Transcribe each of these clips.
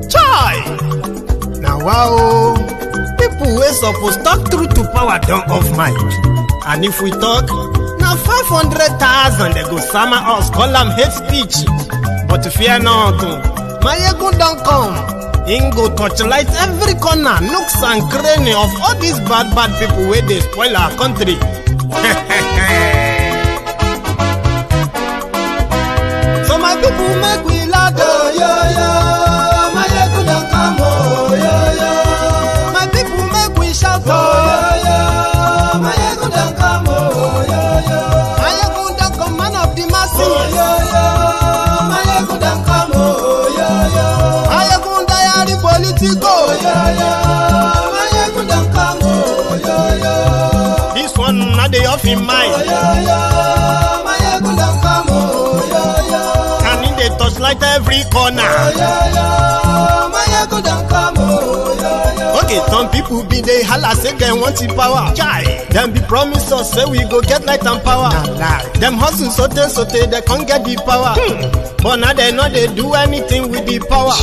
Chai! Now wow, people wey suppose talk truth to power don't off mic. And if we talk, now 500,000 they go summer us, call them hate speech. But fear not, Maiyegun don't come. Him go torchlight every corner, nooks and cranny of all these bad people where they spoil our country. So my people make we loud, Maiyegun don't come, my people make we shout, Maiyegun don't come, Maiyegun don't come, man of the masses, Maiyegun don't come, Maiyegun Diary Politico, Maiyegun don't come, this one not the off in mind, Maiyegun don't come, and in the touchlight every corner, Maiyegun don't come. Okay, some people be they holla say they want the power. Chai, them be promise us say we go get light and power. Them hustle sote they can't get the power. But now they know they do anything with the power.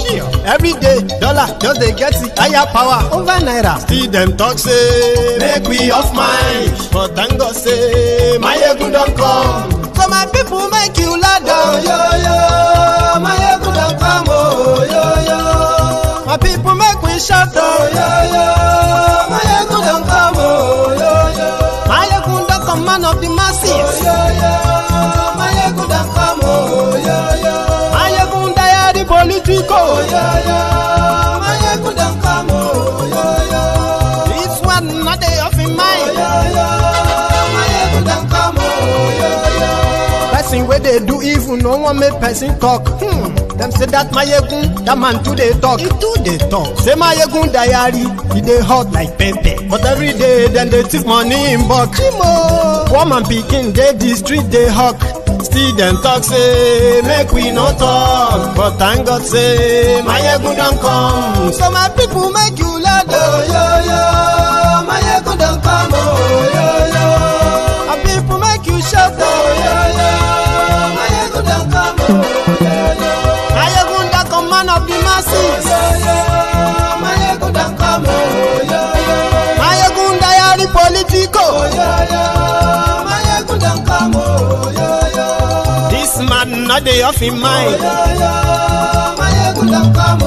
Every day, dollar just they get the higher power over naira. Still them talk say make we off mind. But thank God say Maiyegun don't come. So my people make you ladder. Maiyegun don't come. My people make we shout. Maiyegun don't come. Maiyegun don't come, man of the masses. Maiyegun don't come. Maiyegun Diary Politico. Maiyegun don't come. This one not the off in mind. Maiyegun don't come. Person where they do evil, no one make person talk. Them say that Maiyegun, that man too they talk. He too they talk. Say Maiyegun Diary, he they hot like pepper. But every day then they take money in bulk. Woman picking, they the street they hawk. Still them talk say make we no talk. But thank God say Maiyegun don't come. So my people make you loud. Maiyegun don't come. My people make you shout. Maiyegun don't come. Maiyegun don't come, man of the masses. Maiyegun don't come. Maiyegun Diary Politico. Maiyegun don't come. This man not the off in mind. Maiyegun don't come.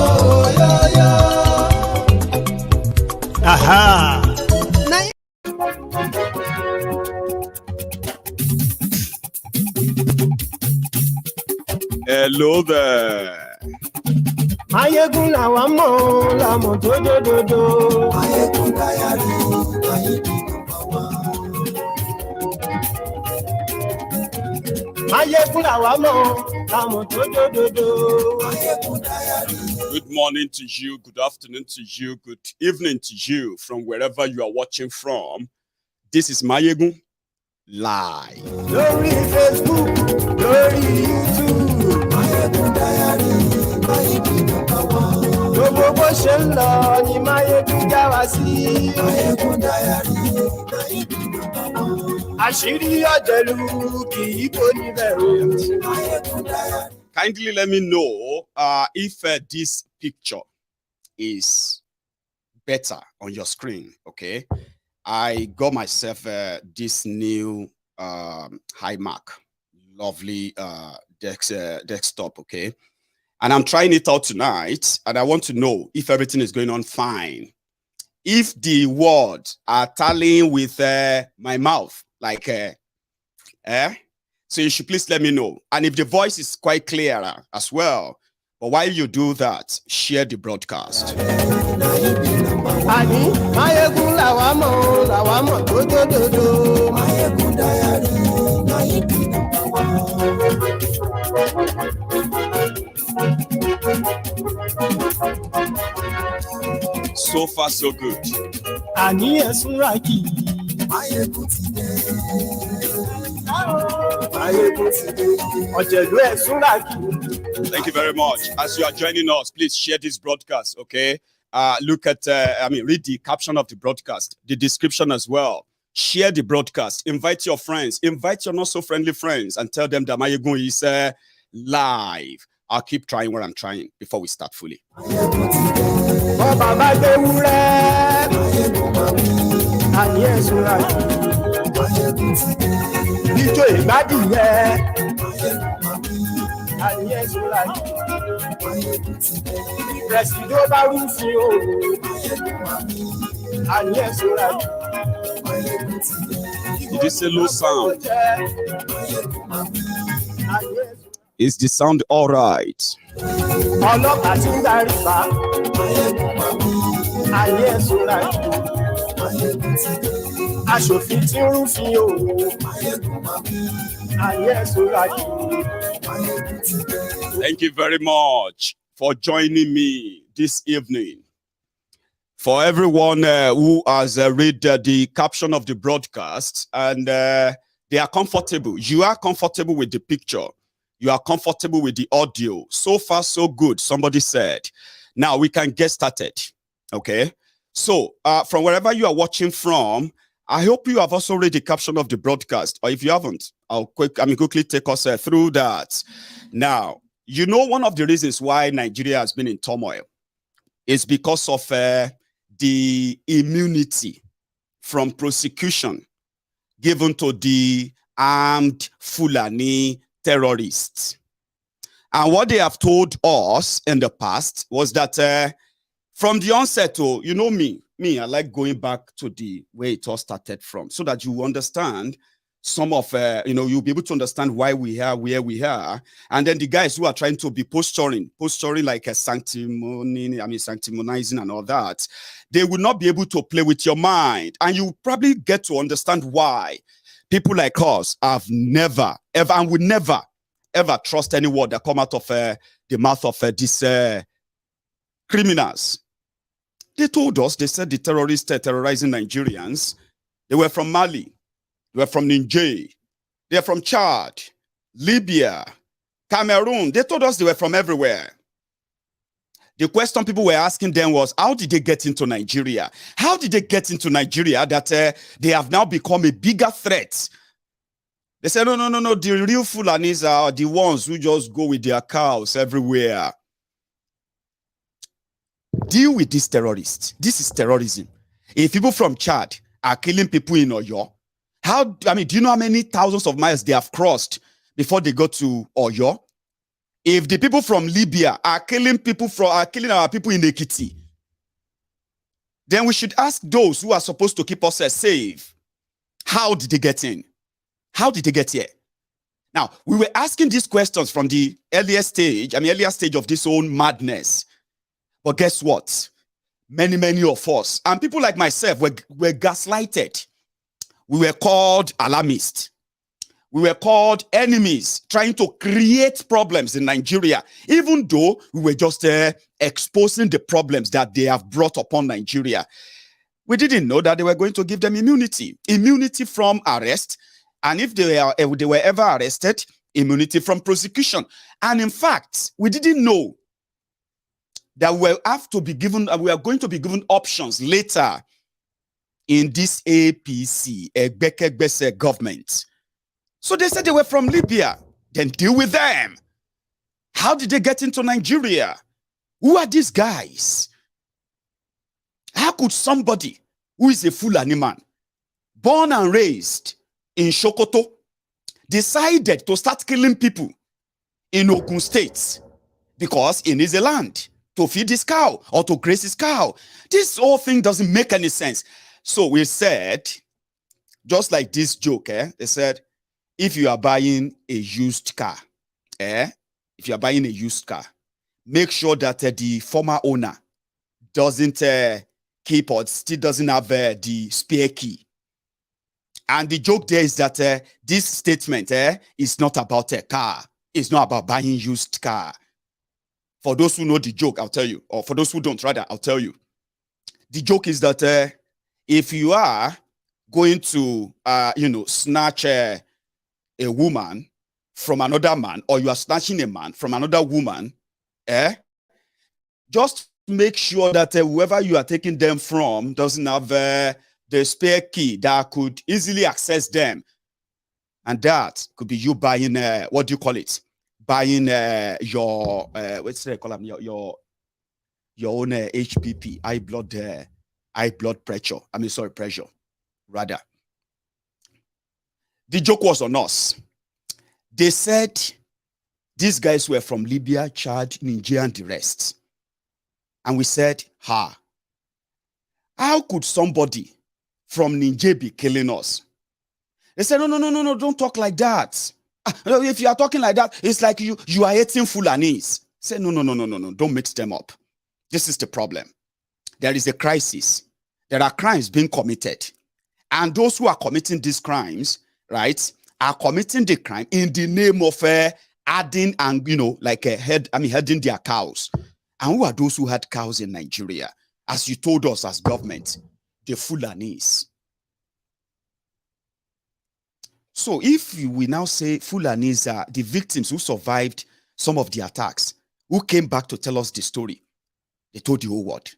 Aha. Hello there. Maiyegun làwa mọ̀ làmọ̀ dódódódó. Maiyegun Diary, Maiyegun number one. Maiyegun làwa mọ̀ làmọ̀ dódódódó. Maiyegun Diary. Good morning to you, good afternoon to you, good evening to you from wherever you are watching from. This is Maiyegun Live. Lórí Facebook, lórí YouTube. Maiyegun Diary, Maiyegun number one. Gbogbo bó ṣe ń lọ ni Maiyegun já wa sí. Maiyegun Diary, Maiyegun number one. Àṣírí ọ̀jẹ̀lú kì í bò níbẹ̀ o. Maiyegun Diary. Kindly let me know if this picture is better on your screen, okay? I got myself this new iMac, lovely desktop, okay? And I'm trying it out tonight, and I want to know if everything is going on fine. If the words are tallying with my mouth, like, so you should please let me know. And if the voice is quite clearer as well, but while you do that, share the broadcast. Ani Maiyegun làwa mọ̀ dódódódó. Maiyegun Diary, Maiyegun number one. So far, so good. Ani ẹ̀sùn ràkì. Maiyegun ti dé. Maiyegun ti dé. Ọ̀jẹ̀lú ẹ̀sùn ràkì. Thank you very much. As you are joining us, please share this broadcast, okay? Look at, read the caption of the broadcast, the description as well. Share the broadcast. Invite your friends. Invite your not so friendly friends and tell them that Maiyegun is live. I'll keep trying what I'm trying before we start fully. Did you say low sound? Is the sound all right? Thank you very much for joining me this evening. For everyone who has read the caption of the broadcast and they are comfortable, you are comfortable with the picture, you are comfortable with the audio. So far, so good, somebody said. Now we can get started, okay? So from wherever you are watching from, I hope you have also read the caption of the broadcast, or if you haven't, I'll quickly take us through that. Now, you know, one of the reasons why Nigeria has been in turmoil is because of the immunity from prosecution given to the armed Fulani terrorists. And what they have told us in the past was that from the onset, you know me, I like going back to the way it all started from, so that you understand some of, you'll be able to understand why we are where we are. And then the guys who are trying to be posturing like a sanctimonizing and all that, they will not be able to play with your mind. And you probably get to understand why people like us have never, ever, and would never, ever trust any word that come out of the mouth of these criminals. They told us, they said the terrorists terrorizing Nigerians, they were from Mali. They were from Niger. They are from Chad, Libya, Cameroon. They told us they were from everywhere. The question people were asking them was, how did they get into Nigeria? How did they get into Nigeria that they have now become a bigger threat? They said, no. The real Fulanis are the ones who just go with their cows everywhere. Deal with these terrorists. This is terrorism. If people from Chad are killing people in Oyo, do you know how many thousands of miles they have crossed before they go to Oyo? If the people from Libya are killing our people in Ekiti, then we should ask those who are supposed to keep us safe, how did they get in? How did they get here? Now, we were asking these questions from the earlier stage of this whole madness. But guess what? Many of us, and people like myself, were gaslighted. We were called alarmists. We were called enemies, trying to create problems in Nigeria, even though we were just exposing the problems that they have brought upon Nigeria. We didn't know that they were going to give them immunity from arrest, and if they were ever arrested, immunity from prosecution. And in fact, we didn't know that we are going to be given options later in this APC, Egbeke government. So they said they were from Libya. Then deal with them. How did they get into Nigeria? Who are these guys? How could somebody who is a Fulani man, born and raised in Sokoto, decided to start killing people in Ogun State because he needs a land to feed his cow or to graze his cow? This whole thing doesn't make any sense. So we said, just like this joke, they said, if you are buying a used car, if you are buying a used car, make sure that the former owner doesn't keep or still doesn't have the spare key. And the joke there is that this statement is not about a car. It's not about buying used car. For those who know the joke, I'll tell you. Or for those who don't, rather, I'll tell you. The joke is that if you are going to, snatch a woman from another man, or you are snatching a man from another woman, just make sure that whoever you are taking them from doesn't have the spare key that could easily access them. And that could be you buying, what do you call it? Buying your, what's it called? Your own HPP, high blood pressure. Pressure, rather. The joke was on us. They said these guys were from Libya, Chad, Niger, and the rest. And we said, how could somebody from Niger be killing us? They said, no, don't talk like that. If you are talking like that, it's like you are hating Fulanis. Say, no, don't mix them up. This is the problem. There is a crisis. There are crimes being committed. And those who are committing these crimes, right, are committing the crime in the name of adding and, herding their cows. And who are those who had cows in Nigeria? As you told us as government, the Fulanis. So if we now say Fulanis are the victims who survived some of the attacks, who came back to tell us the story, they told the whole world.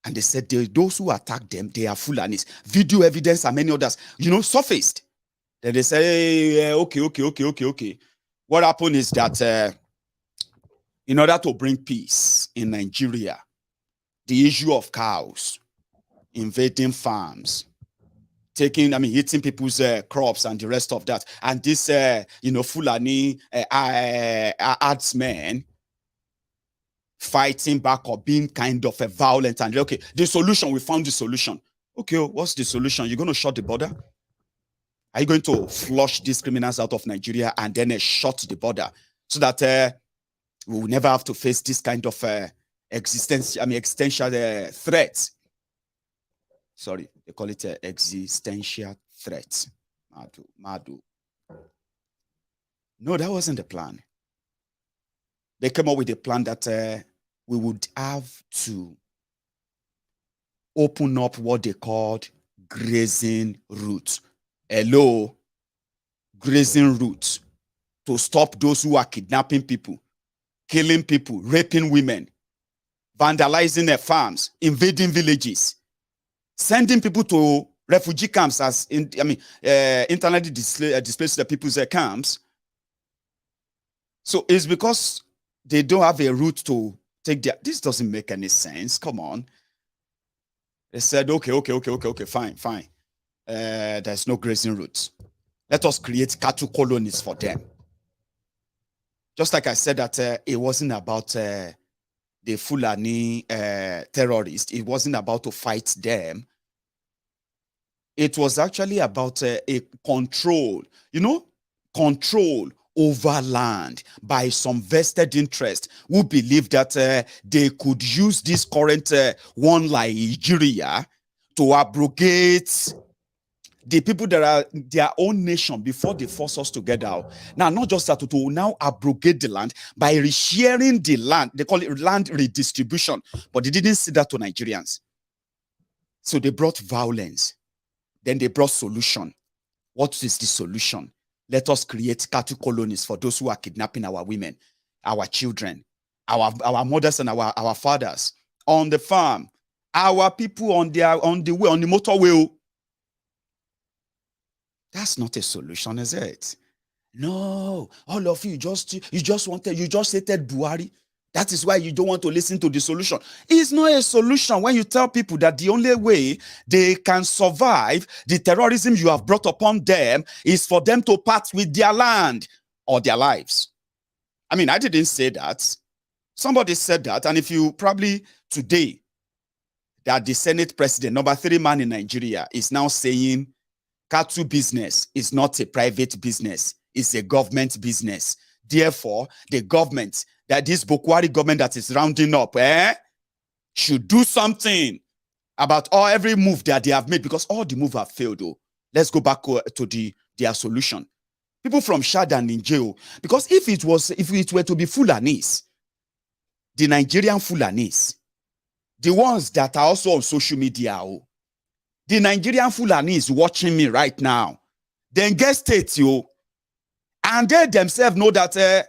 And they said those who attacked them, they are Fulanis. Video evidence and many others, surfaced. Then they say, hey, okay. What happened is that in order to bring peace in Nigeria, the issue of cows invading farms, eating people's crops and the rest of that, and this, Fulani herdsmen fighting back or being kind of a violent, and okay, the solution, we found the solution. Okay, what's the solution? You're going to shut the border? Are you going to flush these criminals out of Nigeria and then shut the border so that we will never have to face this kind of existential threat? Sorry, they call it existential threat. Madu. No, that wasn't the plan. They came up with a plan that we would have to open up what they called grazing routes. Hello, grazing routes, to stop those who are kidnapping people, killing people, raping women, vandalizing their farms, invading villages, sending people to refugee camps as internally displaced people's camps. So it's because they don't have a route to take their. This doesn't make any sense. Come on. They said, okay, fine. There's no grazing routes. Let us create cattle colonies for them. Just like I said that it wasn't about the Fulani terrorists. It wasn't about to fight them. It was actually about a control, control over land by some vested interest who believe that they could use this current one Nigeria to abrogate the people that are their own nation before they force us to get out. Now, not just that, to now abrogate the land by resharing the land. They call it land redistribution, but they didn't say that to Nigerians. So they brought violence. Then they brought solution. What is the solution? Let us create cattle colonies for those who are kidnapping our women, our children, our mothers and our fathers on the farm, our people on the motorway. That's not a solution, is it? No, all of you just hated Buhari. That is why you don't want to listen to the solution. It's not a solution when you tell people that the only way they can survive the terrorism you have brought upon them is for them to part with their land or their lives. I didn't say that. Somebody said that, and if you probably today that the Senate president, number 3 man in Nigeria, is now saying cattle business is not a private business, it's a government business. Therefore, the government, that this Buhari government that is rounding up, should do something about every move that they have made, because all the moves have failed. Let's go back to their solution. People from Chad and Niger, because if it were to be Fulanis, the Nigerian Fulanis, the ones that are also on social media, the Nigerian Fulanis watching me right now, then get states, and they themselves know that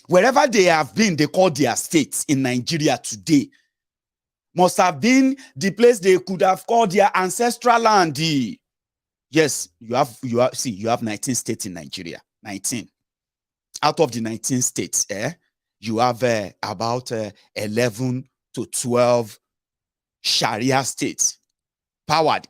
wherever they have been, they call their states in Nigeria today. must have been the place they could have called their ancestral land. Yes, you have 19 states in Nigeria. 19. Out of the 19 states, you have about 11 to 12 Sharia states, powered,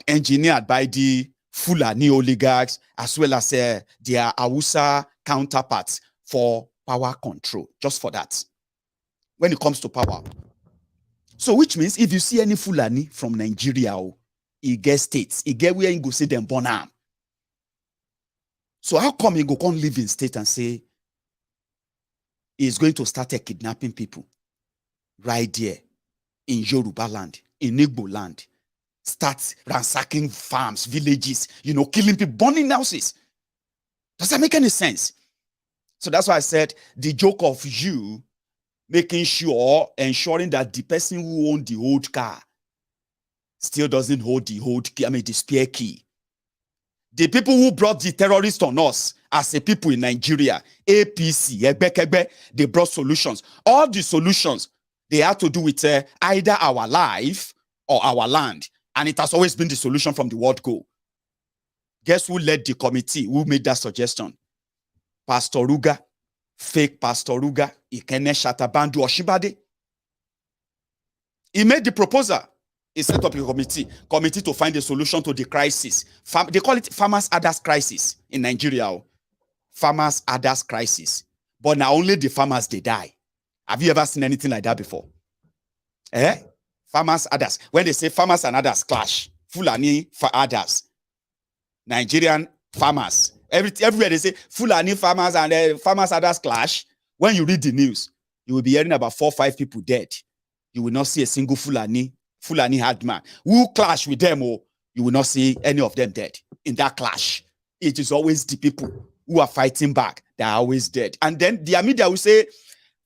engineered by the Fulani oligarchs, as well as their Hausa counterparts for power control, just for that. When it comes to power. So, which means if you see any Fulani from Nigeria, he get states, he get where you go see them born am. So how come he go come live in state and say he's going to start kidnapping people right there in Yoruba land, in Igbo land, start ransacking farms, villages, killing people, burning houses? Does that make any sense? So that's why I said the joke of you ensuring that the person who owned the old car still doesn't hold the spare key. The people who brought the terrorists on us as a people in Nigeria, APC, they brought solutions. All the solutions, they had to do with either our life or our land. And it has always been the solution from the word go. Guess who led the committee? Who made that suggestion? Pastor Ruga, fake Pastor Ruga, Ikene Shatabandu Oshibade. He made the proposal. He set up a committee to find a solution to the crisis. They call it Farmers' Others Crisis in Nigeria. Farmers' Others Crisis. But now only the farmers, they die. Have you ever seen anything like that before? Farmers' Others. When they say farmers and others clash, Fulani for others. Nigerian farmers. Everywhere they say Fulani farmers and farmers' others clash. When you read the news, you will be hearing about 4 or 5 people dead. You will not see a single Fulani herdman who clash with them, or you will not see any of them dead in that clash. It is always the people who are fighting back that are always dead. And then the media will say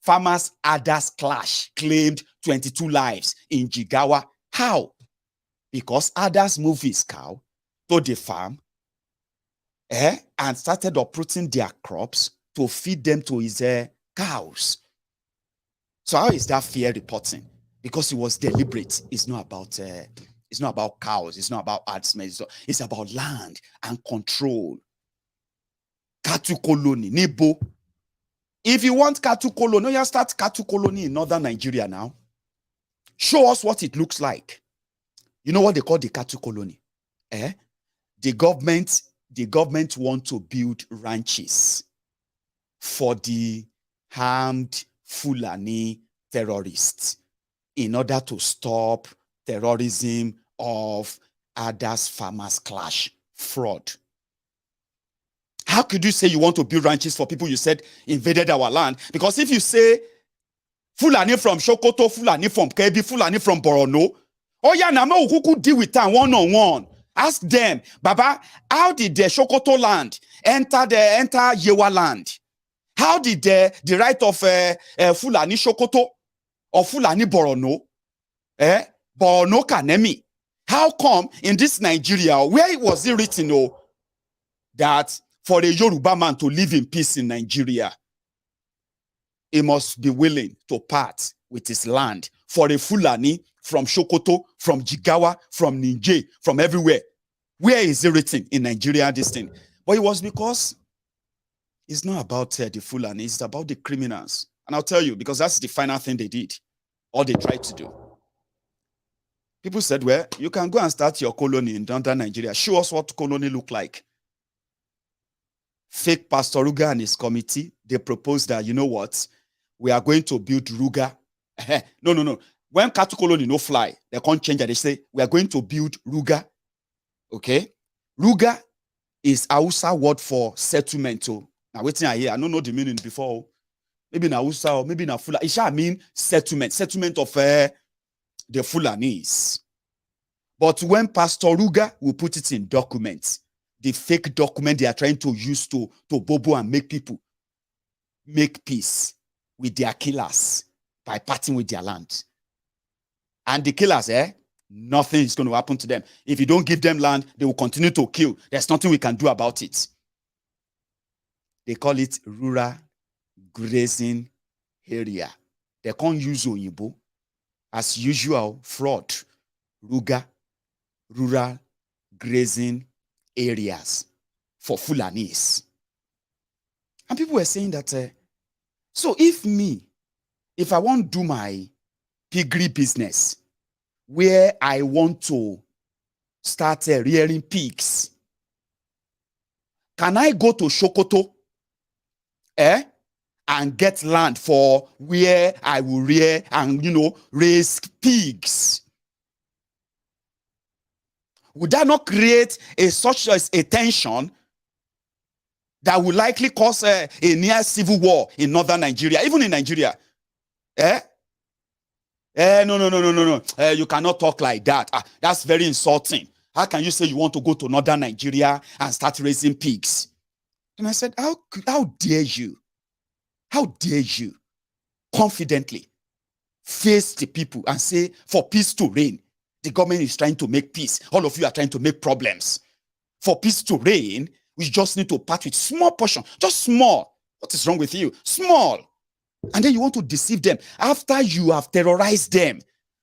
farmers' others clash claimed 22 lives in Jigawa. How? Because others moved his cow to the farm and started uprooting their crops to feed them to his cows. So how is that fair reporting? Because it was deliberate. It's not about cows. It's not about herdsmen. It's about land and control. Cattle colony, Nebo. If you want cattle colony, you start cattle colony in northern Nigeria now. Show us what it looks like. You know what they call the cattle colony? The government want to build ranches for the armed Fulani terrorists, in order to stop terrorism of others farmers clash, fraud. How could you say you want to build ranches for people you said invaded our land? Because if you say Fulani from Sokoto, Fulani from Kebbi, Fulani from Borno, oh yeah, now who could deal with them one-on-one? Ask them, Baba, how did the Sokoto land enter Yewa land? How did the right of Fulani Sokoto or Fulani Borno, Borno Kanemi, how come in this Nigeria, where was it written that for a Yoruba man to live in peace in Nigeria, he must be willing to part with his land? For a Fulani from Sokoto, from Jigawa, from Niger, from everywhere, where is it written in Nigeria, this thing? But it was because it's not about the Fulani, it's about the criminals. And I'll tell you, because that's the final thing they did, or they tried to do. People said, well, you can go and start your colony in northern Nigeria. Show us what colony look like. Fake Pastor Ruga and his committee, they proposed that, you know what, we are going to build Ruga. No. When cattle colony no fly, they can't change it. They say, we are going to build Ruga. Okay? Ruga is Hausa word for settlement. Now, waiting I hear, I don't know the meaning before. Maybe na Hausa or maybe na Fulani. It shall mean settlement of the Fulanis. But when Pastor Ruga will put it in documents, the fake document they are trying to use to bobo and make people make peace with their killers by parting with their land. And the killers, nothing is going to happen to them. If you don't give them land, they will continue to kill. There's nothing we can do about it. They call it rural grazing area. They can't use Oyibo. as usual, fraud, rural grazing areas for Fulanis. And people were saying that, so if I want to do my piggery business, where I want to start rearing pigs, can I go to Sokoto and get land for where I will rear and, raise pigs? Would that not create such a tension that would likely cause a near civil war in northern Nigeria, even in Nigeria? No. You cannot talk like that. That's very insulting. How can you say you want to go to northern Nigeria and start raising pigs? And I said, how dare you? How dare you confidently face the people and say, for peace to reign, the government is trying to make peace. All of you are trying to make problems. For peace to reign, we just need to part with small portion, just small. What is wrong with you? Small. And then you want to deceive them after you have terrorized them.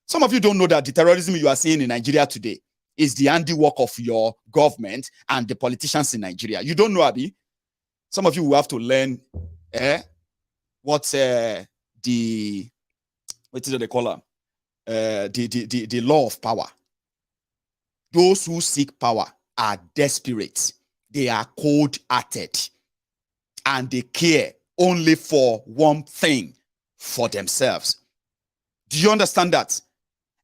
Some of you don't know that the terrorism you are seeing in Nigeria today is the handiwork of your government and the politicians in Nigeria. You don't know, Abi? Some of you will have to learn what is it they call them? The law of power. Those who seek power are desperate. They are cold-hearted. And they care only for one thing, for themselves. Do you understand that?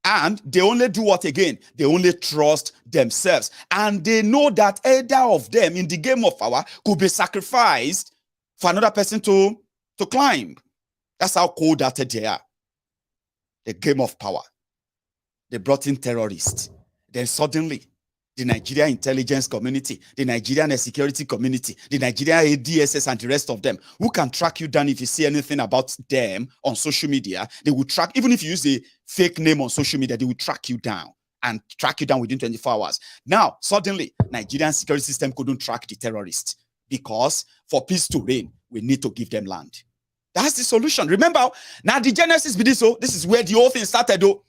And they only do what again? They only trust themselves. And they know that either of them in the game of power could be sacrificed for another person to climb. That's how cold-hearted they are. The game of power. They brought in terrorists. Then suddenly, the Nigerian intelligence community, the Nigerian security community, the Nigerian ADSS and the rest of them, who can track you down if you see anything about them on social media. They will track, even if you use a fake name on social media, they will track you down and track you down within 24 hours. Now, suddenly, Nigerian security system couldn't track the terrorists because for peace to reign, we need to give them land. That's the solution. Remember, now the genesis be this, this is where the whole thing started, though.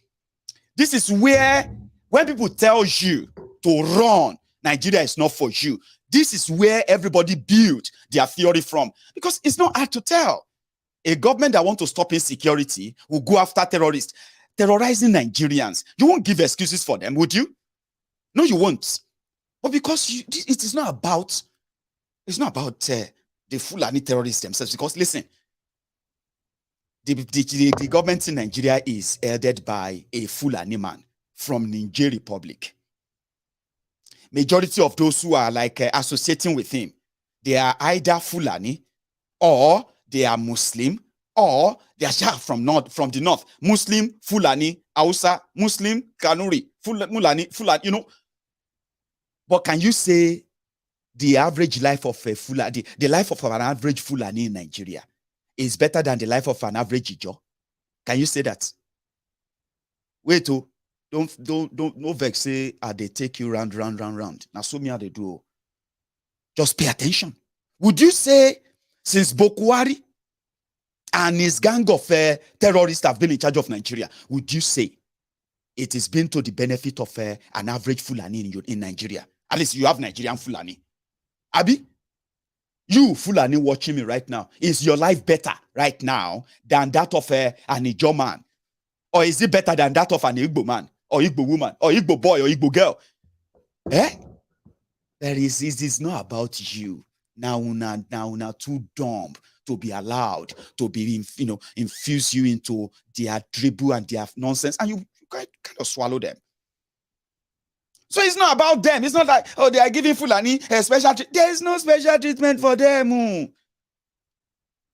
This is where, when people tell you to run, Nigeria is not for you, this is where everybody built their theory from. Because it's not hard to tell. A government that wants to stop insecurity will go after terrorists, terrorizing Nigerians. You won't give excuses for them, would you? No, you won't. But because it is not about, the Fulani terrorists themselves. Because listen, the government in Nigeria is headed by a Fulani man from Niger Republic. Majority of those who are associating with him, they are either Fulani, or they are Muslim, or they are from the north. Muslim, Fulani, Hausa, Muslim, Kanuri, Fulani, But can you say the average life of a Fulani, the life of an average Fulani in Nigeria is better than the life of an average Ijo? Can you say that? Wait, don't vex say they take you round. Now so me how they do. Just pay attention. Would you say since Buhari and his gang of terrorists have been in charge of Nigeria, would you say it has been to the benefit of an average Fulani in Nigeria? At least you have Nigerian Fulani. Abi, you Fulani watching me right now, is your life better right now than that of an Ijo man? Or is it better than that of an Igbo man, or Igbo woman, or Igbo boy, or Igbo girl? It is not about you. Now too dumb to be allowed to be, infuse you into their dribble and their nonsense, and you kind of swallow them. So it's not about them. It's not like, they are giving Fulani a special treatment. There is no special treatment for them.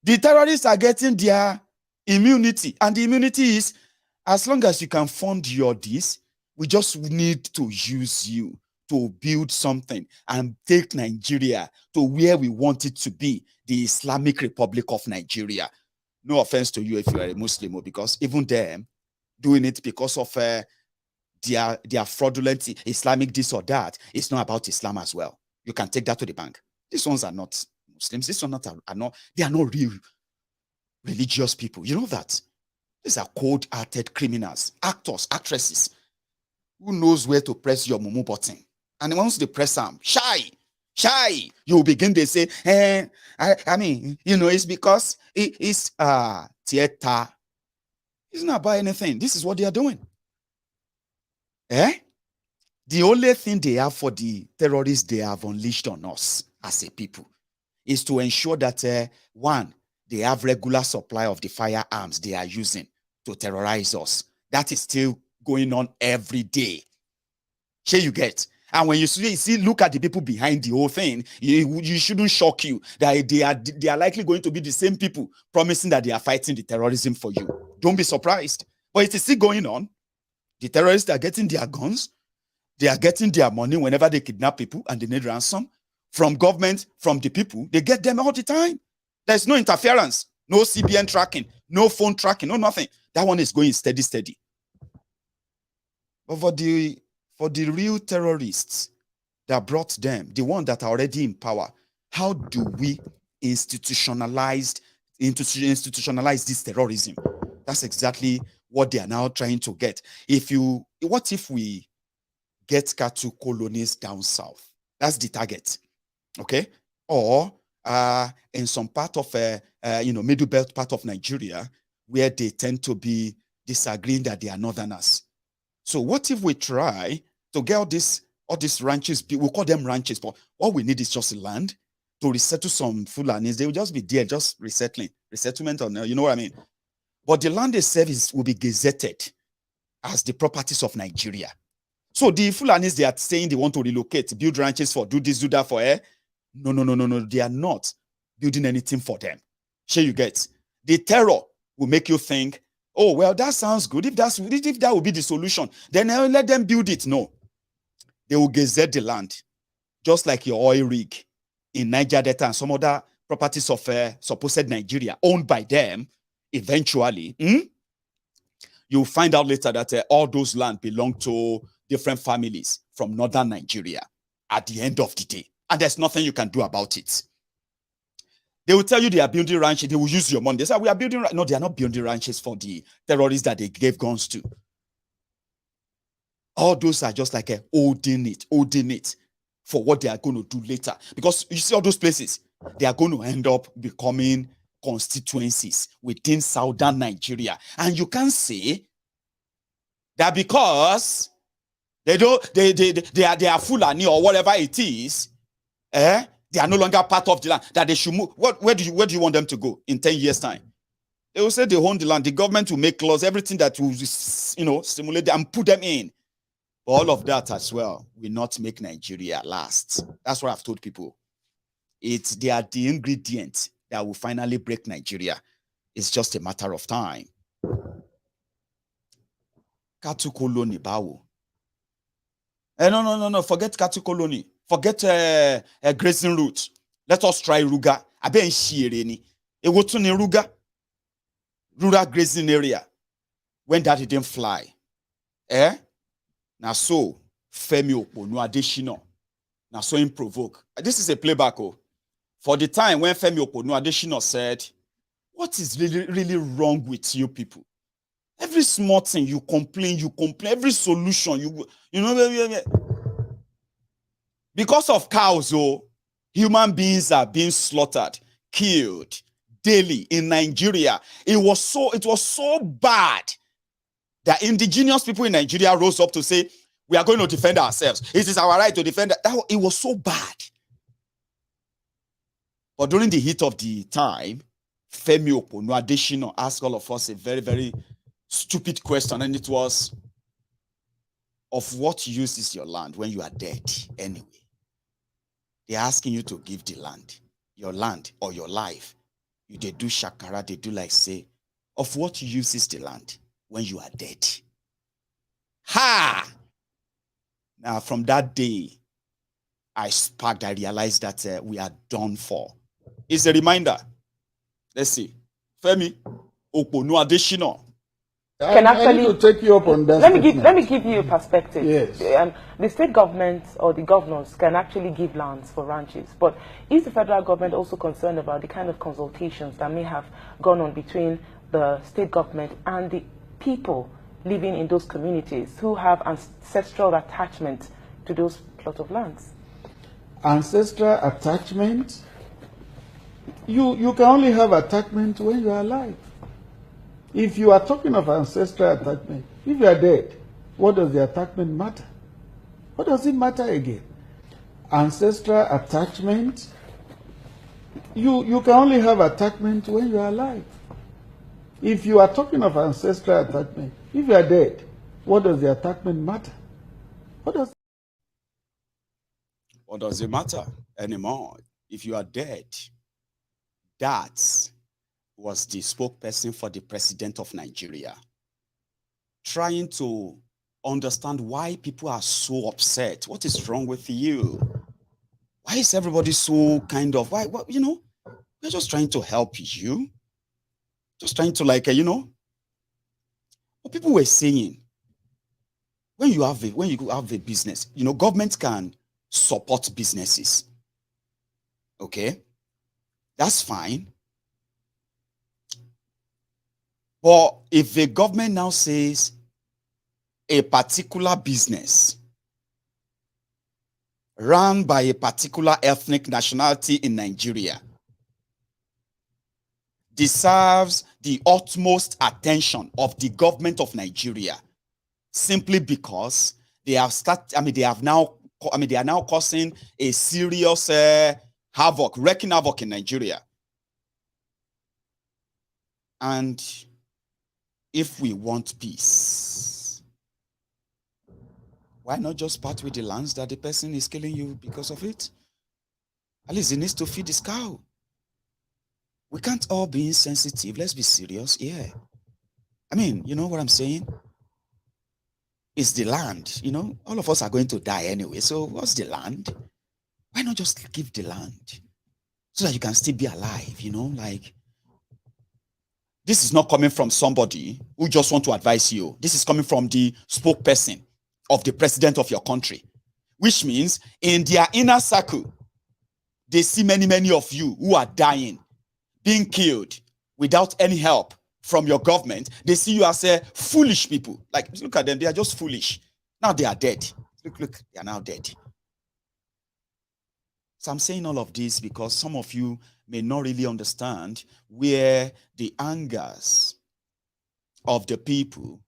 The terrorists are getting their immunity, and the immunity is, as long as you can fund this, we just need to use you to build something and take Nigeria to where we want it to be, the Islamic Republic of Nigeria. No offense to you if you are a Muslim, because even them doing it because of their fraudulent Islamic this or that, it's not about Islam as well. You can take that to the bank. These ones are not Muslims. These ones they are not real religious people. You know that. These are cold-hearted criminals, actors, actresses. Who knows where to press your mumu button? And once they press them, shy, you begin to say, I mean, you know, it's because it's theater. It's not about anything. This is what they are doing. The only thing they have for the terrorists they have unleashed on us as a people is to ensure that, one, they have regular supply of the firearms they are using to terrorize us. That is still going on every day. Here you get. And when you see, look at the people behind the whole thing, you shouldn't shock you that they are likely going to be the same people promising that they are fighting the terrorism for you. Don't be surprised. But it is still going on. The terrorists are getting their guns. They are getting their money whenever they kidnap people and they need ransom. From government, from the people, they get them all the time. There's no interference, no CBN tracking, no phone tracking, no nothing. That one is going steady. But for the real terrorists that brought them, the one that are already in power, how do we institutionalize this terrorism? That's exactly what they are now trying to get. What if we get cattle colonies down south? That's the target, okay? Or in some part of middle belt part of Nigeria, where they tend to be disagreeing that they are northerners. So what if we try to get all these ranches? We call them ranches, but all we need is just land to resettle some Fulanis. They will just be there, just resettlement on, you know what I mean? But the land itself will be gazetted as the properties of Nigeria. So the Fulanis, they are saying they want to relocate, build ranches for, do this, do that for, No. They are not building anything for them. Sure you get. The terror will make you think, oh, well, that sounds good. If that will be the solution, then I'll let them build it. No. They will gazette the land, just like your oil rig in Niger Delta and some other properties of supposed Nigeria owned by them. Eventually, you'll find out later that all those land belong to different families from northern Nigeria at the end of the day. And there's nothing you can do about it. They will tell you they are building ranches. They will use your money. They say, we are building. No, they are not building ranches for the terrorists that they gave guns to. All those are just like holding it for what they are going to do later. Because you see all those places, they are going to end up becoming constituencies within southern Nigeria. And you can say that because they are Fulani or whatever it is, they are no longer part of the land, that they should move. Where do you want them to go in 10 years' time? They will say they own the land. The government will make laws, everything that will, stimulate them and put them in. But all of that as well will not make Nigeria last. That's what I've told people. They are the ingredients that will finally break Nigeria. It's just a matter of time. Cattle colony, bawo. No. Forget cattle colony. Forget a grazing route. Let us try Ruga. Aben shireni. E wotu ni Ruga. Rural grazing area. When that didn't fly. Now so Femi Oponu Adeshina. Now so him provoke. This is a playback. For the time when Femi Oponu Adeshina said, what is really wrong with you people? Every small thing you complain. Every solution because of cows, human beings are being slaughtered, killed daily in Nigeria. It was so bad that indigenous people in Nigeria rose up to say, we are going to defend ourselves. It is our right to defend. It was so bad. But during the heat of the time, Femi Oponu Adeshina asked all of us a very, very stupid question, and it was, of what use is your land when you are dead anyway? They're asking you to give the land, your land or your life. They do shakara, they do like say, of what use is the land when you are dead? Ha! Now, from that day, I realized that we are done for. It's a reminder. Let's see. Femi Oponu Adeshina. Can actually I need to take you up on that. Let me give you a perspective. Yes. The state governments or the governors can actually give lands for ranches, but is the federal government also concerned about the kind of consultations that may have gone on between the state government and the people living in those communities who have ancestral attachment to those plot of lands? Ancestral attachment? You can only have attachment when you are alive. If you are talking of ancestral attachment, if you are dead, what does the attachment matter? What does it matter again? Ancestral attachment? You can only have attachment when you are alive. If you are talking of ancestral attachment, if you are dead, what does the attachment matter? What does it matter anymore? If you are dead, that was the spokesperson for the president of Nigeria, trying to understand why people are so upset. What is wrong with you? Why is everybody so kind of, why, you know, we're just trying to help you. Just trying to you know, what people were saying, when you have a business, you know, government can support businesses. Okay? That's fine. But if the government now says a particular business run by a particular ethnic nationality in Nigeria deserves the utmost attention of the government of Nigeria simply because they are now causing a serious havoc, wreaking havoc in Nigeria. And if we want peace, why not just part with the lands that the person is killing you because of it? At least he needs to feed his cow. We can't all be insensitive. Let's be serious. Yeah. I mean, you know what I'm saying? It's the land. You know, all of us are going to die anyway. So what's the land? Why not just give the land so that you can still be alive? You know, like, this is not coming from somebody who just want to advise you. This is coming from the spokesperson of the president of your country, which means in their inner circle, they see many of you who are dying, being killed without any help from your government. They see you as foolish people. Like, look at them, they are just foolish. Now they are dead. Look, they are now dead. So I'm saying all of this because some of you may not really understand where the angers of the people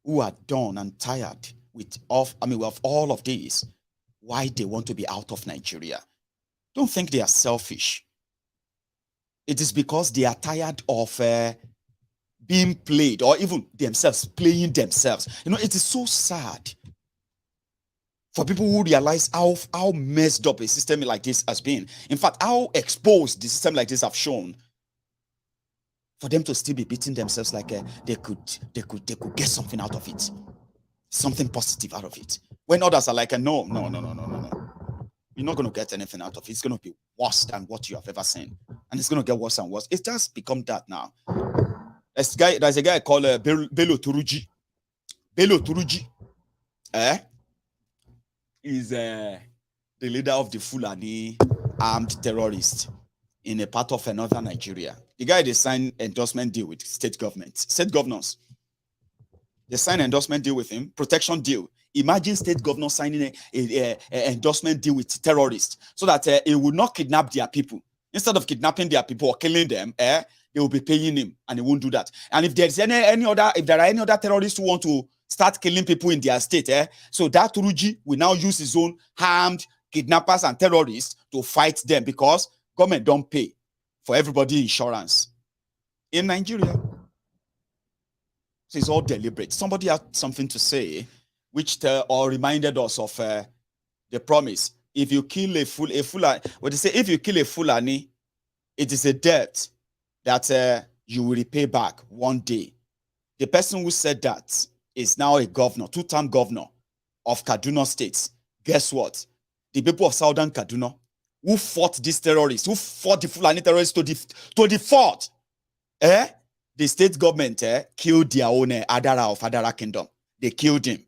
who are done and tired with all of this, why they want to be out of Nigeria. Don't think they are selfish. It is because they are tired of being played, or even themselves playing themselves. You know, it is so sad for people who realize how messed up a system like this has been. In fact, how exposed the system like this have shown, for them to still be beating themselves like they could get something out of it, something positive out of it. When others are like, no. You're not going to get anything out of it. It's going to be worse than what you have ever seen. And it's going to get worse and worse. It's just become that now. There's a guy called Bello Turji. Bello Turji is the leader of the Fulani armed terrorists in a part of northern Nigeria. The guy, they signed endorsement deal with state governors. They signed endorsement deal with him, protection deal. Imagine state governors signing a endorsement deal with terrorists so that it will not kidnap their people. Instead of kidnapping their people or killing them, they will be paying him, and he won't do that. And if there's if there are any other terrorists who want to start killing people in their state, so that Turuji will now use his own armed kidnappers and terrorists to fight them because government don't pay for everybody insurance in Nigeria. So it's all deliberate. Somebody had something to say, which reminded us of the promise. If you kill a Fulani, what they say, if you kill a Fulani, it is a debt that you will repay back one day. The person who said that is now a governor, two-term governor of Kaduna State. Guess what? The people of Southern Kaduna who fought these terrorists, who fought the Fulani terrorists to the fort, the state government killed their own Adara of Adara Kingdom. They killed him.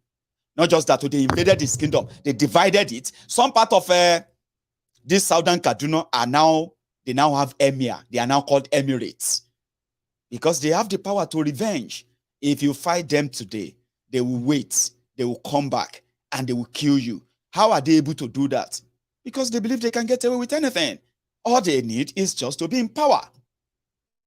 Not just that, they invaded his kingdom. They divided it. Some part of this Southern Kaduna they now have emir. They are now called emirates because they have the power to revenge. If you fight them today, they will wait, they will come back, and they will kill you. How are they able to do that? Because they believe they can get away with anything. All they need is just to be in power.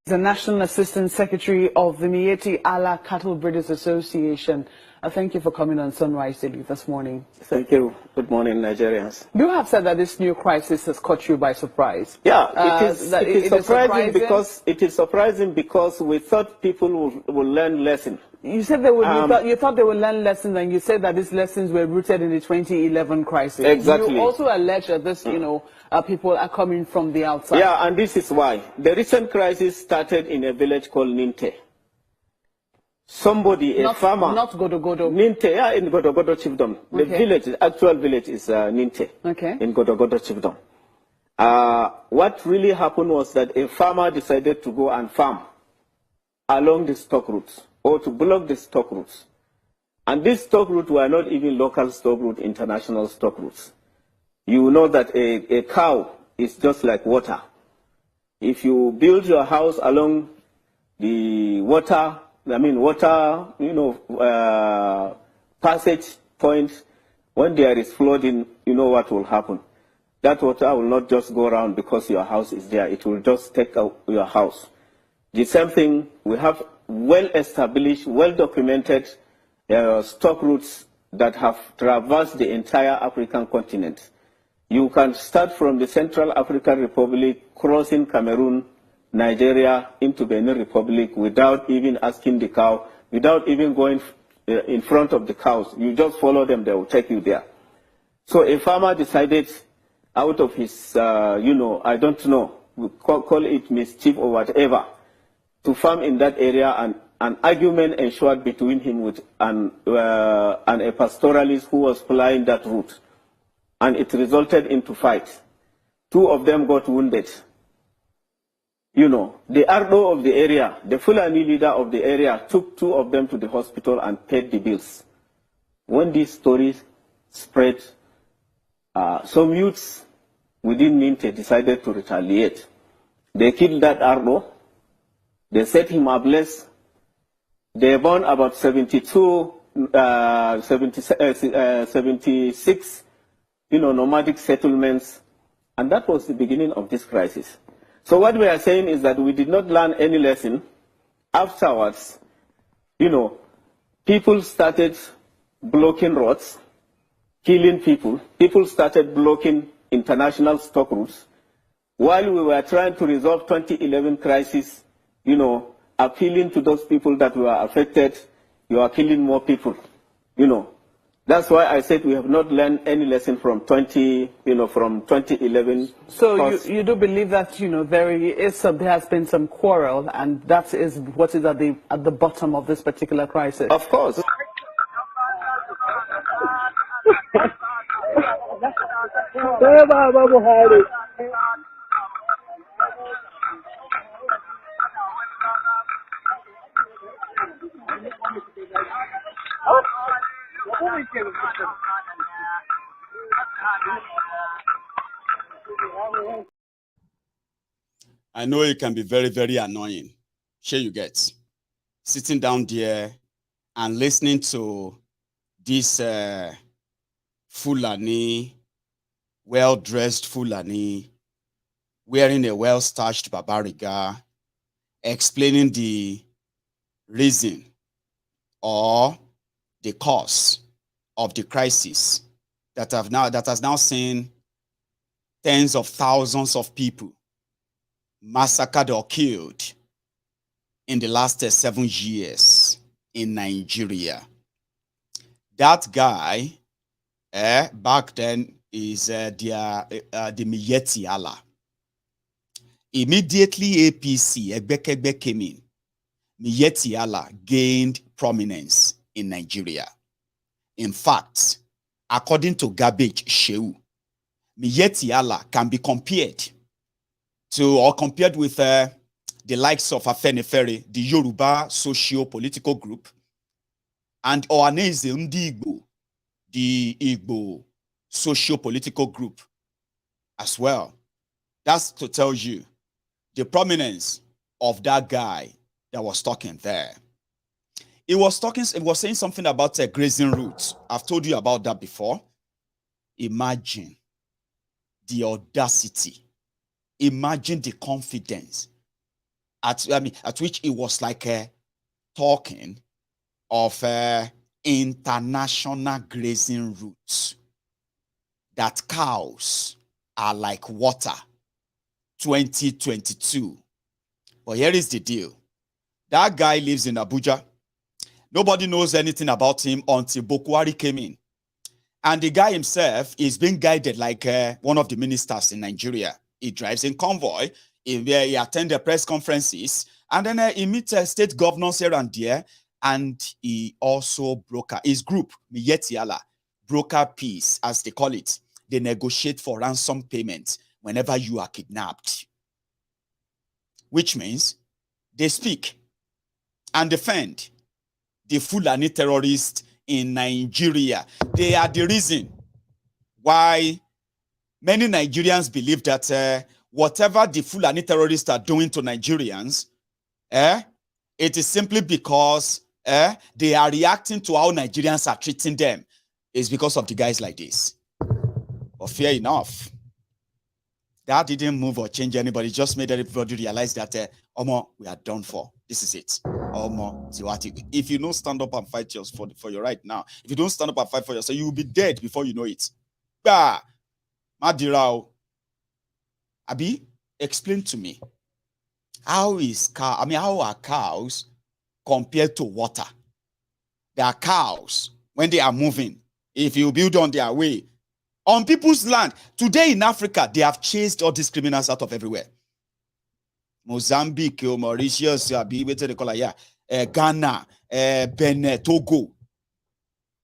The National Assistant Secretary of the Miyetti Allah Cattle Breeders Association. Thank you for coming on Sunrise Daily this morning. Thank you. Good morning, Nigerians. You have said that this new crisis has caught you by surprise. Yeah, it is surprising because we thought people will learn lessons. You said they would. You thought they would learn lessons, and you said that these lessons were rooted in the 2011 crisis. Exactly. You also allege that this, people are coming from the outside. Yeah, and this is why the recent crisis started in a village called Ninte. Somebody, a farmer, not Godogodo. Ninte, yeah, in Godogodo Chiefdom. The village, the actual village is Ninte. Okay. In Godogodo Chiefdom. What really happened was that a farmer decided to go and farm along the stock routes, or to block the stock routes. And these stock routes were not even local stock routes, international stock routes. You know that a cow is just like water. If you build your house along the water, passage point, when there is flooding, you know what will happen. That water will not just go around because your house is there. It will just take out your house. The same thing, we have well-established, well-documented stock routes that have traversed the entire African continent. You can start from the Central African Republic, crossing Cameroon, Nigeria, into Benin Republic without even asking the cow, without even going in front of the cows. You just follow them, they will take you there. So a farmer decided out of his, I don't know, we call it mischief or whatever, to farm in that area, and an argument ensued between him with and a pastoralist who was flying that route. And it resulted into fight. Two of them got wounded. The Ardo of the area, the Fulani leader of the area, took two of them to the hospital and paid the bills. When these stories spread, some youths within Ninte decided to retaliate. They killed that Ardo. They set him ablaze. They burned about 76 nomadic settlements, and that was the beginning of this crisis. So what we are saying is that we did not learn any lesson. Afterwards, people started blocking roads, killing people. People started blocking international stock routes. While we were trying to resolve 2011 crisis, appealing to those people that were affected, you are killing more people, That's why I said we have not learned any lesson from 2011. So you do believe that there has been some quarrel, and that is what is at the bottom of this particular crisis. Of course. I know it can be very, very annoying. Sure you get. Sitting down there and listening to this Fulani, well-dressed Fulani, wearing a well-starched babariga, explaining the reason or the cause of the crisis that has now seen tens of thousands of people massacred or killed in the last 7 years in Nigeria. That guy, back then, is the Miyetti Allah. Immediately APC, Egbekegbe came in. Miyetti Allah gained prominence in Nigeria. In fact, according to Garbage Shehu, Miyetti Allah can be compared with the likes of Afenifere, the Yoruba socio-political group, and Ohaneze Ndigbo, the Igbo socio-political group as well. That's to tell you the prominence of that guy that was talking there. It was saying something about grazing routes. I've told you about that before. Imagine the audacity. Imagine the confidence at which it was like talking of international grazing routes. That cows are like water. 2022. But here is the deal. That guy lives in Abuja. Nobody knows anything about him until Buhari came in. And the guy himself is being guided like one of the ministers in Nigeria. He drives in convoy. He attends the press conferences. And then he meets state governors here and there. And he also broker his group, Miyetti Allah, broker peace, as they call it. They negotiate for ransom payment whenever you are kidnapped. Which means they speak and defend the Fulani terrorists in Nigeria. They are the reason why many Nigerians believe that whatever the Fulani terrorists are doing to Nigerians, it is simply because they are reacting to how Nigerians are treating them. It's because of the guys like this. But fair enough. That didn't move or change anybody. Just made everybody realize that, we are done for. This is it. If you don't stand up and fight for your right now, if you don't stand up and fight for yourself, you will be dead before you know it. Madirao. Abi, explain to me. How are cows compared to water? They are cows when they are moving. If you build on their way, on people's land. Today in Africa, they have chased all these criminals out of everywhere. Mozambique, Mauritius, Ghana, Benin, Togo.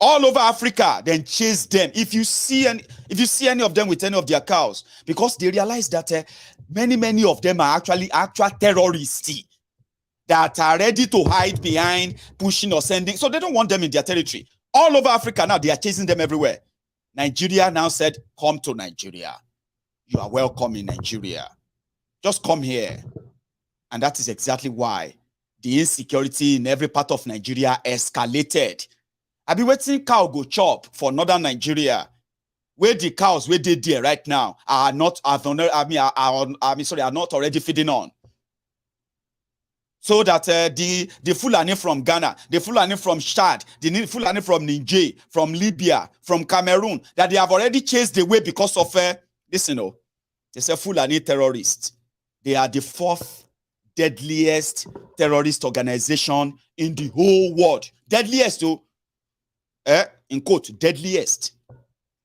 All over Africa, then chase them. If you see any of them with any of their cows, because they realize that many of them are actual terrorists that are ready to hide behind pushing or sending. So they don't want them in their territory. All over Africa now, they are chasing them everywhere. Nigeria now said, come to Nigeria. You are welcome in Nigeria. Just come here. And that is exactly why the insecurity in every part of Nigeria escalated. I've been waiting cow go chop for northern Nigeria, where the cows where they there right now are not already feeding on. So that the Fulani from Ghana, the Fulani from Chad, the Fulani from Niger, from Libya, from Cameroon, that they have already chased away because of listen, they say Fulani terrorists. They are the fourth deadliest terrorist organization in the whole world. Deadliest, in quote, deadliest.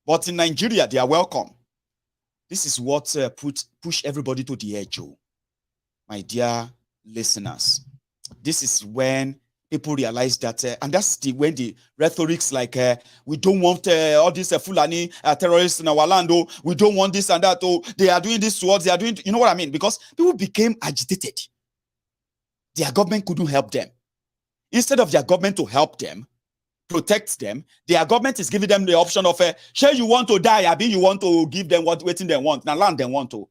But in Nigeria, they are welcome. This is what push everybody to the edge, my dear listeners. This is when people realize that, and that's when the rhetorics like, we don't want all these Fulani terrorists in our land, we don't want this and that, they are doing this to us, they are doing, you know what I mean? Because people became agitated. Their government couldn't help them. Instead of their government to help them, protect them, their government is giving them the option of, sure you want to die, Abi, you want to give them what waiting they want, now land they want to.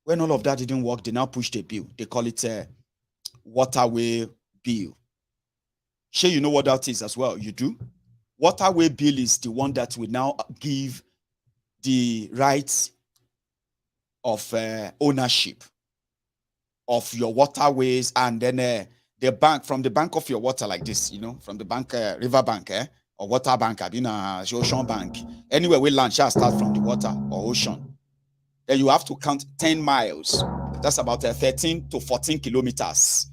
When all of that didn't work, they now pushed a bill. They call it a waterway bill. Sure, you know what that is as well. You do? Waterway bill is the one that will now give the rights of ownership of your waterways, and then the bank, from the bank of your water like this, from the bank, river bank, or water bank, ocean bank. Anywhere we land shall start from the water or ocean. Then you have to count 10 miles. That's about 13 to 14 kilometers.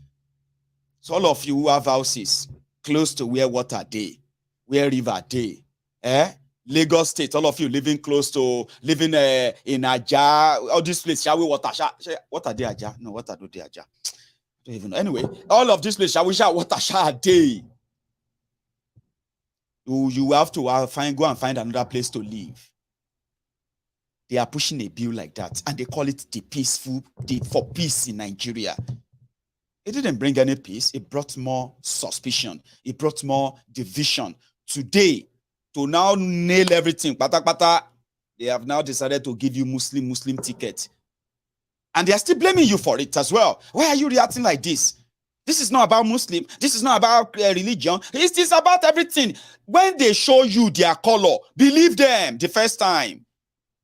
So all of you who have houses close to where water day, where river day, Lagos State, all of you living in Aja, all this place, shall we water? What are they Aja? No, what are they Aja? I don't even know. Anyway, all of this place, shall we water shall day? You have to go and find another place to live. They are pushing a bill like that, and they call it for peace in Nigeria. It didn't bring any peace. It brought more suspicion. It brought more division. Today, to now nail everything, they have now decided to give you Muslim ticket. And they are still blaming you for it as well. Why are you reacting like this? This is not about Muslim. This is not about religion. It is about everything. When they show you their color, believe them the first time.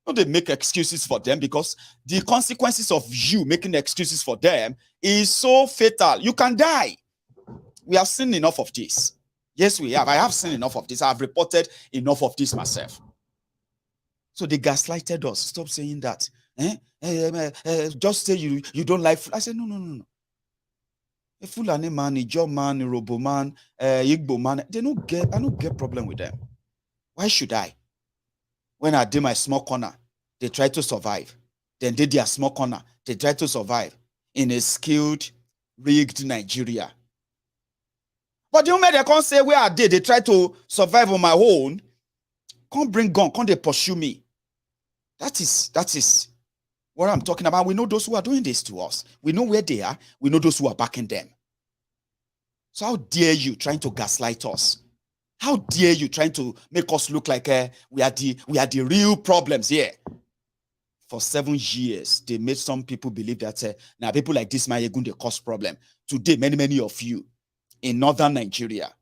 Don't they make excuses for them, because the consequences of you making excuses for them is so fatal. You can die. We have seen enough of this. Yes, we have. I have seen enough of this. I have reported enough of this myself. So they gaslighted us. Stop saying that. Just say you don't like. I said, no. A Fulani man, a Joe man, a Yoruba man, Igbo man, I don't get problem with them. Why should I? When I did my small corner, they try to survive. Then they did their small corner, they try to survive in a skilled, rigged Nigeria. But the moment they can't say where I did, they try to survive on my own. Can't bring gun, can't they pursue me? That is what I'm talking about. We know those who are doing this to us. We know where they are. We know those who are backing them. So how dare you trying to gaslight us? How dare you trying to make us look like we are the real problems here? For 7 years, they made some people believe that now people like this Maiyegun, they cause problem. Today, many of you in northern Nigeria,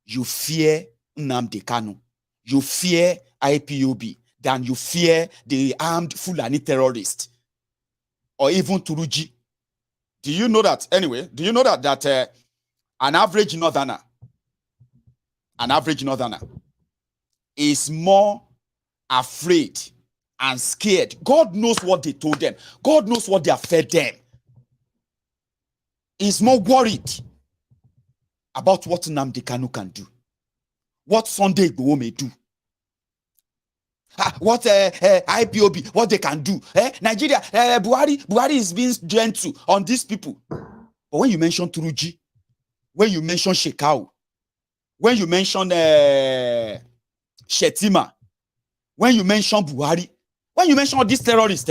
you fear Nnamdi Kanu. You fear IPOB. Than you fear the armed Fulani terrorist or even Turuji. Do you know that? Anyway, do you know that an average northerner is more afraid and scared? God knows what they told them. God knows what they have fed them. He's more worried about what Nnamdi Kanu can do, what Sunday Igboho may do. What IPOB, what they can do. Nigeria, Buhari is being gentle on these people. But when you mention Turuji, when you mention Shekau, when you mention Shetima, when you mention Buhari, when you mention all these terrorists,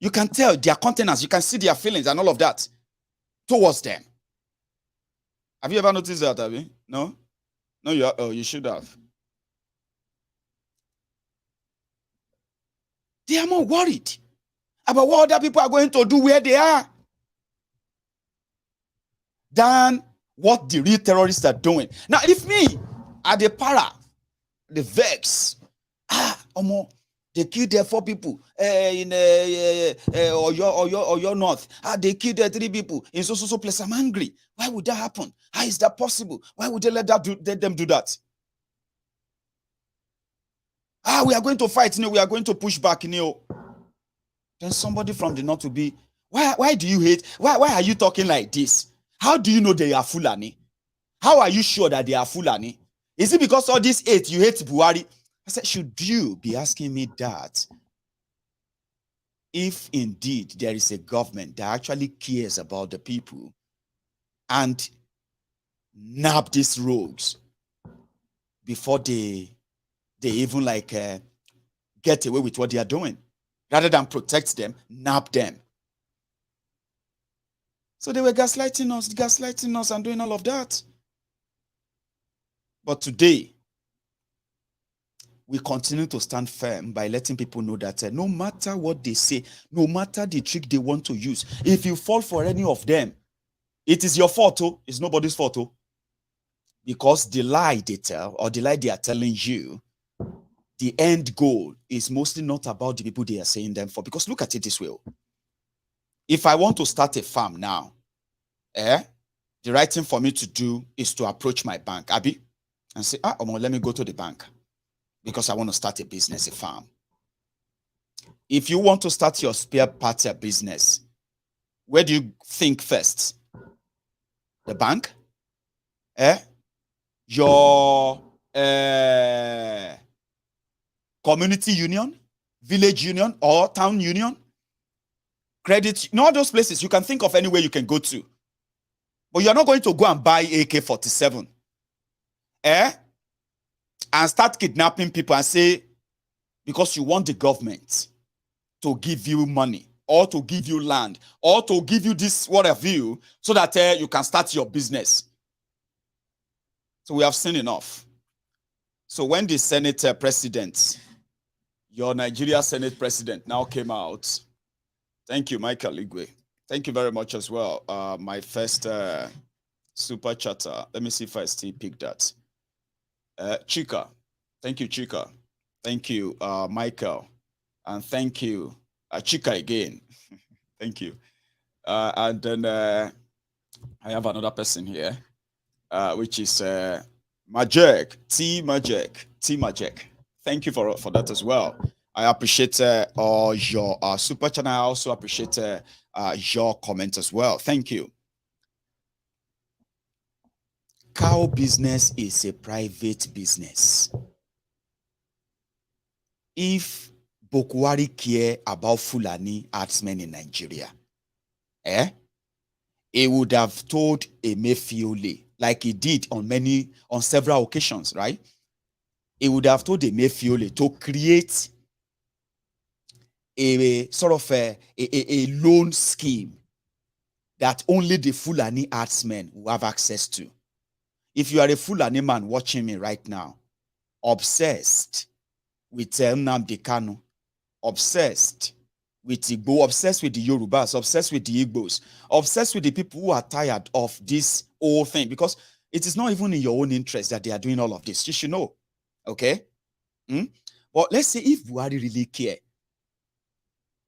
you can tell their countenance, you can see their feelings and all of that towards them. Have you ever noticed that, Abby? No? No, you should have. They are more worried about what other people are going to do where they are than what the real terrorists are doing. Now, if me, at the para, the vex, they killed their 4 people in Oyo North. They killed their 3 people in so place. I'm angry. Why would that happen? How is that possible? Why would they let them do that? We are going to fight, we are going to push back, Then somebody from the north will be, why do you hate? Why are you talking like this? How do you know they are Fulani? How are you sure that they are Fulani? Is it because all this hate, you hate Buhari? I said, should you be asking me that? If indeed there is a government that actually cares about the people and nab these rogues before they even get away with what they are doing. Rather than protect them, nab them. So they were gaslighting us and doing all of that. But today, we continue to stand firm by letting people know that no matter what they say, no matter the trick they want to use, if you fall for any of them, it is your fault, it's nobody's fault. Because the lie they tell, or the lie they are telling you, the end goal is mostly not about the people they are saying them for. Because look at it this way. If I want to start a farm now, the right thing for me to do is to approach my bank, Abby, and say, let me go to the bank because I want to start a business, a farm. If you want to start your spare parts business, where do you think first? The bank? Your community union, village union, or town union, credit, all those places you can think of anywhere you can go to. But you're not going to go and buy AK-47 and start kidnapping people and say, because you want the government to give you money or to give you land or to give you this whatever you, so that you can start your business. So we have seen enough. So when the Senate president, your Nigeria Senate president now came out Thank you, Michael Igwe. Thank you very much as well. My first super chatter. Let me see if I still pick that. Chika. Thank you, Chika. Thank you, Michael. And thank you, Chika again. Thank you. And then I have another person here, which is Majek, T Majek. Thank you for that as well. I appreciate all your super channel. I also appreciate your comment as well. Thank you. Cow business is a private business. If Buhari care about Fulani herdsmen in Nigeria, he would have told Emefiole, like he did on several occasions, right? He would have told Emefiole to create a sort of a loan scheme that only the Fulani herdsmen will have access to. If you are a Fulani man watching me right now, obsessed with Nnamdi Kanu, obsessed with Igbo, obsessed with the Yorubas, obsessed with the Igbos, obsessed with the people who are tired of this whole thing, because it is not even in your own interest that they are doing all of this. You should know, okay? But let's say if Buhari really care,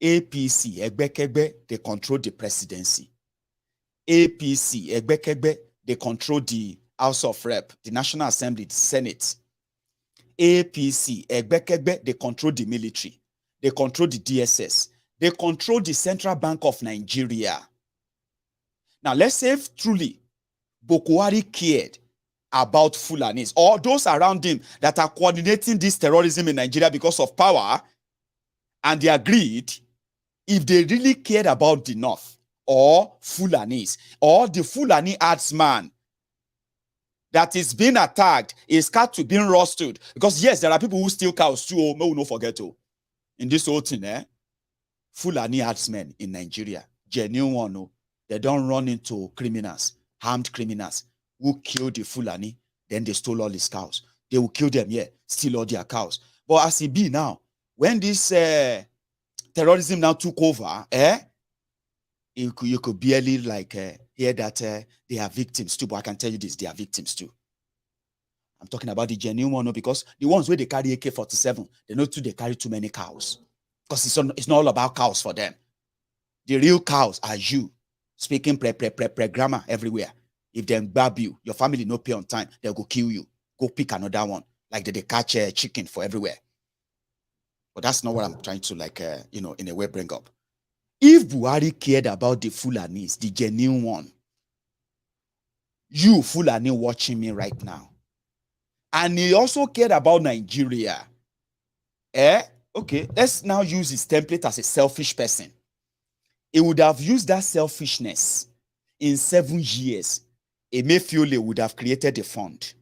APC, Egbekegbe, they control the presidency. APC, Egbekegbe, they control the House of Rep, the National Assembly, the Senate. APC, Egbekegbe, they control the military. They control the DSS. They control the Central Bank of Nigeria. Now, let's say if truly Buhari cared about Fulanis or those around him that are coordinating this terrorism in Nigeria because of power, and they agreed, if they really cared about the North or Fulanis or the Fulani herdsman that is being attacked, is cut to being roasted, because yes, there are people who steal cows too. Oh, no, forget in this whole thing, Fulani herdsmen in Nigeria, genuine one, they don't run into criminals, armed criminals who kill the Fulani, then they stole all his cows. They will kill them, steal all their cows. But as it be now, when this terrorism now took over, you could barely hear that they are victims too. But I can tell you this, they are victims too. I'm talking about the genuine one, because the ones where they carry AK-47, they know too they carry too many cows. Because it's not all about cows for them. The real cows are you, speaking grammar everywhere. If they grab you, your family no pay on time, they'll go kill you. Go pick another one. Like they catch a chicken for everywhere. But that's not what I'm trying to in a way bring up. If Buhari cared about the Fulanis, the genuine one, you Fulani watching me right now, and he also cared about Nigeria, okay, let's now use his template as a selfish person. He would have used that selfishness in 7 years. Emefiole would have created a fund.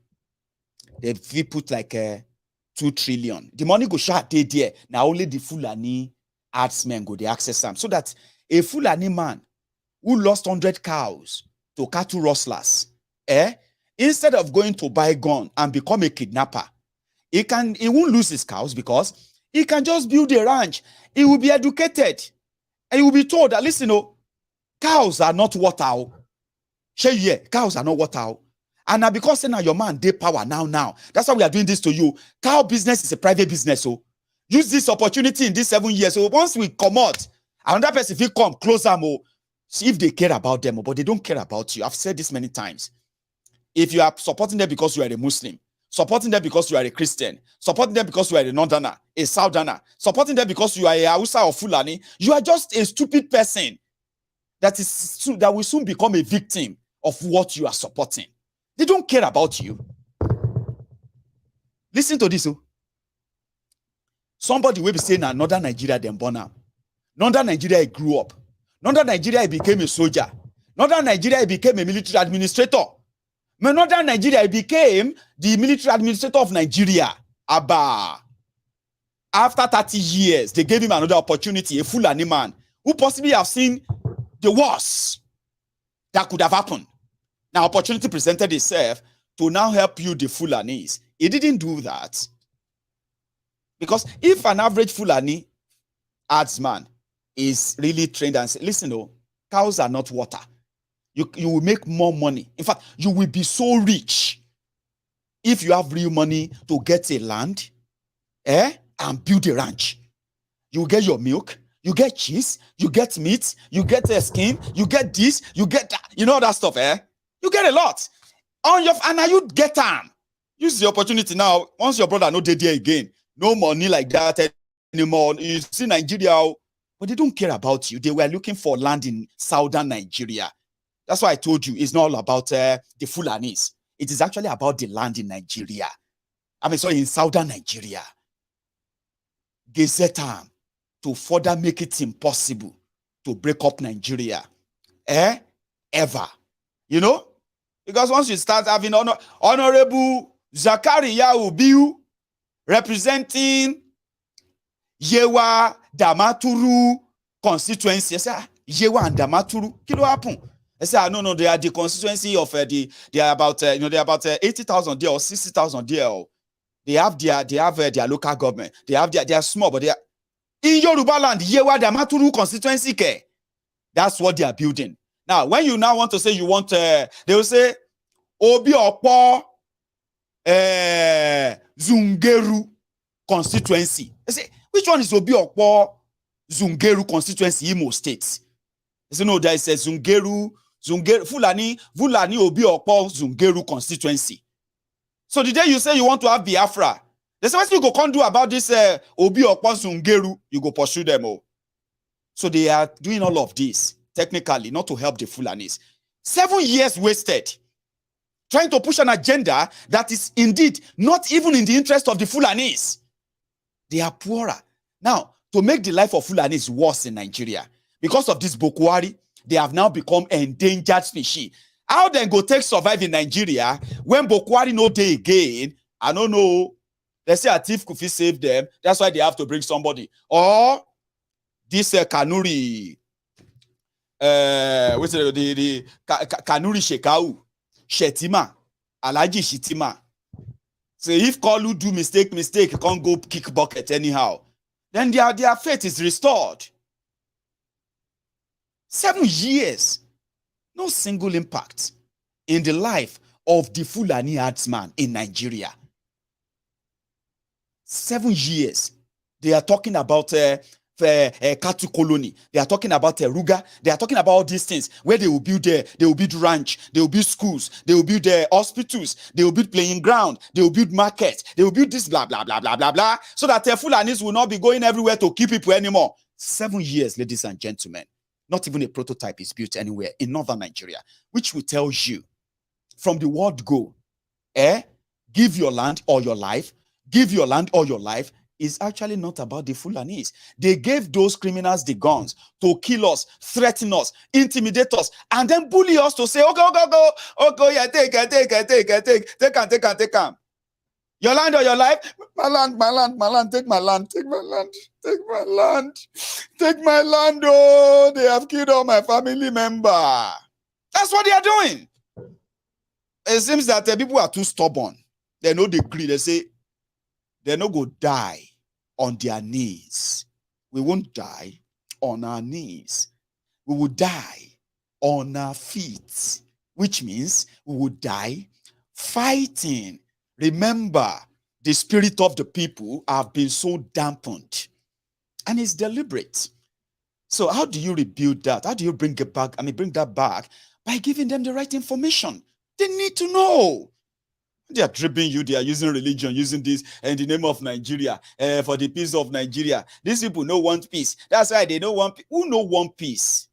They put 2 trillion. The money go short there. Now only the Fulani herdsmen go the access them. So that a Fulani man who lost 100 cows to cattle rustlers, instead of going to buy a gun and become a kidnapper, he won't lose his cows, because he can just build a ranch. He will be educated. And he will be told that, listen, cows are not water. Cows are not water. And now because now your man dey power now. That's why we are doing this to you. Cow business is a private business. So use this opportunity in these 7 years. So once we come out, another person will come close them. See if they care about them, but they don't care about you. I've said this many times. If you are supporting them because you are a Muslim, supporting them because you are a Christian, supporting them because you are a Northerner, a Southerner, supporting them because you are a Hausa or Fulani, you are just a stupid person that will soon become a victim of what you are supporting. They don't care about you. Listen to this. Somebody will be saying that Northern Nigeria then born up. Northern Nigeria he grew up. Northern Nigeria he became a soldier. Northern Nigeria he became a military administrator. Northern Nigeria he became the military administrator of Nigeria. Abba. After 30 years, they gave him another opportunity, a Fulani man who possibly have seen the worst that could have happened. Now, opportunity presented itself to now help you, the Fulanis. He didn't do that. Because if an average Fulani herdsman is really trained and say, listen, oh, cows are not water. You will make more money. In fact, you will be so rich if you have real money to get a land, and build a ranch. You get your milk, you get cheese, you get meat, you get a skin, you get this, you get that, you know that stuff, You get a lot. And now you get them. Use the opportunity now. Once your brother no dead there again, no money like that anymore. You see Nigeria, but they don't care about you. They were looking for land in southern Nigeria. That's why I told you it's not all about the Fulanis. It is actually about the land in Nigeria. In southern Nigeria. Gazettam to further make it impossible to break up Nigeria. Ever. You know? Because once you start having Honorable Zakaria Ubiu representing Yewa Damaturu constituency. I say, Yewa and Damaturu, kilo happen. I say, no, they are the constituency of they are about 80,000 there or 60,000 there. They have their local government. They are small, but they are in Yoruba land. Yewa Damaturu constituency ke. That's what they are building. Now, when you now want to say you want, they will say Obi Opo Zungeru constituency. I say, which one is Obi Opo Zungeru constituency? Imo State. I say, no, there is a Zungeru Fulani Obi Opo Zungeru constituency. So the day you say you want to have Biafra, there's what you go can't do about this Obi Opo Zungeru, you go pursue them all. So they are doing all of this technically not to help the Fulanis. 7 years wasted trying to push an agenda that is indeed not even in the interest of the Fulanis. They are poorer. Now, to make the life of Fulanis worse in Nigeria, because of this Buhari, they have now become endangered species. How then go take survive in Nigeria when Buhari no day again? I don't know. Let's say a thief could save them. That's why they have to bring somebody. Or this Kanuri, what's the Kanuri Shekau, Shetima, Alaji Shetima. So if Kolu do mistake, can't go kick bucket anyhow. Then their faith is restored. 7 years. No single impact in the life of the Fulani herdsman in Nigeria. 7 years. They are talking about cattle colony. They are talking about Ruga. They are talking about all these things where they will build they will build ranch, they will build schools, they will build hospitals, they will build playing ground, they will build markets, they will build this blah blah blah blah blah blah, so that Fulanis will not be going everywhere to kill people anymore. 7 years, ladies and gentlemen. Not even a prototype is built anywhere in northern Nigeria, which will tell you from the word go, give your land or your life, give your land or your life is actually not about the Fulanis. They gave those criminals the guns to kill us, threaten us, intimidate us, and then bully us to say, okay, yeah, take them. Your land or your life? My land, take my land, take my land, take my land, take my land, oh, they have killed all my family member. That's what they are doing. It seems that people are too stubborn. They know the greed. They say, they're not going to die on their knees. We won't die on our knees. We will die on our feet, which means we will die fighting. Remember, the spirit of the people have been so dampened, and it's deliberate. So how do you rebuild that? How do you bring it back? Bring that back by giving them the right information. They need to know. They are tripping you. They are using religion, using this in the name of Nigeria, for the peace of Nigeria. These people don't want peace. That's why they don't want peace. Who don't want peace?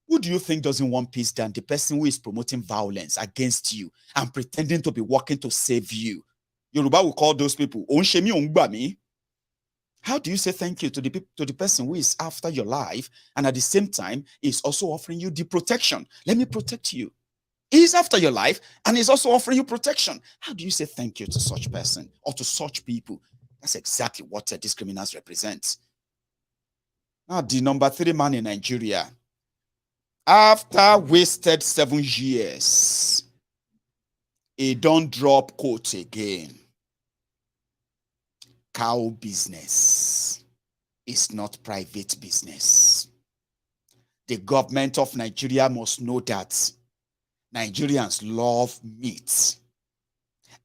Who do you think doesn't want peace than the person who is promoting violence against you and pretending to be working to save you? Yoruba will call those people Onshemi Ongbami. How do you say thank you to the person who is after your life and at the same time is also offering you the protection? Let me protect you. He's after your life and is also offering you protection. How do you say thank you to such person or to such people? That's exactly what these criminals represent. Now, the number 3 man in Nigeria, after wasted 7 years, he don't drop quote again. Cow business is not private business. the government of Nigeria must know that Nigerians love meat.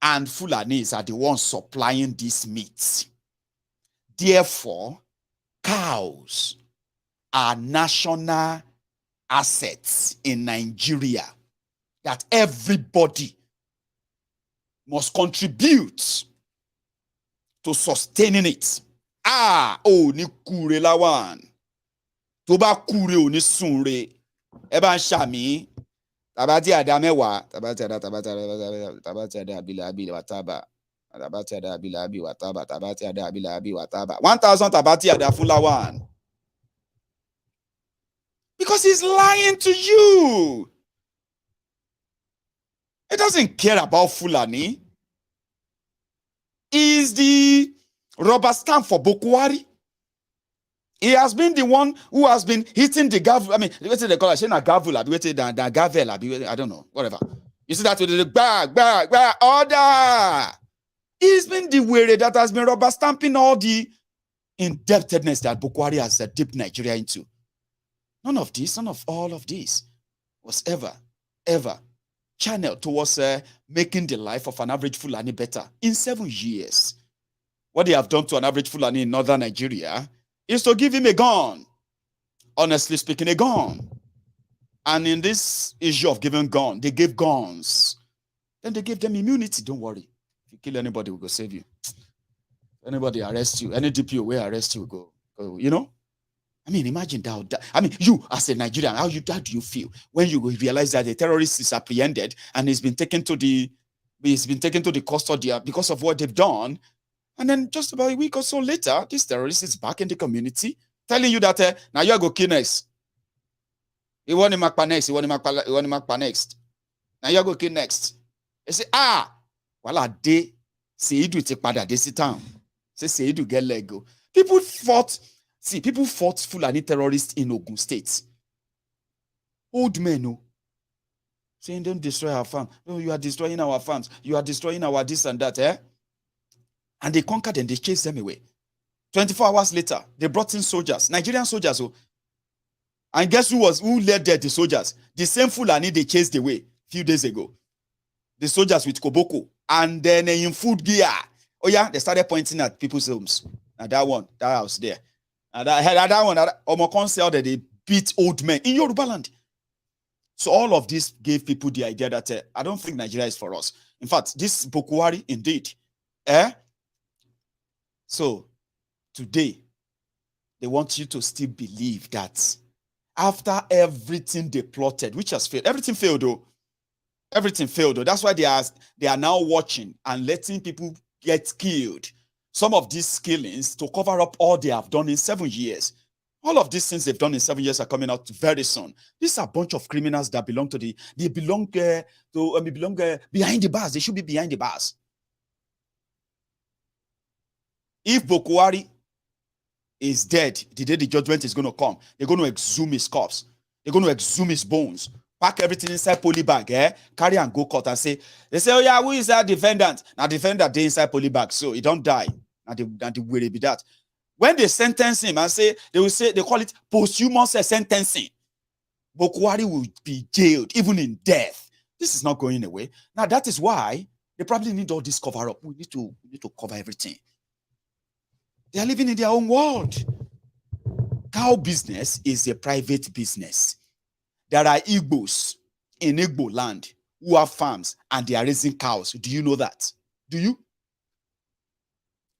And Fulanis are the ones supplying this meat. Therefore, cows are national assets in Nigeria that everybody must contribute to sustaining it. Ni kure Lawan. Toba kure o ni sunre. Eba shami. Tabati ada mewa. Tabati ada bila wataba. Tabati ada bila wataba. Tabati ada bila wataba. 1,000 tabati ada fun Lawan. Because he's lying to you. He doesn't care about Fulani. He's the rubber stamp for Buhari. He has been the one who has been hitting the gavel. I mean, what's they call it? Saying a gavel, the gavel, I don't know, whatever. You see that with the bag, order. He's been the way that has been rubber stamping all the indebtedness that Buhari has dipped Nigeria into. None of all of this was ever channeled towards making the life of an average Fulani better. In 7 years, what they have done to an average Fulani in northern Nigeria is to give him a gun. Honestly speaking, a gun. And in this issue of giving gun, they gave guns. Then they gave them immunity. Don't worry. If you kill anybody, we'll go save you. Anybody arrest you, any DPO will arrest you, go. You know? I mean, imagine that. I mean, you as a Nigerian, how do you feel when you realize that the terrorist is apprehended and he's been taken to the custody because of what they've done, and then just about a week or so later, this terrorist is back in the community telling you that now you are go kill next. You want him next. You want him next. Now you are go kill next. You say well they say you do take pada this town. Say you do get let go. People fought Fulani terrorists in Ogun State. Old men, saying don't destroy our farm. No, you are destroying our farms. You are destroying our this and that, And they conquered and they chased them away. 24 hours later, they brought in soldiers, Nigerian soldiers. And guess who led the soldiers? The same Fulani they chased away a few days ago. The soldiers with Koboko. And then in food gear. Oh yeah, they started pointing at people's homes. Now that house there. And that one, Omokon said that they beat old men in Yoruba land. So all of this gave people the idea that I don't think Nigeria is for us. In fact, this Buhari indeed. So today, they want you to still believe that after everything they plotted, which has failed, everything failed though. Everything failed though. That's why they are now watching and letting people get killed. Some of these killings to cover up all they have done in 7 years. All of these things they've done in 7 years are coming out very soon. These are a bunch of criminals that belong behind the bars. They should be behind the bars. If Buhari is dead, the day the judgment is going to come, they're going to exhume his corpse. They're going to exhume his bones. Pack everything inside poly bag, carry and go court and say, they say, oh yeah, who is that defendant? Now defendant they inside poly bag, so he don't die. And they will be that. When they sentence him and they call it posthumous sentencing. Buhari will be jailed, even in death. This is not going away. Now that is why they probably need all this cover up. We need to cover everything. They are living in their own world. Cow business is a private business. There are Igbos in Igbo land who have farms and they are raising cows. Do you know that? Do you?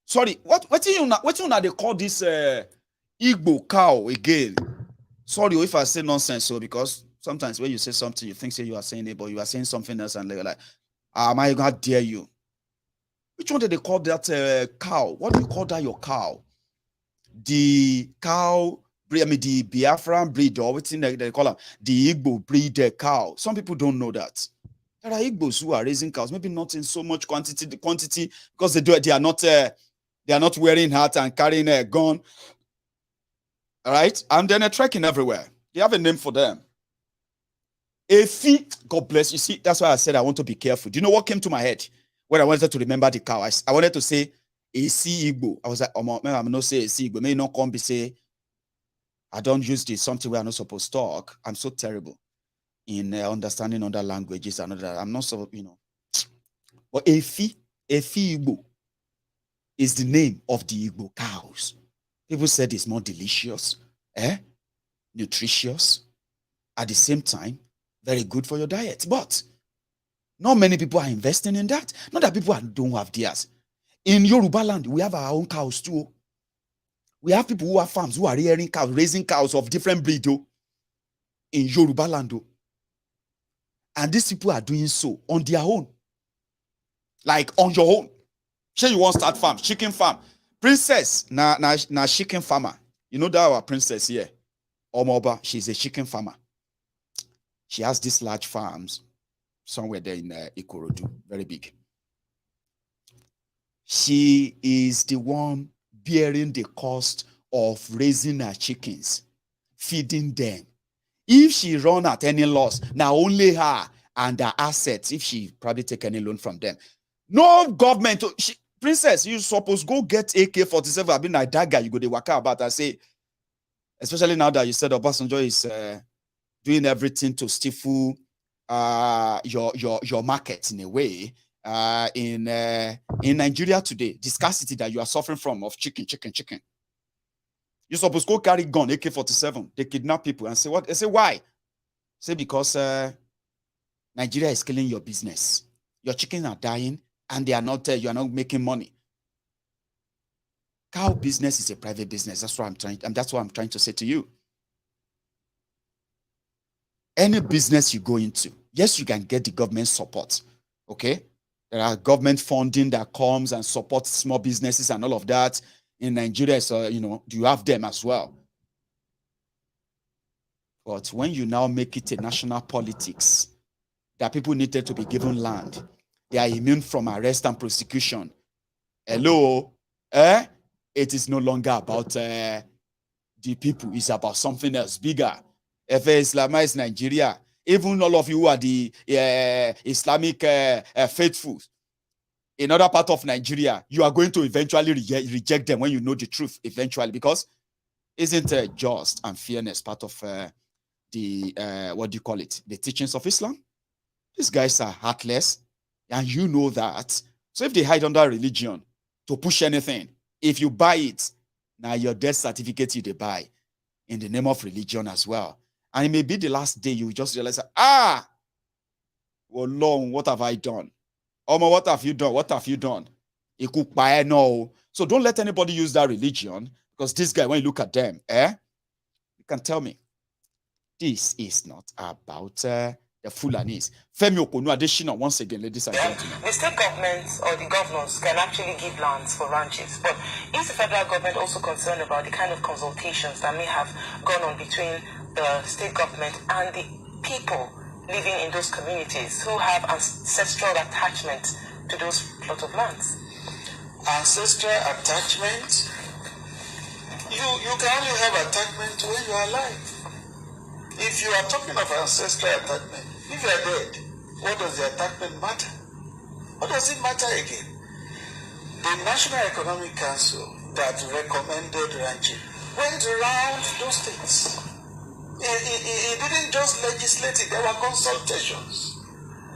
Sorry, what you know they call this Igbo cow again? Sorry if I say nonsense, so because sometimes when you say something, you think you are saying it, but you are saying something else, and they're like, my God, dare you? Which one do they call that cow? What do you call that your cow? The cow, the Biafran breed, or what's in they call them, the Igbo breed cow. Some people don't know that. There are Igbos who are raising cows, maybe not in so much quantity, because they are not wearing hat and carrying a gun. All right, and then they're trekking everywhere. They have a name for them. Efi, God bless you. See, that's why I said I want to be careful. Do you know what came to my head when I wanted to remember the cow? I wanted to say AC Igbo. I was like, I'm not say AC Igbo. May not come be say I don't use this something where I'm not supposed to talk. I'm so terrible in understanding other languages and other. I'm not so, you know. But Efi Igbo is the name of the Igbo cows. People said it's more delicious, nutritious, at the same time, very good for your diet. But not many people are investing in that. Not that people don't have theirs. In Yoruba land, we have our own cows too. We have people who have farms who are rearing cows, raising cows of different breed in Yoruba land. And these people are doing so on their own. Like on your own. Say you want to start farm, chicken farm. Princess, na chicken farmer. You know that our princess here, Omoba, she's a chicken farmer. She has these large farms somewhere there in Ikorodu, very big. She is the one bearing the cost of raising her chickens, feeding them. If she run at any loss, now only her and her assets, if she probably take any loan from them. No government, princess, you supposed go get AK-47. I've been like that guy, you go to waka about and say, especially now that you said Obasanjo is doing everything to stifle your market in a way. In Nigeria today, the scarcity that you are suffering from of chicken. You're supposed to go carry gun, AK-47. They kidnap people and say what? They say why? Say because Nigeria is killing your business. Your chickens are dying and they are not. You are not making money. Cow business is a private business. That's what I'm trying. And that's what I'm trying to say to you. Any business you go into, yes, you can get the government support. Okay, there are government funding that comes and supports small businesses and all of that. In Nigeria, so you have them as well. But when you now make it a national politics, that people needed to be given land, they are immune from arrest and prosecution. Hello, it is no longer about the people. It's about something else bigger. If Islamize Nigeria, even all of you who are the Islamic faithful in other part of Nigeria, you are going to eventually reject them when you know the truth eventually, because isn't just and fairness part of the what do you call it? The teachings of Islam? These guys are heartless, and you know that. So if they hide under religion to push anything, if you buy it, now your death certificate you they buy in the name of religion as well. And it may be the last day you just realize, well, Lord, what have I done? Oma, what have you done? What have you done? No. So don't let anybody use that religion, because this guy, when you look at them, you can tell me, this is not about the Fulanis. Femi Oponu Adesina, once again, ladies and gentlemen. The state governments or the governors can actually give lands for ranches, but is the federal government also concerned about the kind of consultations that may have gone on between the state government and the people living in those communities who have ancestral attachment to those plots of lands? Ancestral attachment? You can only have attachment when you are alive. If you are talking of ancestral attachment, if you are dead, what does the attachment matter? What does it matter again? The National Economic Council that recommended ranching went around those states. It didn't just legislate it, there were consultations.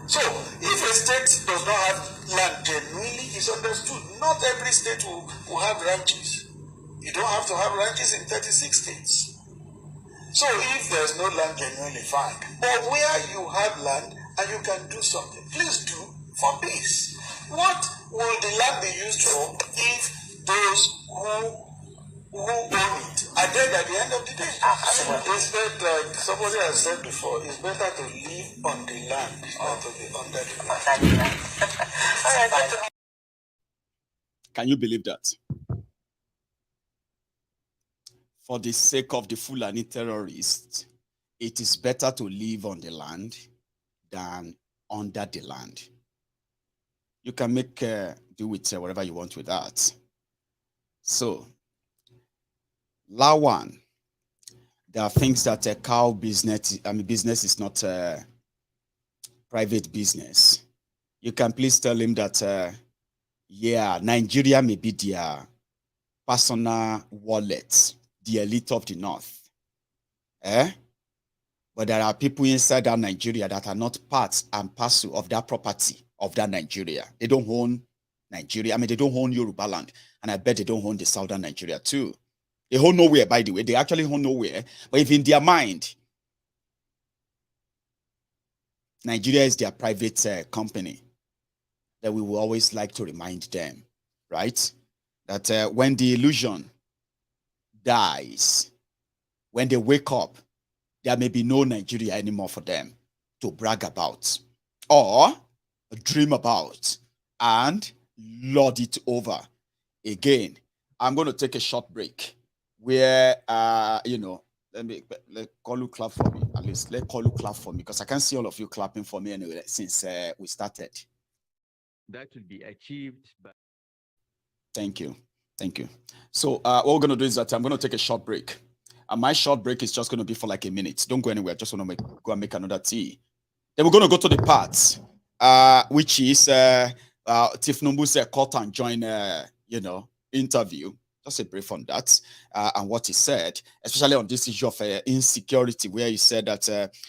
So, if a state does not have land genuinely, it's understood. Not every state will have ranches. You don't have to have ranches in 36 states. So, if there's no land genuinely, fine. But where you have land and you can do something, please do for peace. What will the land be used for if those who own it are dead at the end of the day? It's better, like somebody has said before, it's better to live on the land than to be under the land. Can you believe that? For the sake of the Fulani terrorists, it is better to live on the land than under the land. You can make do with whatever you want with that. So, Lawan, there are things that a cow business, business is not a private business. You can please tell him that, Nigeria may be their personal wallet, the elite of the North. But there are people inside that Nigeria that are not part and parcel of that property of that Nigeria. They don't own Nigeria. I mean, they don't own Yoruba land. And I bet they don't own the southern Nigeria too. They own nowhere, by the way. They actually own nowhere. But if in their mind, Nigeria is their private company, then we will always like to remind them, right? That when the illusion dies, when they wake up, there may be no Nigeria anymore for them to brag about or dream about and lord it over. Again, I'm going to take a short break where, let Kolu clap for me. At least let Kolu clap for me because I can't see all of you clapping for me anyway since we started. That will be achieved by... Thank you. Thank you. So what we're going to do is that I'm going to take a short break. And my short break is just going to be for like a minute. Don't go anywhere. I just want to go and make another tea. Then we're going to go to the parts, which is Tifnumbu's caught and join, interview. Just a brief on that and what he said, especially on this issue of insecurity, where he said that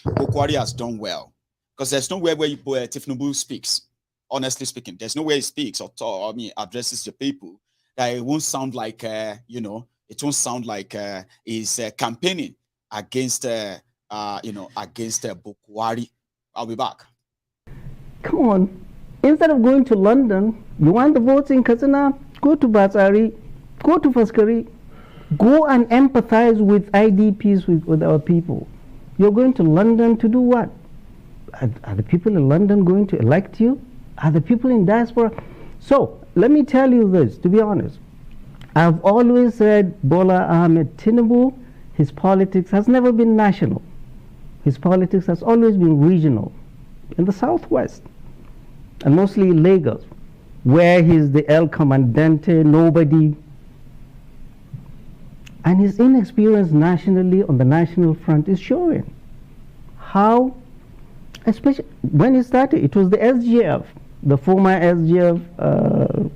Buhari has done well. Because there's nowhere where Tifnumbu speaks. Honestly speaking, there's nowhere he speaks or addresses the people that it won't sound like, it won't sound like he's campaigning against, against Buhari. I'll be back. Come on. Instead of going to London, you want the votes in Katsina? Go to Batsari, go to Faskari, go and empathize with IDPs, with our people. You're going to London to do what? Are the people in London going to elect you? Are the people in diaspora? So, let me tell you this, to be honest. I've always said Bola Ahmed Tinubu, his politics has never been national. His politics has always been regional, in the southwest, and mostly in Lagos, where he's the El Comandante, nobody. And his inexperience nationally on the national front is showing. How, especially when he started, it was the SGF, the former SGF,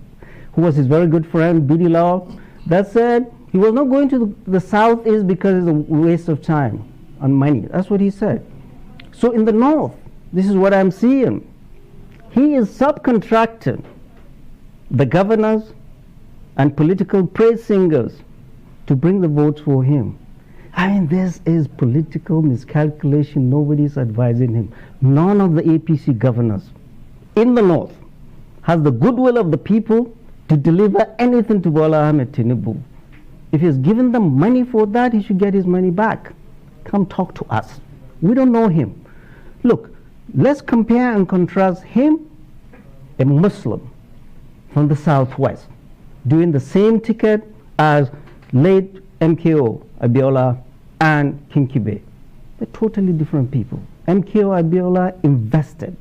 who was his very good friend, Bidi Lawan, that said he was not going to the southeast because it's a waste of time and money. That's what he said. So in the north, this is what I'm seeing. He is subcontracting the governors and political praise singers to bring the votes for him. I mean, this is political miscalculation. Nobody's advising him. None of the APC governors in the north has the goodwill of the people to deliver anything to Bola Ahmed Tinubu. If he's given them money for that, he should get his money back. Come talk to us. We don't know him. Look, let's compare and contrast him, a Muslim from the southwest, doing the same ticket as late MKO Abiola and Kinkibe. They're totally different people. MKO Abiola invested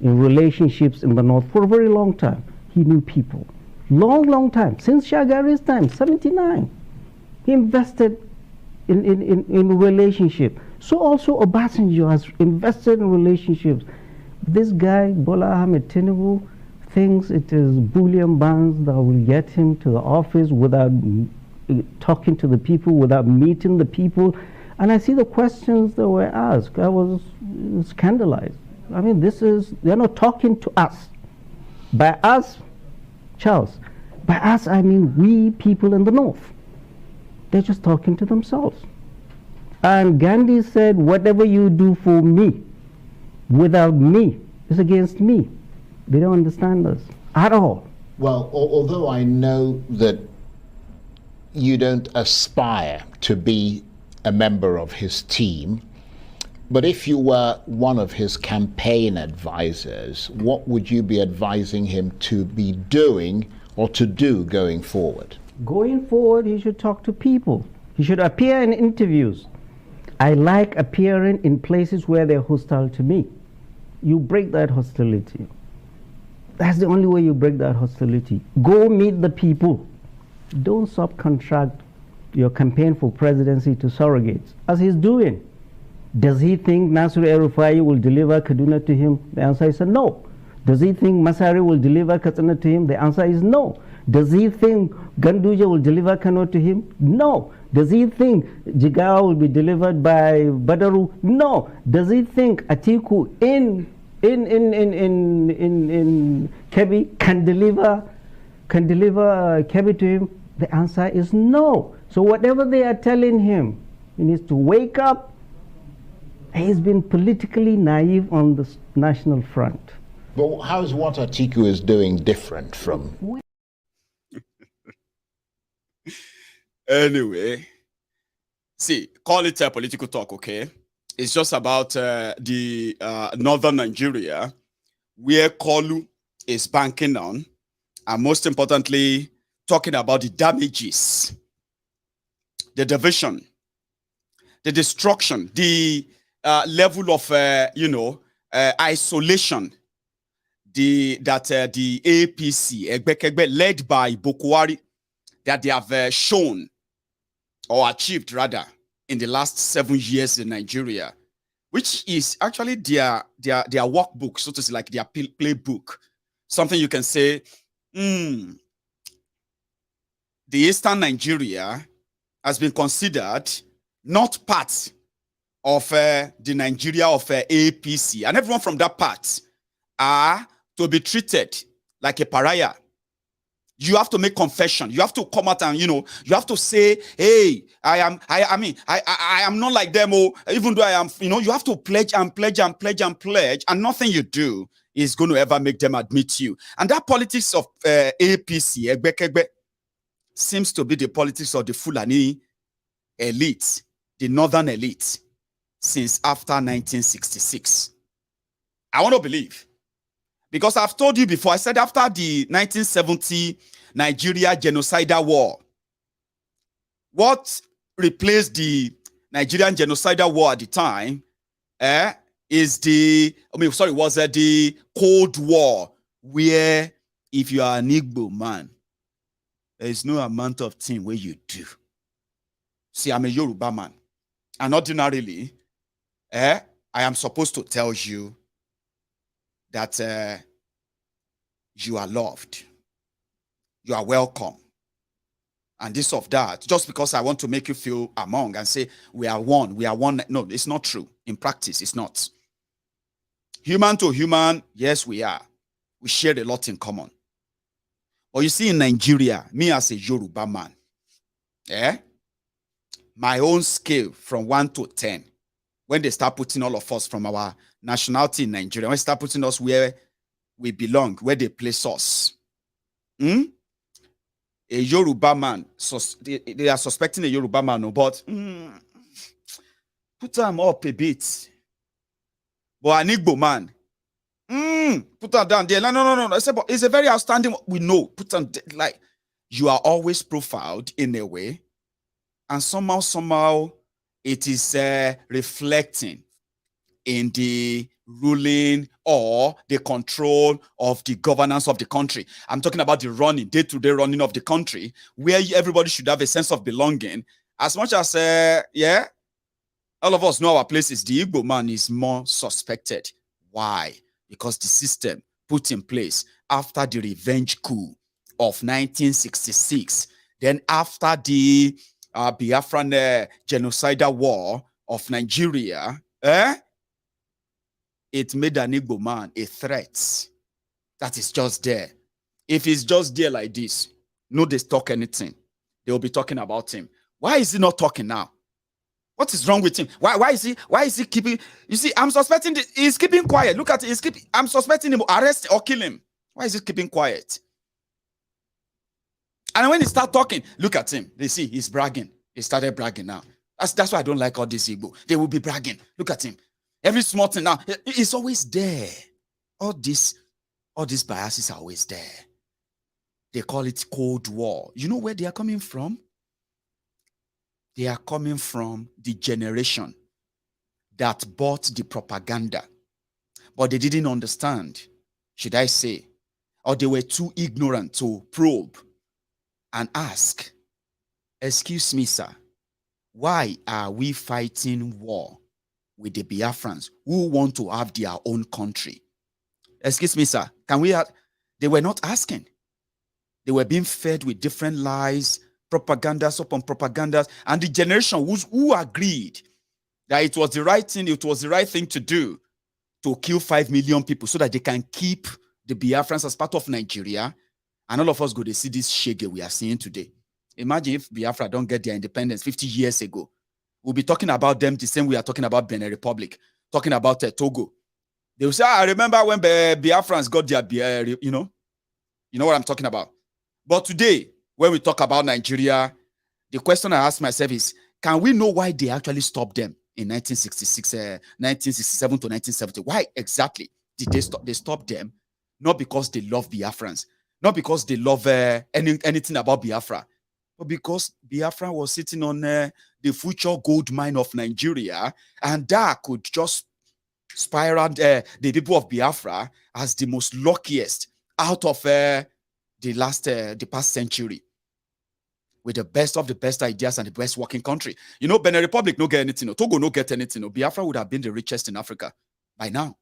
in relationships in the north for a very long time. He knew people. Long time, since Shagari's time, 79. He invested in relationship. So also Obasanjo has invested in relationships. This guy, Bola Ahmed Tinubu, thinks it is bullion bands that will get him to the office without talking to the people, without meeting the people. And I see the questions that were asked. I was scandalized. I mean, they're not talking to us. By us, Charles, by us I mean we people in the north. They're just talking to themselves. And Gandhi said, whatever you do for me, without me, is against me. They don't understand us at all. Well, although I know that you don't aspire to be a member of his team, but if you were one of his campaign advisors, what would you be advising him to be doing or to do going forward? Going forward, he should talk to people. He should appear in interviews. I like appearing in places where they're hostile to me. You break that hostility. That's the only way you break that hostility. Go meet the people. Don't subcontract your campaign for presidency to surrogates, as he's doing. Does he think Nasir El-Rufai will deliver Kaduna to him? The answer is no. Does he think Masari will deliver Katsina to him? The answer is no. Does he think Ganduje will deliver Kano to him? No. Does he think Jigawa will be delivered by Badaru? No. Does he think Atiku in Kebbi can deliver Kebbi to him? The answer is no. So whatever they are telling him, he needs to wake up. He's been politically naive on the national front. But how is what Atiku is doing different from? Anyway, see, call it a political talk, okay? It's just about the northern Nigeria, where Kolu is banking on, and most importantly, talking about the damages, the division, the destruction, the level of, isolation that the APC, led by Buhari, that they have shown or achieved rather in the last 7 years in Nigeria, which is actually their workbook, so to say, like their playbook. Something you can say, the Eastern Nigeria has been considered not part of the Nigeria of APC, and everyone from that part are to be treated like a pariah. You have to make confession. You have to come out and, you have to say, hey, I am not like them. Or even though I am, you have to pledge and pledge and pledge and pledge, and nothing you do is going to ever make them admit you. And that politics of APC, Egbe, seems to be the politics of the Fulani elite, the northern elite, since after 1966. I want to believe. Because I've told you before, I said after the 1970 Nigeria genocidal war, what replaced the Nigerian genocidal war at the time was the Cold War, where if you are an Igbo man, there is no amount of thing where you do. See, I'm a Yoruba man. And ordinarily, I am supposed to tell you that you are loved, you are welcome, and this of that, just because I want to make you feel among and say we are one. No, it's not true. In practice, it's not. Human to human, yes, we are. We share a lot in common. But you see, in Nigeria, me as a Yoruba man, my own scale from 1 to 10, when they start putting all of us from our nationality in Nigeria, when they start putting us where we belong, where they place us. A Yoruba man, they are suspecting a Yoruba man, but put them up a bit. But an Igbo man, put them down there. No. I said, but it's a very outstanding, we know, put them, like, you are always profiled in a way, and somehow, it is reflecting in the ruling or the control of the governance of the country. I'm talking about the running, day-to-day running of the country, where everybody should have a sense of belonging. As much as, all of us know our places, the Igbo man is more suspected. Why? Because the system put in place after the revenge coup of 1966, then after the Biafran genocidal war of Nigeria, it made an Igbo man a threat. That is just there. If he's just there like this, no, they talk anything. They will be talking about him. Why is he not talking now? What is wrong with him? Why is he keeping? You see, I'm suspecting he's keeping quiet. Look at it. I'm suspecting him, arrest or kill him. Why is he keeping quiet? And when he start talking, look at him. They see he's bragging. He started bragging now. That's why I don't like all this Igbo. They will be bragging. Look at him. Every small thing now, it's always there. All these biases are always there. They call it Cold War. You know where they are coming from? They are coming from the generation that bought the propaganda, but they didn't understand, should I say, or they were too ignorant to probe and ask, excuse me, sir, why are we fighting war with the Biafrans who want to have their own country? Excuse me, sir, can we have? They were not asking. They were being fed with different lies propagandas upon propagandas, and the generation who agreed that it was the right thing to do to kill 5 million people so that they can keep the Biafrans as part of Nigeria, and all of us go to see this shege we are seeing today. Imagine if Biafra don't get their independence 50 years ago. We'll be talking about them the same way we are talking about Benin Republic, talking about Togo. They will say, I remember when Biafrans got their, you know what I'm talking about. But today, when we talk about Nigeria, the question I ask myself is, can we know why they actually stopped them in 1967 to 1970? Why exactly did they stop them? Not because they love Biafrans, not because they love anything about Biafra, but because Biafra was sitting on the future gold mine of Nigeria, and that could just spiral the people of Biafra as the most luckiest out of the past century, with the best of the best ideas and the best working country. You know, Benin Republic no get anything, Togo no get anything. Biafra would have been the richest in Africa by now.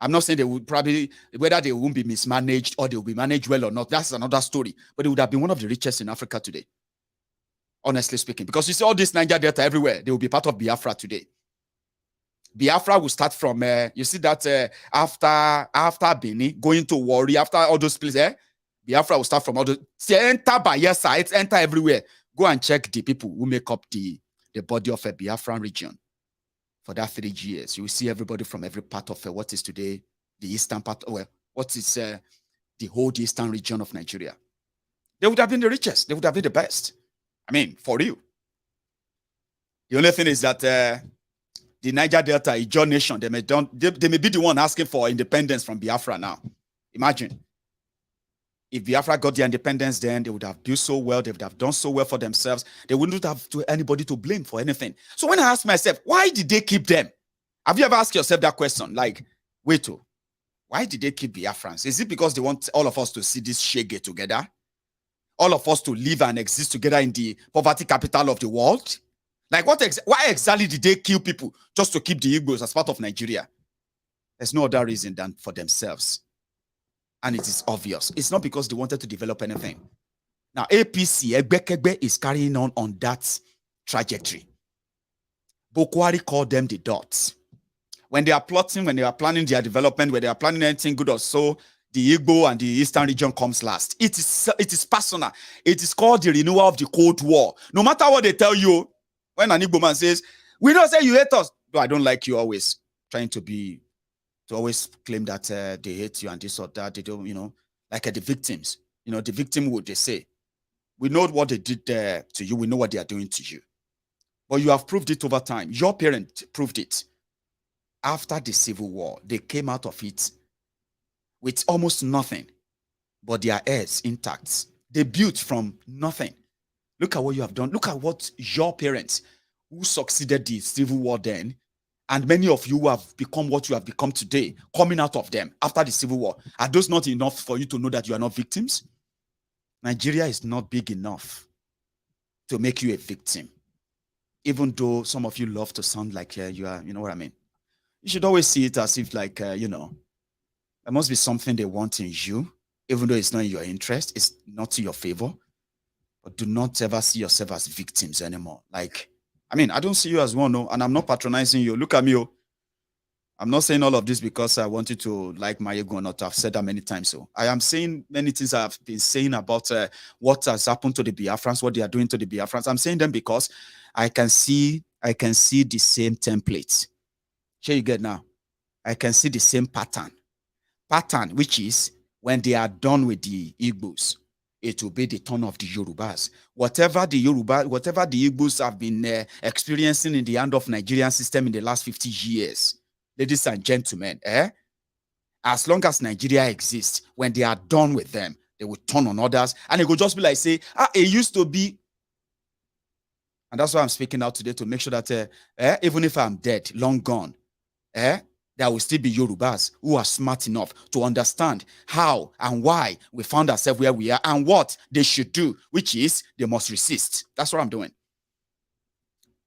I'm not saying they would probably, whether they won't be mismanaged or they will be managed well or not, that's another story. But it would have been one of the richest in Africa today, honestly speaking. Because you see all this Niger Delta everywhere, they will be part of Biafra today. Biafra will start from, you see that after Benin, going to Warri, after all those places, Biafra will start from all those, enter Bayelsa, it's enter everywhere. Go and check the people who make up the body of a Biafran region. For that 3 years, you will see everybody from every part of what is today the eastern part, what is the whole eastern region of Nigeria. They would have been the richest. They would have been the best. I mean, for real. The only thing is that the Niger Delta, Ijaw nation, they may be the one asking for independence from Biafra now. Imagine. If Biafra got their independence then, they would have built so well, they would have done so well for themselves. They wouldn't have anybody to blame for anything. So when I ask myself, why did they keep them? Have you ever asked yourself that question? Like, wait, why did they keep Biafrans? Is it because they want all of us to see this shege together? All of us to live and exist together in the poverty capital of the world? Like, why exactly did they kill people just to keep the Igbos as part of Nigeria? There's no other reason than for themselves. And it is obvious. It's not because they wanted to develop anything. Now, APC, Egbekegbe, is carrying on that trajectory. Buhari called them the dots. When they are plotting, when they are planning their development, when they are planning anything good or so, the Igbo and the Eastern region comes last. It is personal. It is called the renewal of the Cold War. No matter what they tell you, when an Igbo man says, we don't say you hate us. No, I don't like you always. Trying to always claim that they hate you and this or that. They don't, like the victims. The victim would, they say, we know what they did to you. We know what they are doing to you. But you have proved it over time. Your parents proved it. After the Civil War, they came out of it with almost nothing, but their heirs intact. They built from nothing. Look at what you have done. Look at what your parents, who succeeded the Civil War then, and many of you who have become what you have become today, coming out of them after the Civil War. Are those not enough for you to know that you are not victims? Nigeria is not big enough to make you a victim. Even though some of you love to sound like you are, you know what I mean? You should always see it as if like, there must be something they want in you, even though it's not in your interest, it's not to your favor. But do not ever see yourself as victims anymore. Like, I don't see you as one, no, and I'm not patronizing you. Look at me, oh. I'm not saying all of this because I want you to like Maiyegun or not. I've said that many times. So I am saying many things I've been saying about what has happened to the Biafrans, what they are doing to the Biafrans. I'm saying them because I can see the same templates. Here you get now. I can see the same pattern, which is when they are done with the Igbos, it will be the turn of the Yorubas. Whatever the Igbos have been experiencing in the hand of Nigerian system in the last 50 years, ladies and gentlemen, as long as Nigeria exists, when they are done with them, they will turn on others, and it will just be like, say, it used to be. And that's why I'm speaking out today, to make sure that even if I'm dead, long gone, there will still be Yorubas who are smart enough to understand how and why we found ourselves where we are and what they should do, which is they must resist. That's what I'm doing.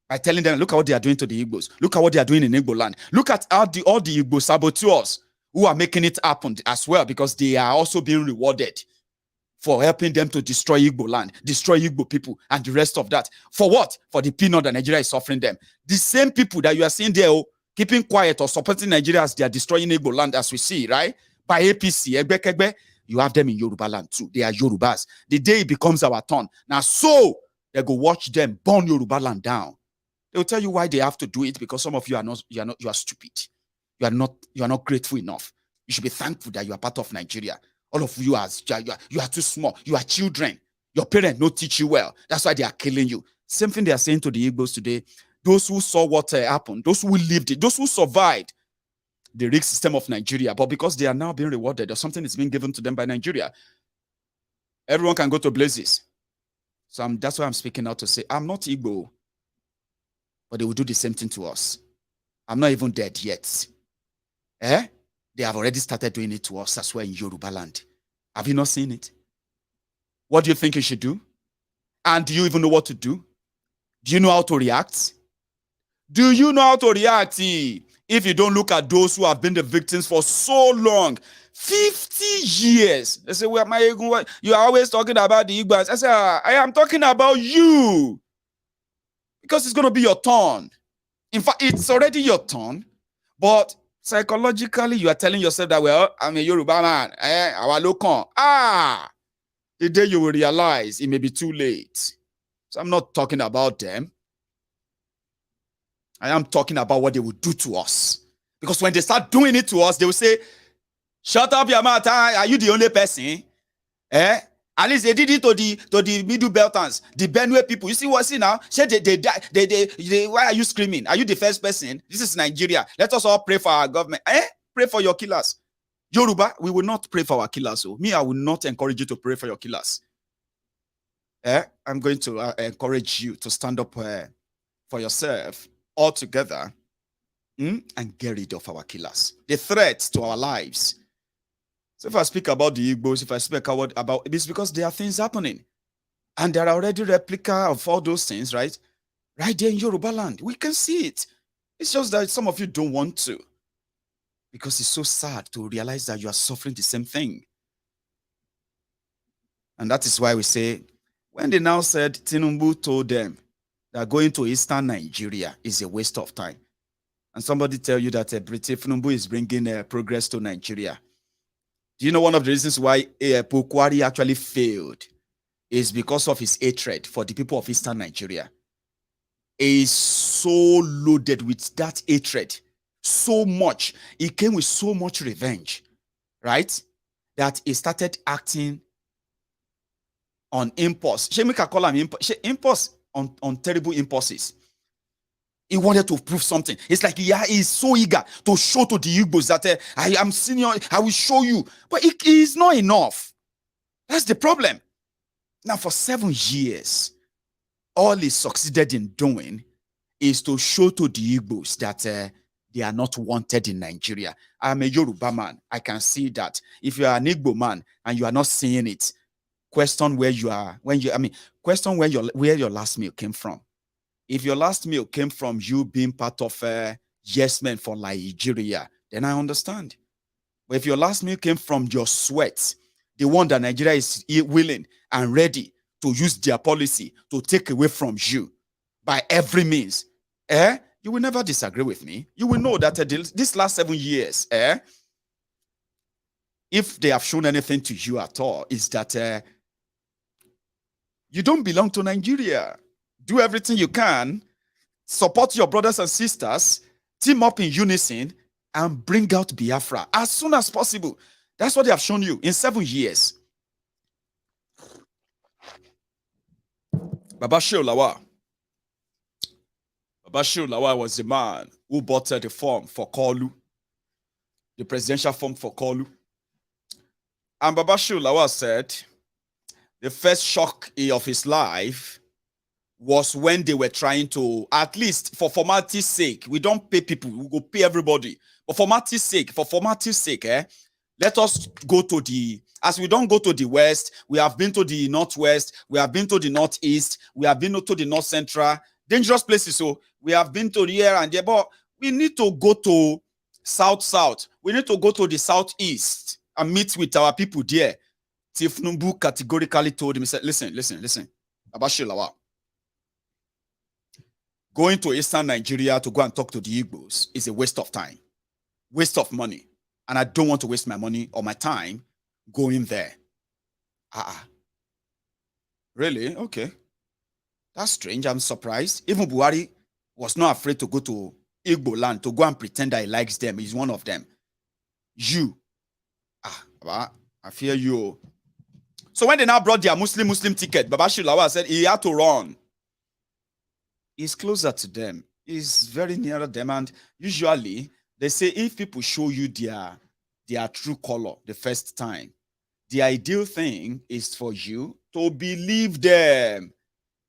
By telling them, look at what they are doing to the Igbos. Look at what they are doing in Igbo land. Look at all the Igbo saboteurs who are making it happen as well, because they are also being rewarded. for helping them to destroy Igbo land, destroy Igbo people, and the rest of that. For what? For the peanut that Nigeria is offering them. The same people that you are seeing there, keeping quiet or supporting Nigeria as they are destroying Igbo land, as we see, right? By APC, you have them in Yoruba land too. They are Yorubas. The day it becomes our turn, now so they go watch them burn Yoruba land down. They will tell you why they have to do it, because some of you are stupid. You are not grateful enough. You should be thankful that you are part of Nigeria. All of you are too small. You are children. Your parents don't teach you well. That's why they are killing you. Same thing they are saying to the Igbos today. Those who saw what happened, those who lived it, those who survived the rigged system of Nigeria, but because they are now being rewarded or something is being given to them by Nigeria, everyone can go to blazes. So that's why I'm speaking out to say, I'm not Igbo, but they will do the same thing to us. I'm not even dead yet. They have already started doing it to us as well in Yoruba land. Have you not seen it? What do you think you should do? And do you even know what to do? Do you know how to react? Do you know how to react? If you don't look at those who have been the victims for so long, 50 years. They say, well, Maiyegun, you are always talking about the Igbas. I say, I am talking about you. Because it's going to be your turn. In fact, it's already your turn. But psychologically, you are telling yourself that, well, I'm a Yoruba man. Our local. The day you will realize it may be too late. So I'm not talking about them. I am talking about what they will do to us. Because when they start doing it to us, they will say, shut up your mouth. Are you the only person? At least they did it to the Middle Beltans, the Benue people. You see what? See now? Why are you screaming? Are you the first person? This is Nigeria. Let us all pray for our government. Pray for your killers. Yoruba, we will not pray for our killers. So me, I will not encourage you to pray for your killers. I'm going to encourage you to stand up for yourself all together and get rid of our killers. The threat to our lives. So if I speak about the Igbos, if I speak about it's because there are things happening. And there are already replica of all those things, right? Right there in Yoruba land. We can see it. It's just that some of you don't want to. Because it's so sad to realize that you are suffering the same thing. And that is why we say, when they now said, Tinubu told them that going to Eastern Nigeria is a waste of time. And somebody tell you that Tinubu is bringing progress to Nigeria. Do you know one of the reasons why Buhari actually failed is because of his hatred for the people of Eastern Nigeria? He is so loaded with that hatred. So much. He came with so much revenge, right? That he started acting on impulse. Shemika call him impulse on terrible impulses. He wanted to prove something. It's like he's so eager to show to the Igbos that I am senior, I will show you. But it is not enough. That's the problem. Now, for 7 years, all he succeeded in doing is to show to the Igbos that they are not wanted in Nigeria. I'm a Yoruba man. I can see that. If you are an Igbo man and you are not seeing it, question where you are, question where your last meal came from. If your last meal came from you being part of Herdsmen for Nigeria, then I understand. But if your last meal came from your sweat, the one that Nigeria is willing and ready to use their policy to take away from you by every means, you will never disagree with me. You will know that this last 7 years, if they have shown anything to you at all, is that you don't belong to Nigeria. Do everything you can, support your brothers and sisters, team up in unison, and bring out Biafra as soon as possible. That's what they have shown you in 7 years. Babashir Lawan. Babashir Lawan was the man who bought the form for Kolu, the presidential form for Kolu. And Babashir Lawan said the first shock of his life was when they were trying to, at least for formality's sake, we don't pay people, we go pay everybody. But for formality's sake, let us go to the, as we don't go to the west, we have been to the northwest, we have been to the northeast, we have been to the north central, dangerous places. So we have been to here and there, but we need to go to south. We need to go to the southeast and meet with our people there. Tifnumbu categorically told him, he said, listen, Abashi Lawan. Going to Eastern Nigeria to go and talk to the Igbos is a waste of time, waste of money. And I don't want to waste my money or my time going there. Really? Okay. That's strange. I'm surprised. Even Buhari was not afraid to go to Igbo land to go and pretend that he likes them. He's one of them. You. I fear you. So when they now brought their Muslim ticket, Babashi Lawan said he had to run. He's closer to them. He's very near them. And usually, they say if people show you their true color the first time, the ideal thing is for you to believe them.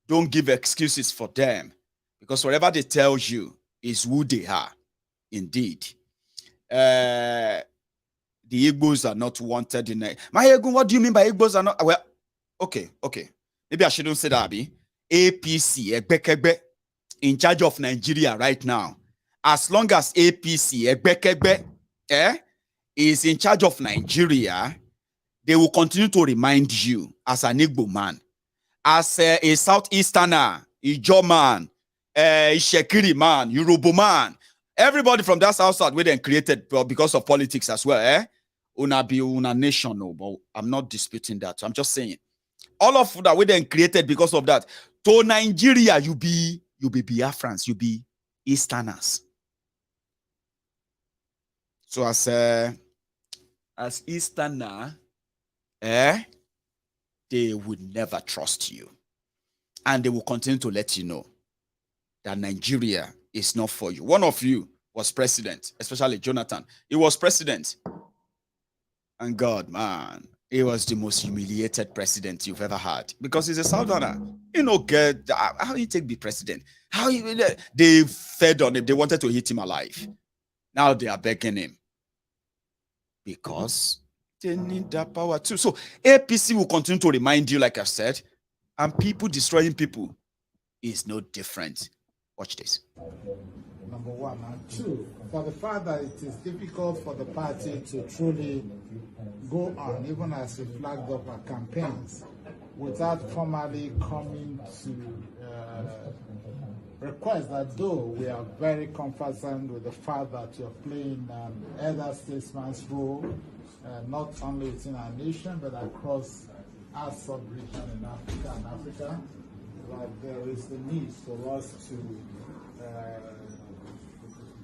Don't give excuses for them. Because whatever they tell you is who they are. Indeed. The Igbos are not wanted in a... Maiyegun, what do you mean by Igbos are not... Well, okay. Maybe I shouldn't say that, Abi. APC, Egbekegbe, in charge of Nigeria right now. As long as APC, Egbekegbe, is in charge of Nigeria, they will continue to remind you as an Igbo man, as a Southeasterner, Ijo man, Shekiri man, Yoruba man, everybody from that South where they created because of politics as well, Una be una nation, no, but I'm not disputing that. I'm just saying, all of that we then created because of that. To Nigeria, you be Biafrans, you be Easterners. So as Easterner, they would never trust you. And they will continue to let you know that Nigeria is not for you. One of you was president, especially Jonathan. He was president. And God, man, he was the most humiliated president you've ever had. Because he's a Southerner. You know, how he take be president? They fed on him. They wanted to hit him alive. Now they are begging him. Because they need that power too. So APC will continue to remind you, like I said, and people destroying people is no different. Watch this. Number one. And two, for the fact that it is difficult for the party to truly go on, even as we flagged up our campaigns, without formally coming to request that though we are very conversant with the fact that you're playing elder statesman's role, not only within our nation, but across our sub-region in Africa and Africa, that there is the need for us to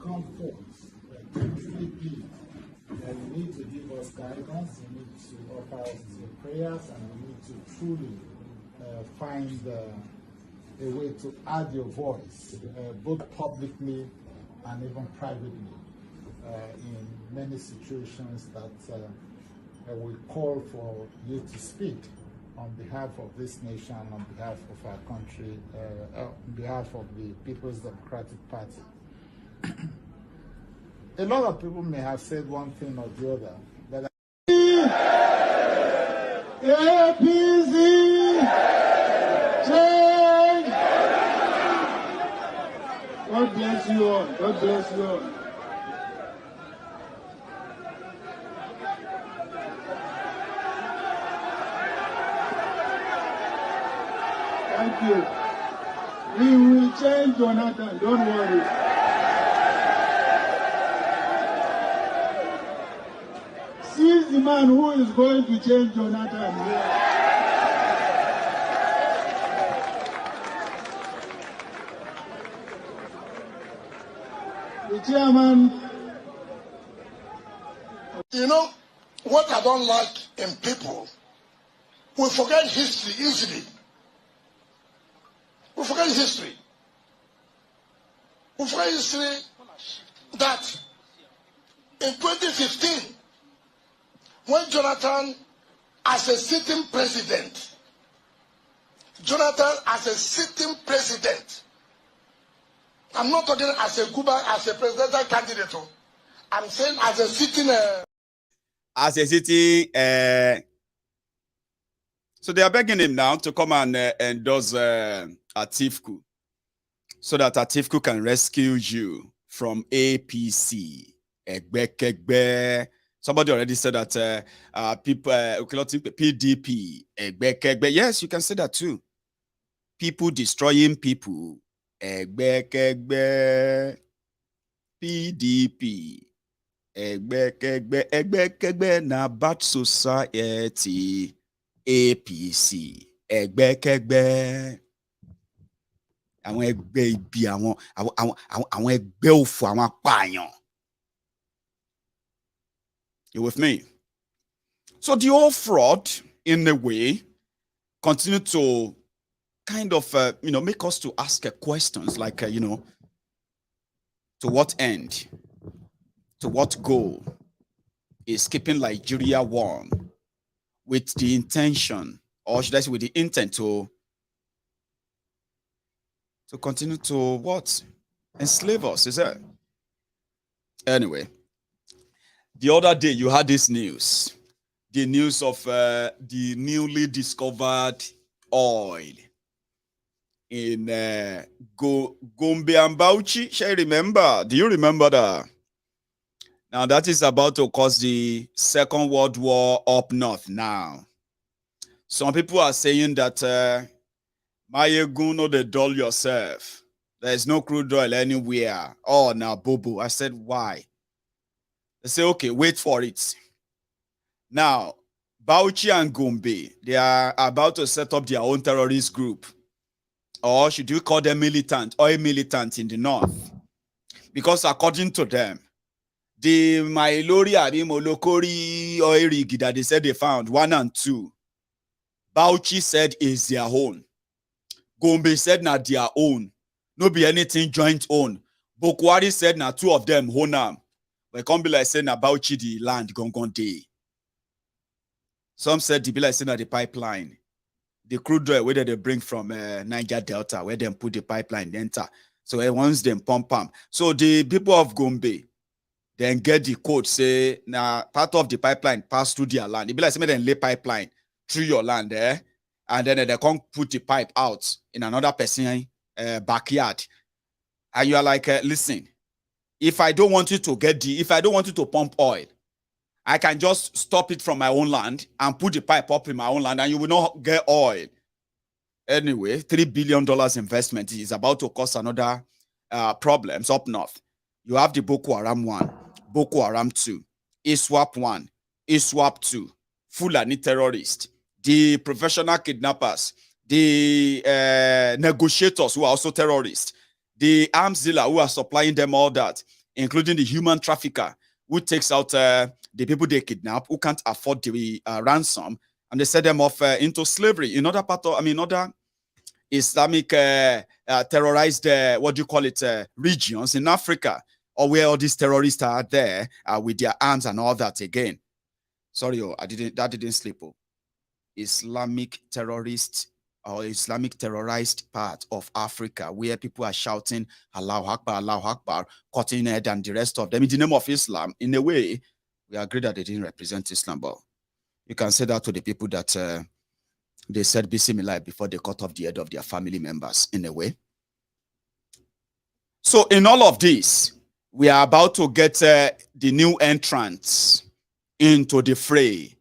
come forth, to truly be. And you need to give us guidance, you need to offer us prayers, and you need to truly find a way to add your voice, both publicly and even privately, in many situations that we call for you to speak on behalf of this nation, on behalf of our country, on behalf of the People's Democratic Party. A lot of people may have said one thing or the other, but APC change. God bless you all. God bless you all. Thank you. We will change Jonathan, don't worry. Seize the man who is going to change Jonathan here. The chairman. You know, what I don't like in people, we forget history easily. We forget history. We forget history that in 2015, when Jonathan, as a sitting president, I'm not talking as a Cuba, as a presidential candidate. I'm saying as a sitting. So they are begging him now to come and endorse Atiku, so that Atiku can rescue you from APC. Egbekegbe. Somebody already said that people, PDP, yes, you can say that too. People destroying people, PDP, na bad society, APC, àwọn ẹgbẹ́ ibi àwọn ẹgbẹ́ òfò àwọn apààyàn. You with me? So the whole fraud, in a way, continue to kind of, make us to ask questions like, to what end, to what goal is keeping Nigeria warm with the intention, or should I say with the intent to continue to what? Enslave us, is that? Anyway, the other day you had this news. The news of the newly discovered oil in Gombe and Bauchi. Shall I remember? Do you remember that? Now that is about to cause the Second World War up north now. Some people are saying that Maiyegun, no, they dull yourself. There's no crude oil anywhere. Oh, now, Bobo. I said, why? They say, okay, wait for it. Now, Bauchi and Gombe, they are about to set up their own terrorist group. Or should we call them militant, oil militant in the north? Because according to them, the Mailori Molokori oil rig that they said they found, 1 and 2, Bauchi said is their own. Gombe said not their own. No be anything joint own. Buhari said na 2 of them own them. But can't be like saying na Bauchi the land gone day. Some said the be like saying na the pipeline. The crude oil where they bring from Niger Delta, where they put the pipeline enter. So once them pump. So the people of Gombe then get the code say now part of the pipeline pass through their land. It be like saying they lay pipeline through your land there, and then they can't put the pipe out in another person's backyard. And you are like, listen, if I don't want you to pump oil, I can just stop it from my own land and put the pipe up in my own land and you will not get oil. Anyway, $3 billion investment is about to cause another problems up north. You have the Boko Haram 1, Boko Haram 2, ISWAP 1, ISWAP 2, Fulani terrorists, the professional kidnappers, the negotiators who are also terrorists, the arms dealer who are supplying them all that, including the human trafficker who takes out the people they kidnap, who can't afford the ransom, and they set them off into slavery. In other other Islamic terrorized, regions in Africa, or where all these terrorists are there with their arms and all that again. Sorry, that didn't slip. Islamic terrorist or Islamic terrorized part of Africa, where people are shouting Allahu Akbar, cutting head and the rest of them in the name of Islam. In a way, we agree that they didn't represent Islam, but you can say that to the people that they said Bismillah before they cut off the head of their family members, in a way. So in all of this, we are about to get the new entrants into the fray.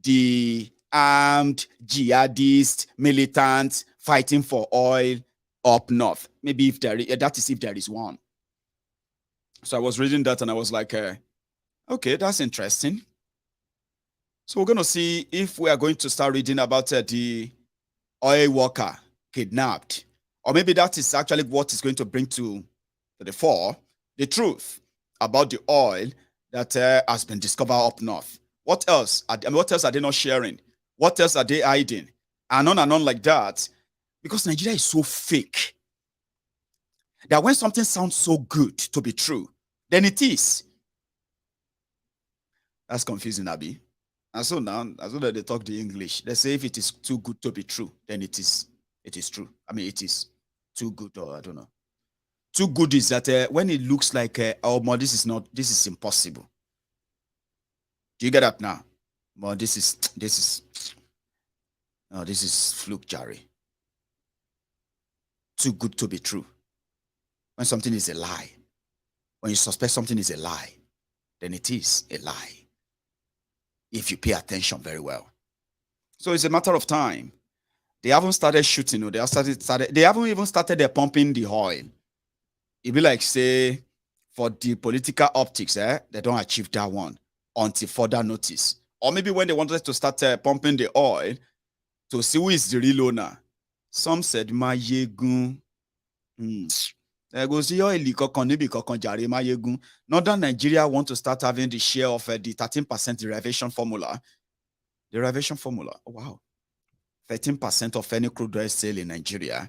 The armed jihadist militants fighting for oil up north. Maybe if there is one. So I was reading that and I was like, okay, that's interesting. So we're going to see if we are going to start reading about the oil worker kidnapped, or maybe that is actually what is going to bring to the fore the truth about the oil that has been discovered up north. What else? What else are they not sharing? What else are they hiding? And on like that. Because Nigeria is so fake that when something sounds so good to be true, then it is. That's confusing, Abi. And so now, as soon as they talk the English, they say if it is too good to be true, then it is true. I mean, it is too good, or I don't know. Too good is that when it looks like, oh, this is impossible. Do you get that now? But this is fluke, Jerry. Too good to be true. When something is a lie, when you suspect something is a lie, then it is a lie. If you pay attention very well. So it's a matter of time. They haven't started shooting. They haven't even started pumping the oil. It'd be like, say, for the political optics, they don't achieve that one until further notice. Or maybe when they wanted to start pumping the oil to see who is the real owner. Some said, Maiyegun. Northern Nigeria want to start having the share of the 13% derivation formula. Derivation formula. Oh, wow. 13% of any crude oil sale in Nigeria,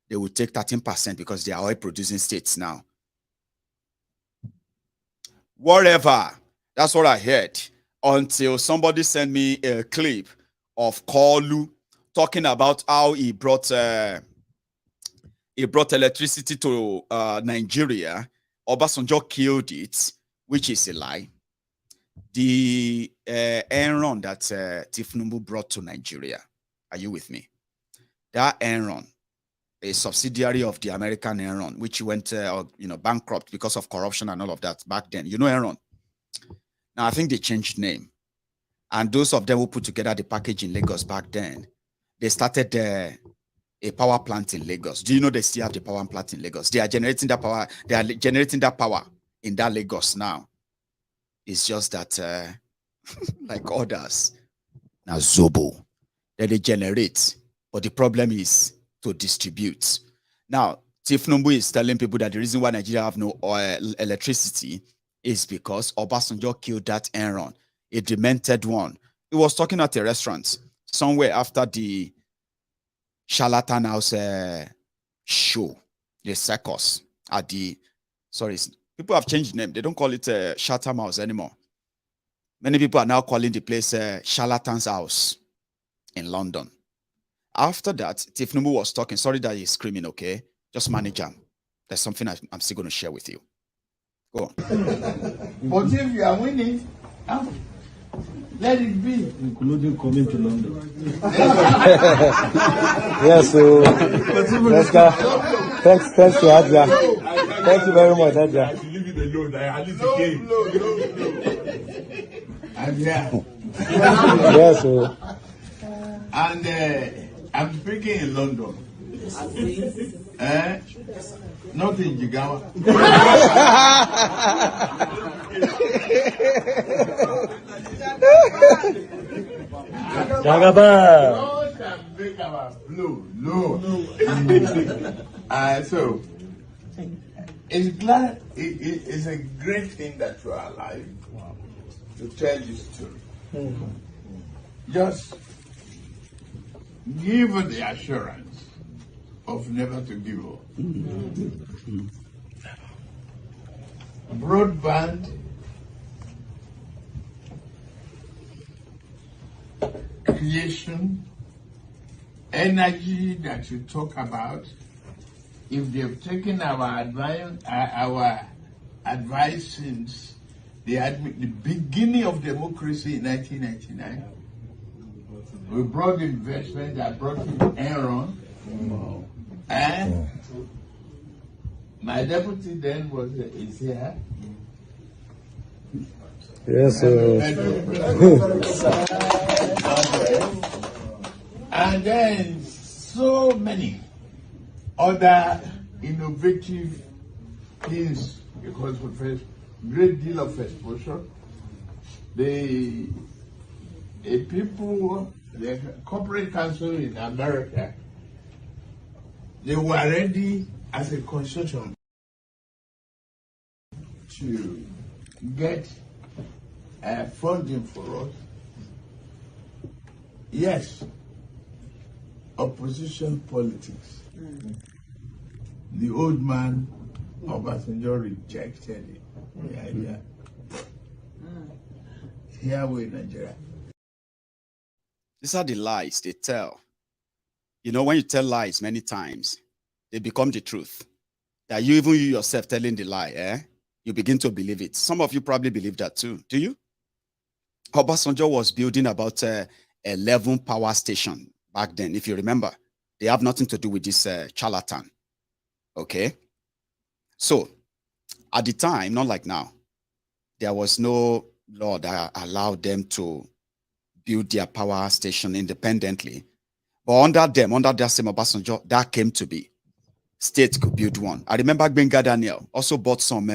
they will take 13% because they are oil producing states now. Whatever. That's what I heard. Until somebody sent me a clip of Kolu talking about how he brought electricity to Nigeria. Obasanjo killed it, which is a lie. The Enron that Tifnumbu brought to Nigeria. Are you with me? That Enron, a subsidiary of the American Enron, which went bankrupt because of corruption and all of that back then. You know Enron. Now I think they changed name. And those of them who put together the package in Lagos back then, they started a power plant in Lagos. Do you know they still have the power plant in Lagos? They are generating that power. They are generating that power in that Lagos now. It's just that, like others, now Zobo, that they generate, but the problem is to distribute. Now, Tifnumbu is telling people that the reason why Nigeria have no electricity is because Obasanjo killed that Enron, a demented one. He was talking at a restaurant somewhere after the Charlatan House show, the circus at the, sorry, people have changed the name. They don't call it Chatham House anymore. Many people are now calling the place Charlatan's House in London. After that, Tifnumbu was talking. Sorry that he's screaming, okay? Just manage him. There's something I'm still going to share with you. Go on. But if you are winning, let it be. Including coming to London. Yes, so thanks to Adja. Thank you very much, Adja. I should leave it alone. At least you came. Adja. Yes, so. And I'm speaking in London. Not in Jigawa. Jagaba. No. So it's a great thing that you are alive to tell this story. Just give the assurance of never to give up. Broadband creation, energy that you talk about, if they've taken our advice since the beginning of democracy in 1999, we brought investment that brought in Enron, and my deputy then is here. Yes, sir. And then so many other innovative things because of a great deal of exposure. The corporate council in America, they were ready as a consortium to get funding for us. Yes, opposition politics. The old man, Obasanjo, rejected it. The idea. Here we in Nigeria. These are the lies they tell. You know, when you tell lies many times, they become the truth. That you yourself telling the lie, you begin to believe it. Some of you probably believe that too. Do you? Obasanjo was building about 11 power stations back then, if you remember. They have nothing to do with this charlatan. Okay? So, at the time, not like now, there was no law that allowed them to build their power station independently. But under that same Obasanjo, that came to be. State could build one. I remember Benga Daniel also bought some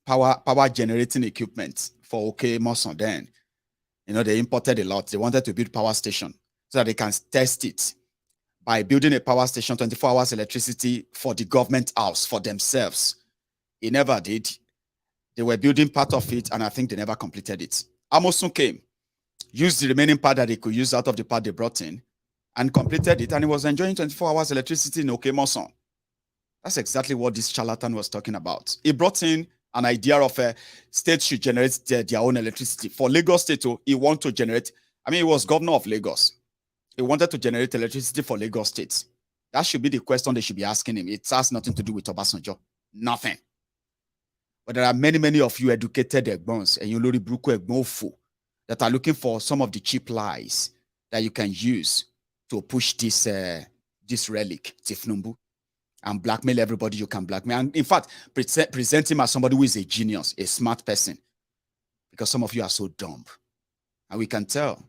power generating equipment for OK Moson then. You know, they imported a lot. They wanted to build power station so that they can test it by building a power station, 24 hours electricity for the government house, for themselves. He never did. They were building part of it, and I think they never completed it. Amosun came, used the remaining part that they could use out of the part they brought in, and completed it, and he was enjoying 24 hours electricity in Okemoson. That's exactly what this charlatan was talking about. He brought in an idea of a state should generate their own electricity. For Lagos State, he wanted to generate, he was governor of Lagos. He wanted to generate electricity for Lagos State. That should be the question they should be asking him. It has nothing to do with Obasanjo. Nothing. But there are many, many of you educated Egbons and you Lori Bruko Egbonfo that are looking for some of the cheap lies that you can use to push this relic, Tifnumbu, and blackmail everybody you can blackmail. And in fact, present him as somebody who is a genius, a smart person, because some of you are so dumb. And we can tell.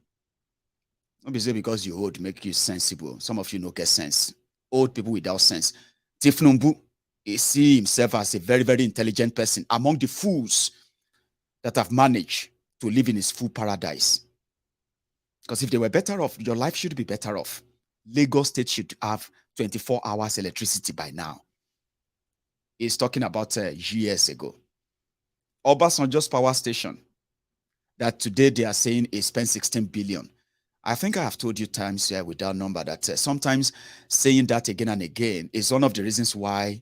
Not because you old make you sensible. Some of you don't get sense. Old people without sense. Tifnumbu, he see himself as a very, very intelligent person among the fools that have managed to live in his full paradise. Because if they were better off, your life should be better off. Lagos State should have 24 hours electricity by now. He's talking about years ago. Obasanjo's power station that today they are saying he spent 16 billion. I think I have told you times here with that number that sometimes saying that again and again is one of the reasons why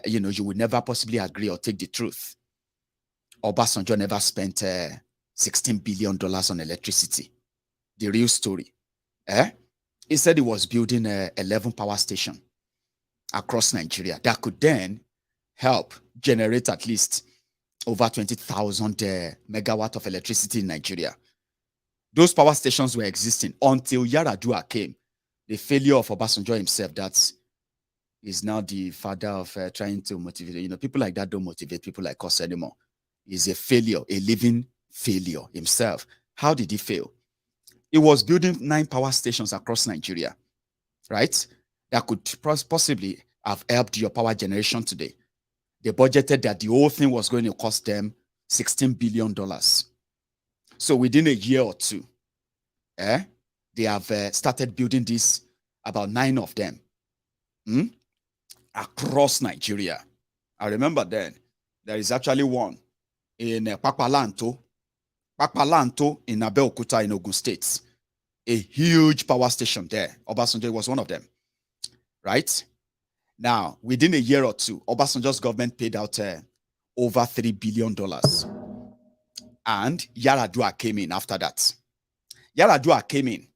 you will never possibly agree or take the truth. Obasanjo never spent $16 billion on electricity. The real story. He said he was building 11 power stations across Nigeria that could then help generate at least over 20,000 megawatt of electricity in Nigeria. Those power stations were existing until Yaradua came. The failure of Obasanjo himself, that is now the father of trying to motivate. People like that don't motivate people like us anymore. He's a failure, a living failure himself. How did he fail? He was building 9 power stations across Nigeria, right? That could possibly have helped your power generation today. They budgeted that the whole thing was going to cost them $16 billion. So within a year or two, they have started building this, about 9 of them, across Nigeria. I remember then, there is actually one in Papalanto in Abeokuta in Ogun State. A huge power station there. Obasanjo was one of them, right? Now, within a year or two, Obasanjo's government paid out over $3 billion. And Yaradua came in after that. Yaradua came in,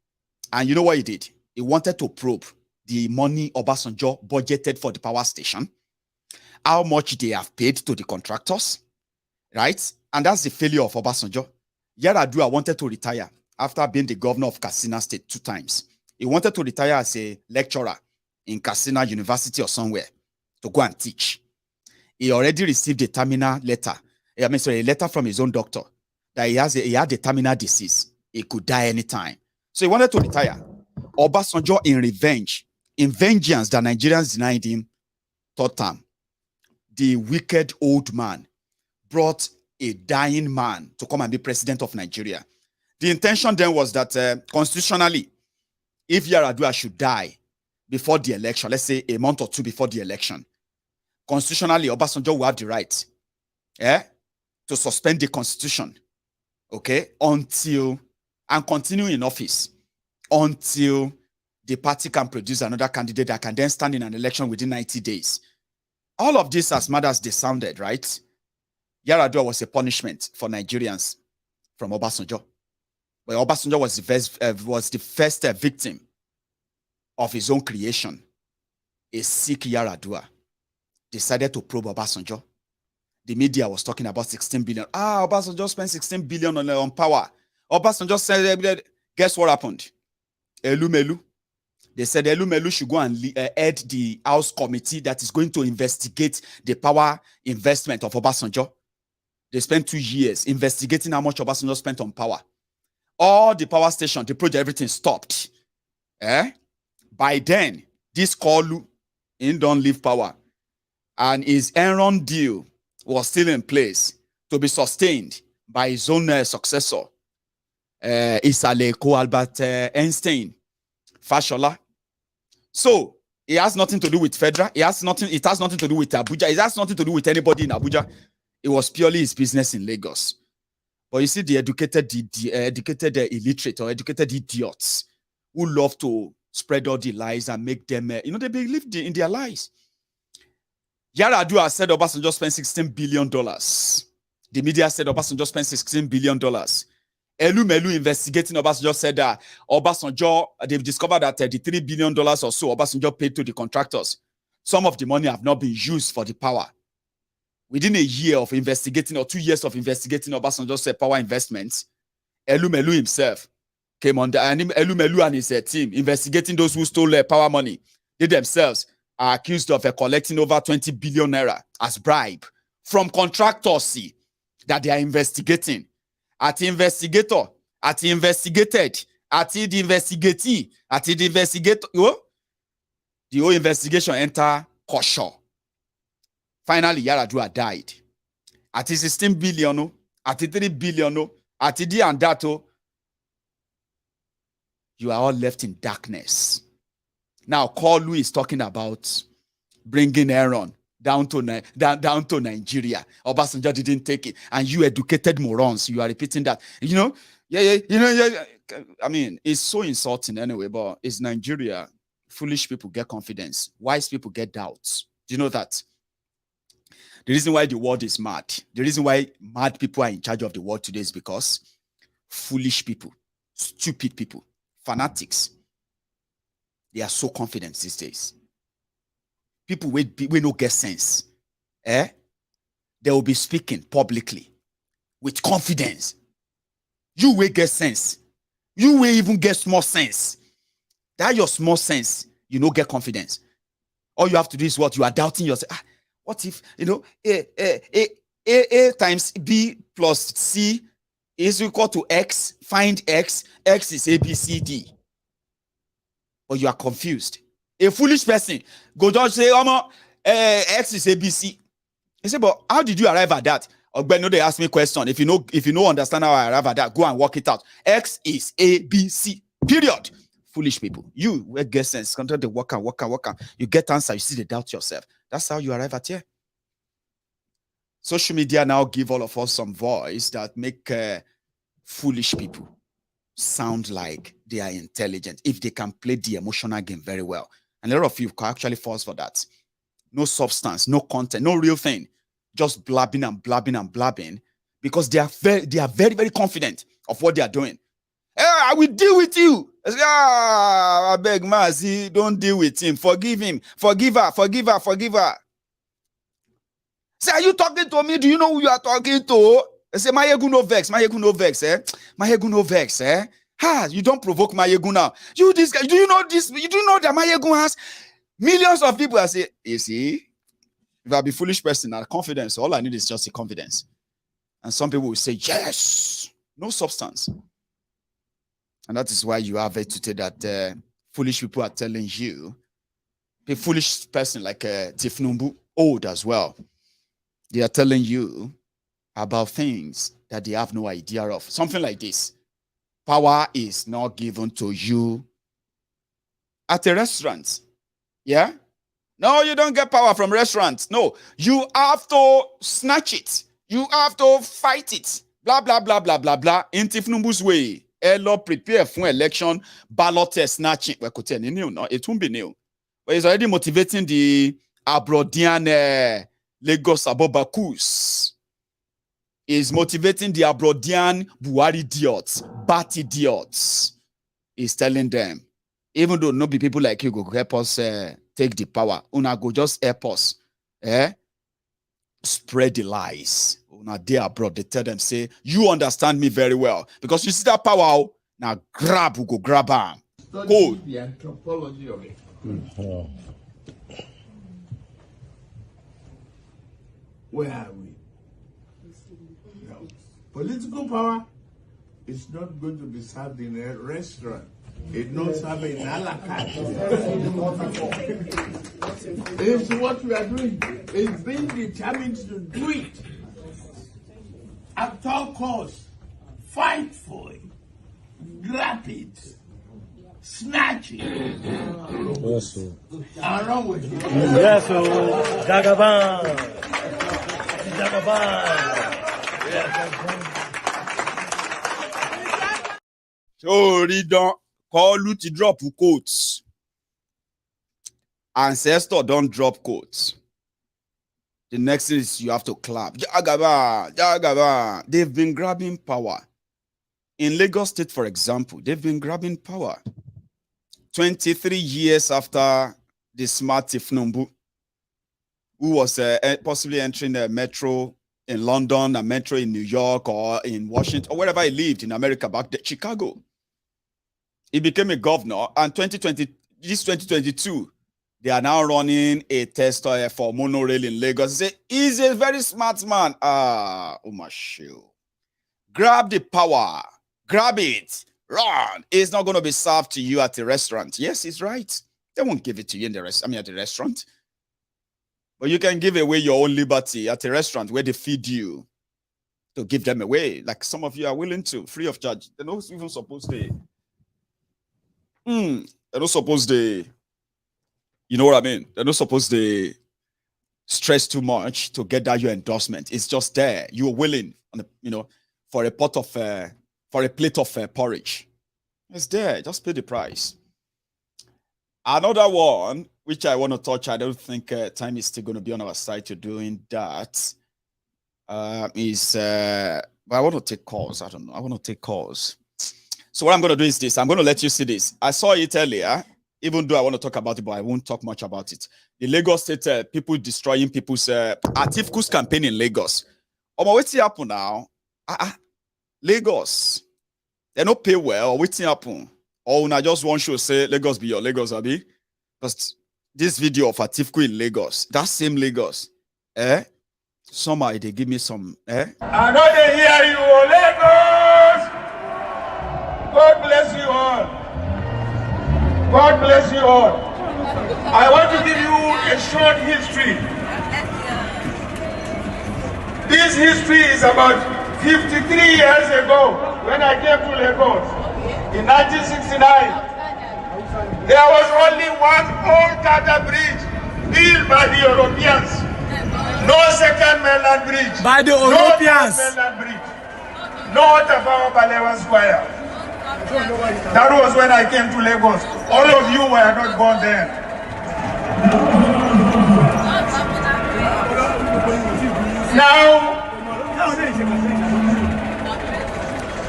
and you know what he did? He wanted to probe the money Obasanjo budgeted for the power station, how much they have paid to the contractors, right? And that's the failure of Obasanjo. Yaradua wanted to retire after being the governor of Katsina State 2 times. He wanted to retire as a lecturer in Katsina University or somewhere to go and teach. He already received a terminal letter. A letter from his own doctor that he had a terminal disease. He could die anytime. So he wanted to retire. Obasanjo, in vengeance that Nigerians denied him 3rd term, the wicked old man brought a dying man to come and be president of Nigeria. The intention then was that constitutionally, if Yaradua should die before the election, let's say a month or 2 before the election, constitutionally, Obasanjo will have the right to suspend the constitution, until, and continue in office until the party can produce another candidate that can then stand in an election within 90 days. All of this, as mad as they sounded, right? Yaradua was a punishment for Nigerians from Obasanjo. But Obasanjo was the first victim of his own creation. A sick Yaradua decided to probe Obasanjo. The media was talking about 16 billion. Obasanjo spent 16 billion on power. Obasanjo said, guess what happened? Elumelu. They said Elumelu should go and head the House committee that is going to investigate the power investment of Obasanjo. They spent 2 years investigating how much Obasanjo spent on power. All the power station, the project, everything stopped. By then, this Kolu in don't leave power. And his Enron deal was still in place to be sustained by his own successor, Isaleko Albert Einstein, Fashola. So, it has nothing to do with Federal. It has nothing to do with Abuja. It has nothing to do with anybody in Abuja. It was purely his business in Lagos. But you see, the educated illiterate or educated idiots who love to spread all the lies and make them, they believe in their lies. Yaradua said Obasanjo spent $16 billion. The media said Obasanjo spent $16 billion. Melu investigating Obasanjo said that Obasanjo, they've discovered that the $3 billion or so Obasanjo paid to the contractors. Some of the money have not been used for the power. Within a year of investigating or 2 years of investigating Obasanjo's power investments, Melu himself came on, and Melu and his team investigating those who stole power money. They themselves are accused of collecting over 20 billion naira as bribe from contractors that they are investigating. At the investigator, at the investigated, at the investigatee, at the investigator, the whole investigation enter caution. Finally, Yaradua died. At the 16 billion, at the 3 billion, at the and that, you are all left in darkness. Now, Kolu is talking about bringing Aaron down to Nigeria. Obasanjo didn't take it. And you educated morons, you are repeating that. I mean, it's so insulting anyway, but it's Nigeria. Foolish people get confidence. Wise people get doubts. Do you know that? The reason why the world is mad, the reason why mad people are in charge of the world today is because foolish people, stupid people, fanatics, they are so confident these days. People we no get sense. They will be speaking publicly with confidence. You will get sense. You will even get small sense. That your small sense, you no get confidence. All you have to do is what? You are doubting yourself. What if, A times B plus C is equal to X, find X, X is A, B, C, D. Or you are confused. A foolish person go just say, X is A, B, C. He say, but how did you arrive at that? But no, they ask me a question. If you know understand how I arrive at that, go and work it out. X is A, B, C. Period. Foolish people. You will get sense. Continue to work. You get answer. You see the doubt yourself. That's how you arrive at here. Social media now give all of us some voice that make foolish people sound like they are intelligent if they can play the emotional game very well. And a lot of you can actually fall for that. No substance, no content, no real thing. Just blabbing because they are very, very confident of what they are doing. Hey, I will deal with you. I beg Mazi, don't deal with him. Forgive him. Forgive her. Say, are you talking to me? Do you know who you are talking to? I say, Maiyegun no vex, Maiyegun no vex, you don't provoke Maiyegun now. You, this guy, do you know this? You do know that Maiyegun has millions of people? I say, you see, if I be a foolish person, confidence, all I need is just a confidence. And some people will say, yes, no substance. And that is why you have it today that foolish people are telling you, a foolish person like Tifnumbu, old as well, they are telling you about things that they have no idea of. Something like this. Power is not given to you at a restaurant. Yeah? No, you don't get power from restaurants. No, you have to snatch it. You have to fight it. Blah, blah, blah, blah, blah, blah. In Tifnumbu's way. Elo prepare for election, ballot snatching. Well, it won't be new. But it's already motivating the Abrodian Lagos Abobakus. Is motivating the Abrodian Buhari idiots, bat idiots. Is telling them, even though no be people like you go help us take the power, una go just help us, spread the lies. Now they abroad, they tell them, say, you understand me very well. Because you see that power, now grab, we go grab them. Go. The anthropology of it. Where are we? Political power is not going to be served in a restaurant. It's not served in a la carte. It's what we are doing. It's being determined to do it. At all costs, fight for it, grab it, snatch it. Yes, sir. And run with it. Yes, sir. Jagaban. Jagaban. So, read on. Call you to drop quotes. Ancestor don't drop quotes. The next thing is you have to clap. Jagaba, Jagaba. They've been grabbing power. In Lagos State, for example, they've been grabbing power. 23 years after the smart Tifnumbu, who was possibly entering a metro in London, a metro in New York, or in Washington, or wherever he lived in America back then, Chicago. He became a governor, and 2022, they are now running a test for monorail in Lagos. He say, he's a very smart man. Umashu. Grab the power. Grab it. Run. It's not going to be served to you at the restaurant. Yes, he's right. They won't give it to you in the at the restaurant. But you can give away your own liberty at a restaurant where they feed you to give them away. Like some of you are willing to, free of charge. They're not even supposed to. They're not supposed to, you know what I mean? They're not supposed to stress too much to get that your endorsement. It's just there. You're willing, on the, for a pot of, for a plate of porridge. It's there. Just pay the price. Another one, which I want to touch, I don't think time is still going to be on our side to doing that, is, but I want to take calls. I don't know. I want to take calls. So what I'm going to do is this. I'm going to let you see this. I saw it earlier, even though I want to talk about it, but I won't talk much about it. The Lagos State, people destroying people's Atifku's campaign in Lagos. What's happening now? Lagos. They don't pay well. What's happening? Or I just want to say Lagos be your Lagos, Abi. Because this video of Atifku in Lagos, that same Lagos, somehow they give me some, I know they hear you, Lagos. God bless you all. God bless you all. I want to give you a short history. This history is about 53 years ago when I came to Lagos in 1969. There was only one old Tata bridge built by the Europeans. No second mainland bridge. By the Europeans. No mainland bridge. No Tafawa Balewa Square. That was when I came to Lagos. All of you were not born then. Now,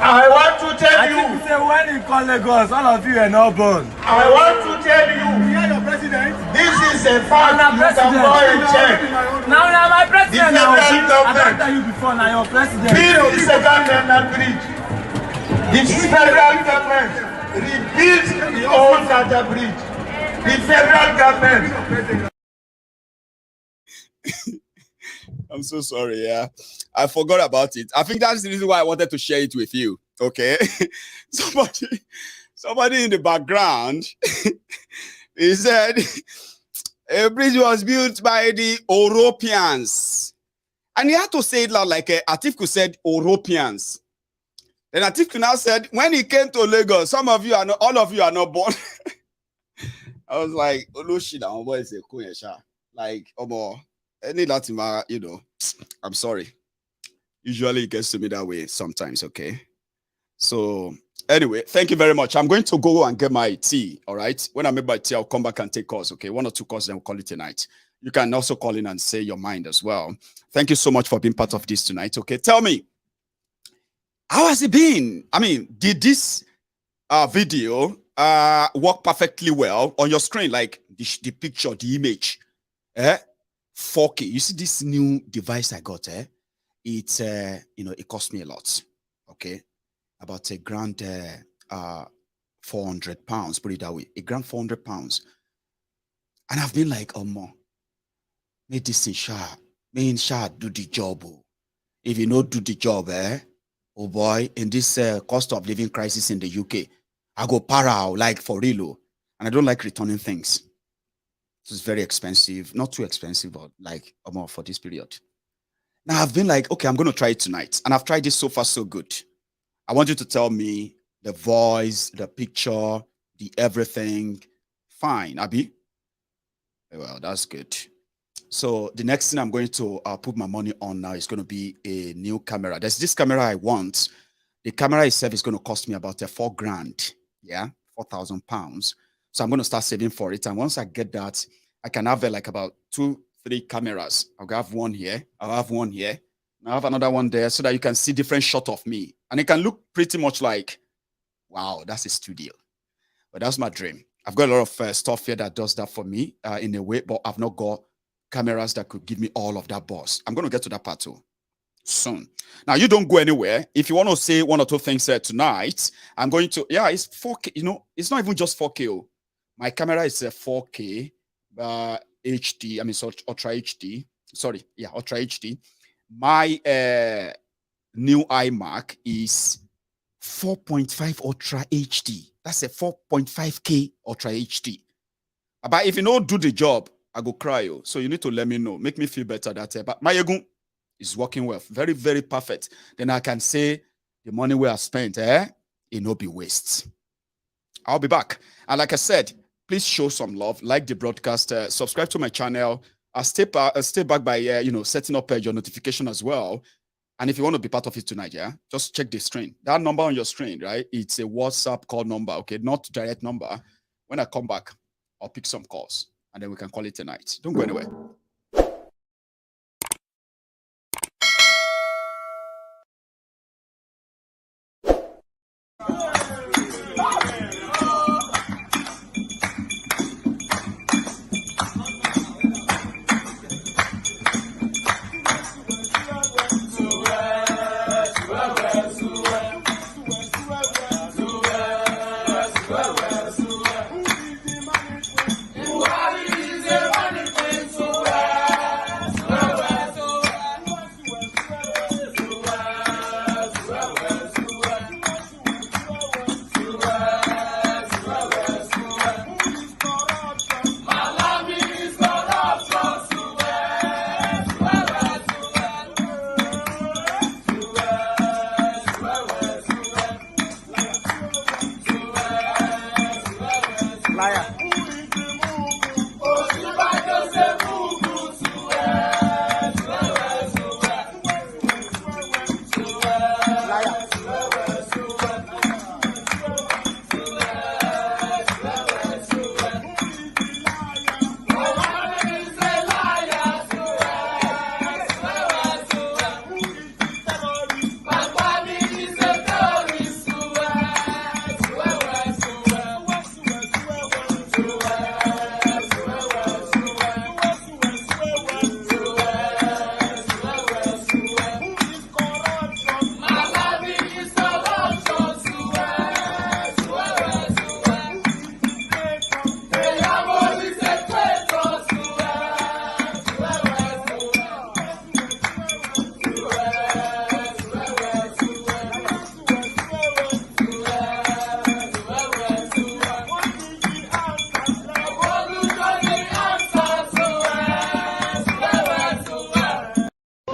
I want to tell you. I think when you call Lagos, all of you are not born. I want to tell you. This is a fact. You can go and check. Now you're my president. The federal government. I told you before, now you're president. Build the second mainland bridge. The federal government rebuilt the old Tata bridge. The federal government. I'm so sorry, yeah. I forgot about it. I think that's the reason why I wanted to share it with you. Okay. Somebody in the background, he said a bridge was built by the Europeans. And he had to say it loud, like Atifku said, Europeans. Then Atifku now said, when he came to Lagos, some of you are not, all of you are not born. I was like, like, any Latin, I'm sorry. Usually it gets to me that way sometimes, okay? So, anyway, thank you very much. I'm going to go and get my tea, all right? When I make my tea, I'll come back and take calls, okay? 1 or 2 calls, then we'll call it tonight. You can also call in and say your mind as well. Thank you so much for being part of this tonight, okay? Tell me, how has it been? I mean, did this video work perfectly well on your screen? Like the picture, the image, 4K. You see this new device I got, It's, it cost me a lot, okay? About a grand, 400 pounds, put it that way. A grand 400 pounds. And I've been like, more. Make this thing sharp. Make sharp do the job. If you don't do the job, oh boy, in this cost of living crisis in the UK, I go para like for real. And I don't like returning things. It's very expensive, not too expensive, but like more for this period. Now I've been like, okay, I'm going to try it tonight. And I've tried this so far, so good. I want you to tell me the voice, the picture, the everything. Fine, Abi. Well, that's good. So the next thing I'm going to put my money on now is going to be a new camera. There's this camera I want. The camera itself is going to cost me about $4,000. Yeah, £4,000. So I'm going to start saving for it. And once I get that, I can have like about 2-3 cameras. I'll have one here. I'll have one here. I'll have another one there so that you can see different shots of me. And it can look pretty much like, wow, that's a studio. But that's my dream. I've got a lot of stuff here that does that for me in a way, but I've not got cameras that could give me all of that boss. I'm going to get to that part too soon. Now, you don't go anywhere. If you want to say one or two things tonight, I'm going to, yeah, it's 4K. You know, it's not even just 4K. Oh. My camera is a 4K HD. I mean, so Ultra HD. Sorry, yeah, Ultra HD. My new iMac is 4.5 Ultra HD. That's a 4.5K Ultra HD. But if you don't do the job, I go cry. Oh. So you need to let me know. Make me feel better that but Maiyegun is working well. Very, very perfect. Then I can say the money we have spent, it no be waste. I'll be back. And like I said, please show some love. Like the broadcast. Subscribe to my channel. I'll stay back by, setting up your notification as well. And if you want to be part of it tonight, yeah, just check the screen. That number on your screen, right? It's a WhatsApp call number, okay? Not direct number. When I come back, I'll pick some calls. And then we can call it tonight. Don't go anywhere.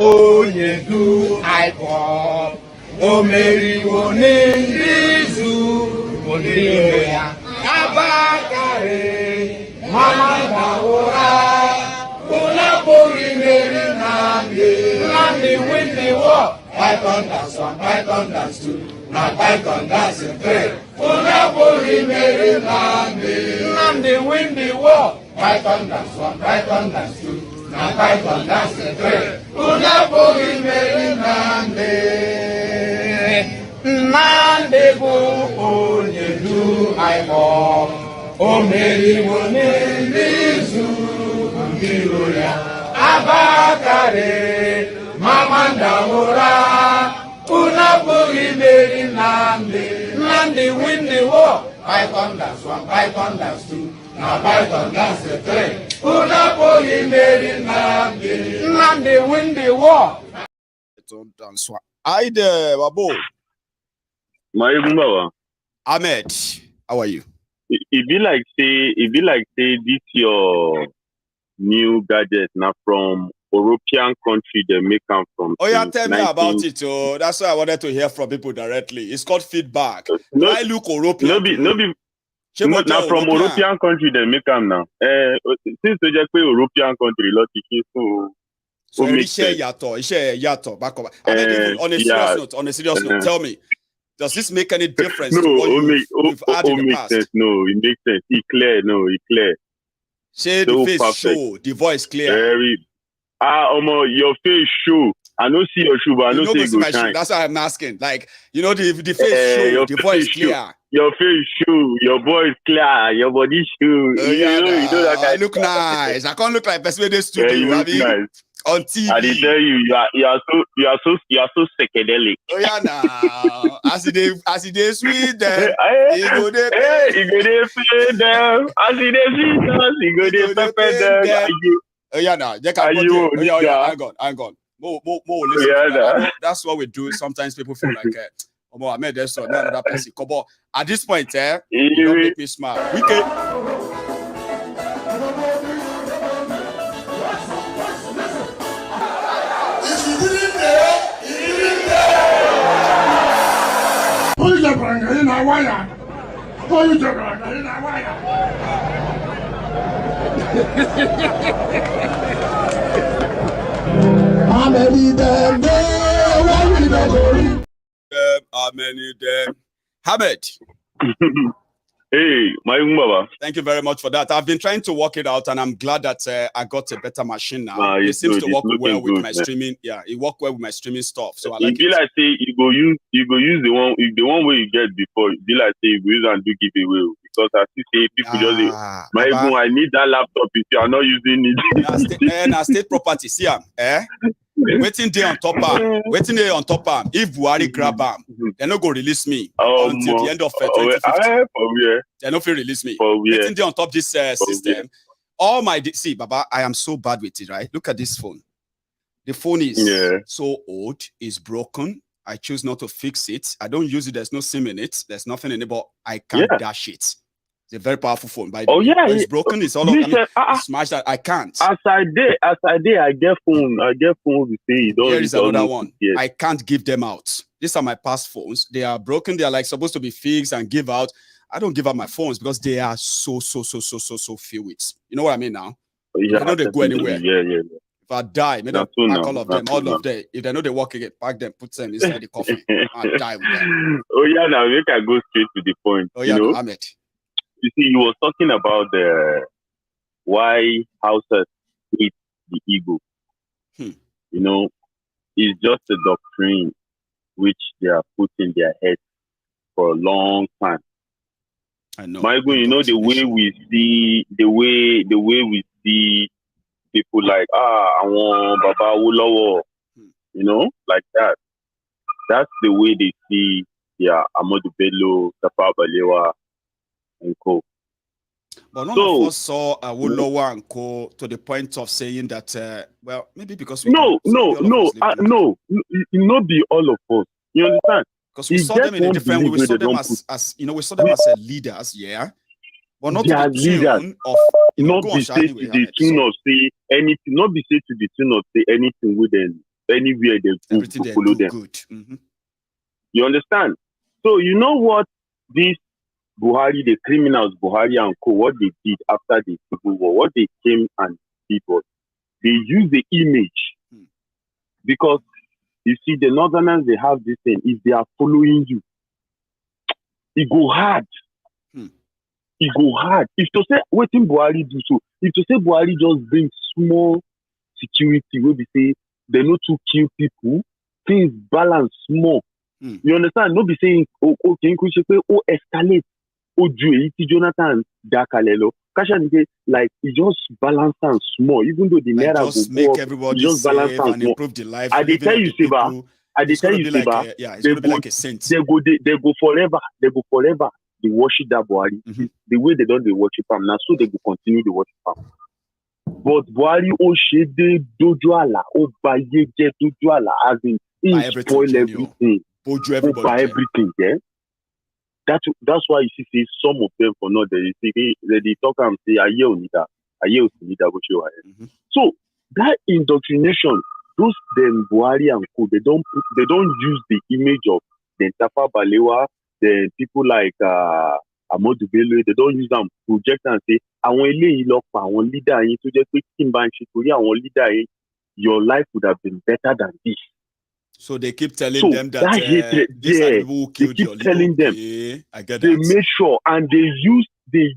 Onyedu iPod, Omeriwo n'Indizu, Ondime ya, Abakare, Mama Daora, Unapuri Meri Nandi win the war. Python dance 1, Python dance 2, now Python dance 3. Unapuri Meri Nandi win the war. Python dance 1, Python dance 2. Na Python dance the 3. Unapuri Meri Nandi bu Onyedu iPod, Omeriwo n'Indizu, Ondime ya, Abakare, Mama Daora, Unapuri Meri Nandi win the war. Python dance 1, Python dance 2. Now Python dance 3. Unapuri Meri Nandi win the war. Python dance 1, Hi there, Wabo. Maiyegun. Ahmed, how are you? It be like say this your new gadget now from European country they make them from. Oh yeah, tell me about it. Oh, that's why I wanted to hear from people directly. It's called feedback. Do I look European? No be now from European country they make them now. Since they just play European country, lot of so iṣẹ́ yàtọ̀ back up. I mean, even on a serious note, tell me, does this make any difference to what you've had in the past? Sense. No, it makes sense. It's clear. No, it's clear. Say the face perfect. Show, the voice clear. Very. Your face show. I don't see your shoe, but I don't see you go shine. That's why I'm asking. Like, you know, the face show, the voice clear. Your face show, your voice clear, your body show. You know that I look nice. I can't look like Persuaded Studio. You look nice. On TV. I did tell you, you are so psychedelic. Oh yeah, now as it is sweet them, you go there pay them. As it is sweet us, you go there pepper them. Oh yeah, now hang on. Listen, that's what we do. Sometimes people feel like, I made this or another person. But at this point, you don't make me smile. We can. How many them there? Why we not going? How many them? Hamid. Hey, Maiyegun. Thank you very much for that. I've been trying to work it out, and I'm glad that I got a better machine now. It seems to work well with my streaming. Yeah, it worked well with my streaming stuff. So I like it. Like say you go use the one way you get before. It be like say you go use and do giveaway because I see say people just Maiyegun, I need that laptop if you are not using it. State property. See waiting day on top arm. If Buhari grab arm, they're not going to release me until the end of 2050. They're not going to release me. Waiting day on top this system. All my see, Baba, I am so bad with it, right? Look at this phone. The phone is so old, it's broken. I choose not to fix it. I don't use it. There's no SIM in it. There's nothing in it, but I can't dash it. It's a very powerful phone. By the way. It's broken. It's all over. It's smashed. I can't. As I get phone. We say here is another one. Yes. I can't give them out. These are my past phones. They are broken. They are like supposed to be fixed and give out. I don't give out my phones because they are so few with. You know what I mean now? Yeah, I know they go anywhere. Yeah. If I die, maybe pack all of them. All of them. If they know they work again, pack them, put them inside the coffin. I'll die with them. Oh yeah, now we can go straight to the point. Oh yeah, you know? Ahmed. You see, you were talking about why Hausas hate the Igbo. You know, it's just a doctrine which they are put in their heads for a long time. I know. Maiyegun, you know the way we see people like I want Baba Awolowo, you know, like that. That's the way they see Ahmadu Bello, Tafawa Balewa, and co. But none of us saw Awolowo and co to the point of saying that, well, maybe because we not be all of us. You understand? Because we saw them in a different way. We saw them as you know, we saw them as leaders, but not to the tune of not be say to the tune of say anything, not be say to the tune of say anything with them, anywhere they follow them. Good. You understand? So you know what this Buhari, the criminals, Buhari and co, what they did after the Civil War, what they came and did was they used the image. Because you see, the Northerners, they have this thing. If they are following you, it go hard. It go hard. If to say, what in Buhari do so, if to say Buhari just bring small security, where we say they not to kill people, things balance small. You understand? Not be saying, escalate. Jonathan Dakalelo. Like it just balance and small, even though the naira just make everybody just balance and improve the life. I tell you, Siva. They go forever. They worship that Buhari. The way they don't worship him now, so they will continue to worship him. But Buhari Oshede Dojoala, Obayeje Dojoala, as in He spoil everything. By everything, yeah. That's why you see some of them for not they talk and say So that indoctrination, those them Buhari and Co, they don't use the image of the Tafa Balewa, the people like Amadou Bello, they don't use them project and say àwọn leader yín tó jẹ́ pé kí n bá ń ṣe torí àwọn leader yín, your life would have been better than this. So they keep telling them that these are people who killed your telling them. I get they that. Make sure, and they use the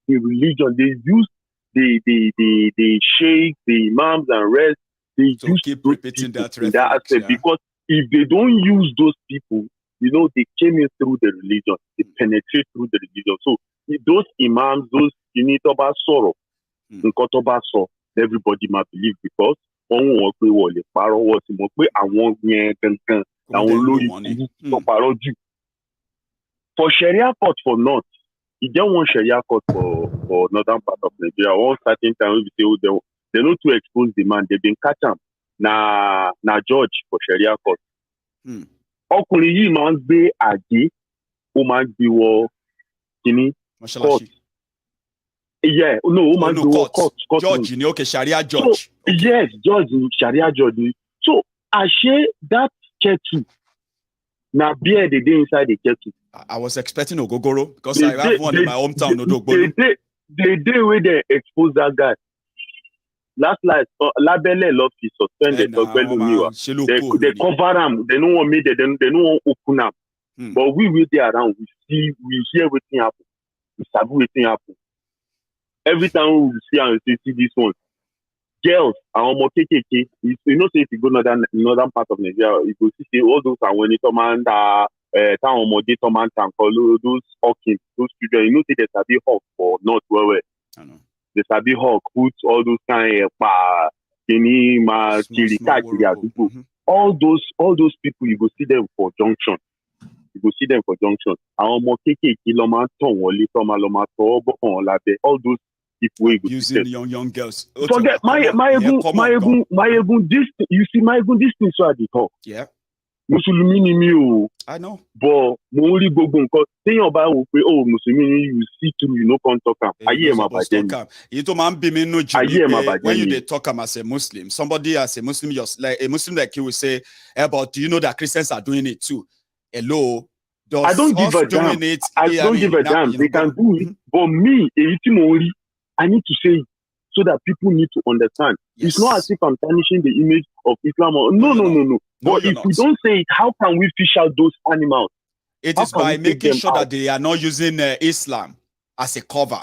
religion, they use the sheikh, the imams and rest. They use keep repeating that aspect, because if they don't use those people, they came in through the religion, they penetrate through the religion. So those imams, those Toba Soro, Toba Soro, everybody might believe because for Sharia court for North, you don't want Sharia court for northern part of Nigeria. One certain time we say they know to expose the man, they've been catch him. Na judge for Sharia court. Ọkùnrin yìí máa ń gbé àgé, ó máa ń gbé wọ kíní court. Yeah, no, court. Judge, okay, Sharia judge. So, okay. Yes, judge, Sharia judge. So, Ashe, that kettle, now beer the day inside the kettle. I was expecting Ogogoro because I have one in my hometown. The day where they expose that guy. Last Labele love is suspended. They cover him. They don't want me. They don't want open up. But we there around. We hear everything happen. We sabi everything happen. Every time we see and see this one, girls are more KKK. You know, say if you go northern part of Nigeria, you go see all those and when you command those hawking, those children, you know, say there's a big hawk for North where there's a big hawk, put all those kind of all those people, you go see them for junction. You go see them for junction. All those people using young girls. Forget Maiyegun, this you see Maiyegun, this thing so at the top. Yeah. I know. But only go because you see through, you know, can't talk. When you talk as a Muslim, somebody as a Muslim, just like a Muslim like you will say, but do you know that Christians are doing it too? Hello. I don't give a damn. I don't give a damn. They can do it. But me, I need to say it so that people need to understand. Yes. It's not as if I'm tarnishing the image of Islam. No. But if we don't say it, how can we fish out those animals? It is by making sure that they are not using Islam as a cover.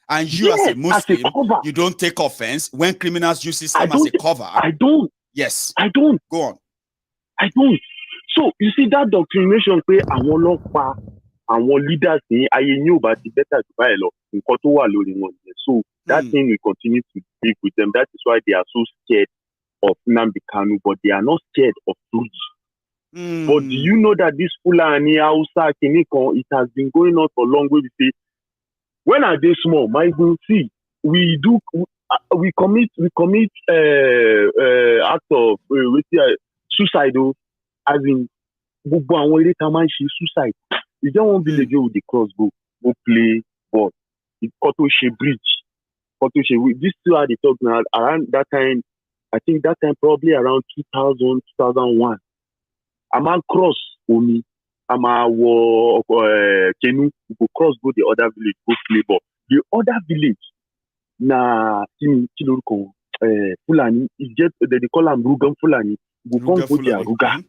And you as a Muslim, you don't take offense when criminals use Islam as a cover. I don't. Yes. I don't. Go on. I don't. So, you see that doctrination where our leaders say, I knew but it's better to buy a lot. So that thing will continue to speak with them. That is why they are so scared of Nnamdi Kanu, but they are not scared of Tuji. But do you know that this Fulani, Hausa, Kiniko, it has been going on for long. We say, when are they small? Maiyegun, see, we commit act of suicidal, as in suicide. You don't want to be with the crossbow, go play ball. It's Kotoche Bridge. These two are the talk now. Around that time, I think that time probably around 2000, 2001. I'm a cross Omi. I'm a Kenu. Go cross, go the other village, go play ball. The other village, na Fulani, is just they call them Rugan Fulani. We can't go there, Ruga.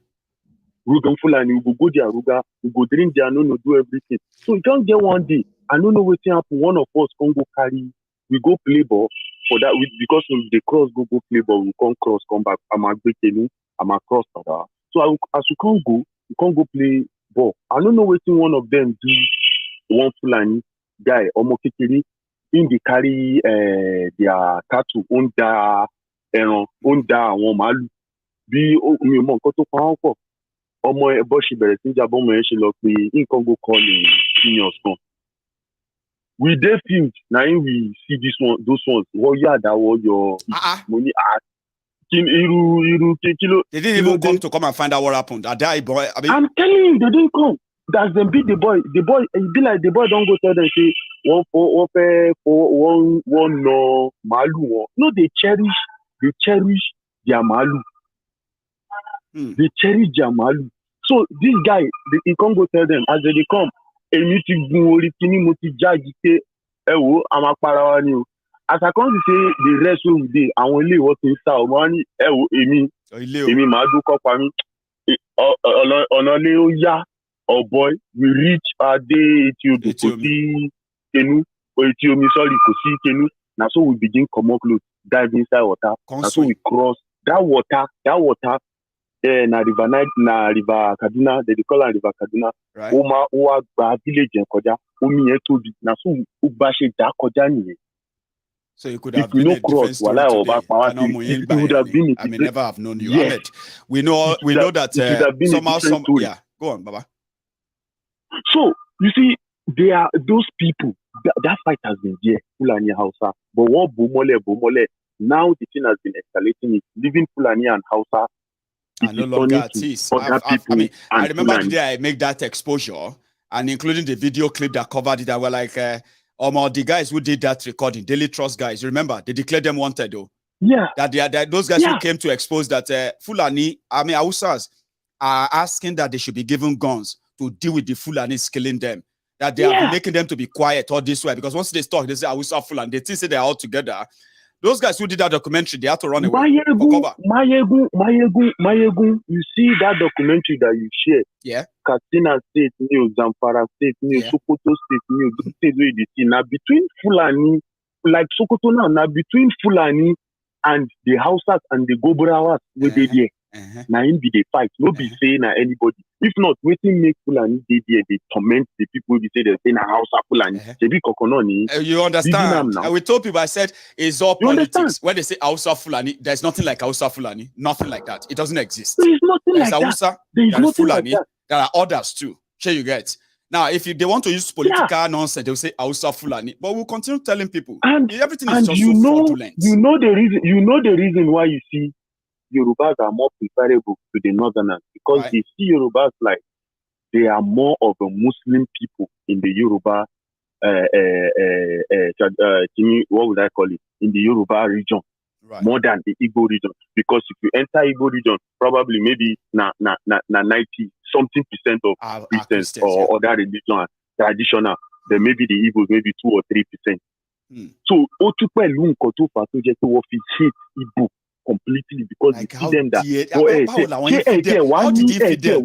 Rugan Fulani, we go there, Ruga. We go drink there, no, do everything. So you can't get one day. I don't know what's happen. One of us can go carry. We go play ball for that. Because when they cross, go play ball. We can't cross, come back. I'm a great Kenu. I'm a cross. So as you can't go play ball. I don't know what one of them do. One Fulani guy, Omokekiri, in the carry their cattle under one malu. Be mi mo nǹkan tó pa wọ́n pọ̀. Ọmọ ẹbọ ṣe bẹ̀rẹ̀ sí jábọ́ ọmọ yẹn ṣe lọ pé nǹkan go call in seniors kan. We dey field na we see those ones. Wọ́n yá àdáwọ́ yọ money They didn't even come and find out what happened. I'm telling you, they didn't come. That's them beat the boy. The boy, it be like the boy don't go tell them say one no malu. No, they cherish their malu. They cherish their malu. So this guy, he can't go tell them as they come. As I come to say the rest of the day, I only what in South money. Oh boy, we reach our day Kenu. Now so we begin come up close, dive inside water. Now so we cross that water. Na river Kaduna, they call it river Kaduna. Right. Owa village en koja. Omi etobi. Na so ubashe da koja niye. So you could have been a different story today. I may never have known you. Yes. Ahmed, we know that somehow. Yeah, go on, Baba. So you see, there are those people. That fight has been there, Fulani Hausa. But what Bomole. Now the thing has been escalating. It's leaving Fulani and Hausa. I no longer artist. I remember the day I make that exposure, and including the video clip that covered it. I were like, the guys who did that recording, Daily Trust guys. Remember, they declared them wanted though. Yeah. That those guys who came to expose that Fulani, Hausas are asking that they should be given guns to deal with the Fulanis killing them. That they are making them to be quiet all this way because once they talk, they say Hausa Fulani. They say they're all together. Those guys who did that documentary, they had to run away. Maiyegun, you see that documentary that you share? Yeah. Katsina State, New Zamfara State, New Sokoto State, New State where you see. Now between Fulani, like Sokoto now between Fulani and the Hausas and the Gobrawas where they there. Now in be they fight. No be saying anybody. If not, waiting make Fulani they torment the people. They say they're saying Hausa Fulani. You understand? We told people, I said, it's all politics. Understand? When they say Hausa Fulani, there's nothing like Hausa Fulani. Nothing like that. It doesn't exist. There's nothing there's like Hausa, that. There's nothing Fulani. Like that. There are others too. Sure you get. Now, if they want to use political nonsense, they'll say Hausa Fulani. But we'll continue telling people. And everything is just so fraudulent. You know the reason why you see Yorubas are more preferable to the Northerners because they see Yorubas like they are more of a Muslim people in the Yoruba, what would I call it? In the Yoruba region, more than the Igbo region. Because if you enter Igbo region, probably maybe 90-something% of Christians or other religion traditional. Then maybe the Igbos maybe 2 or 3%. So, Igbo completely because like you see them that how did he feed them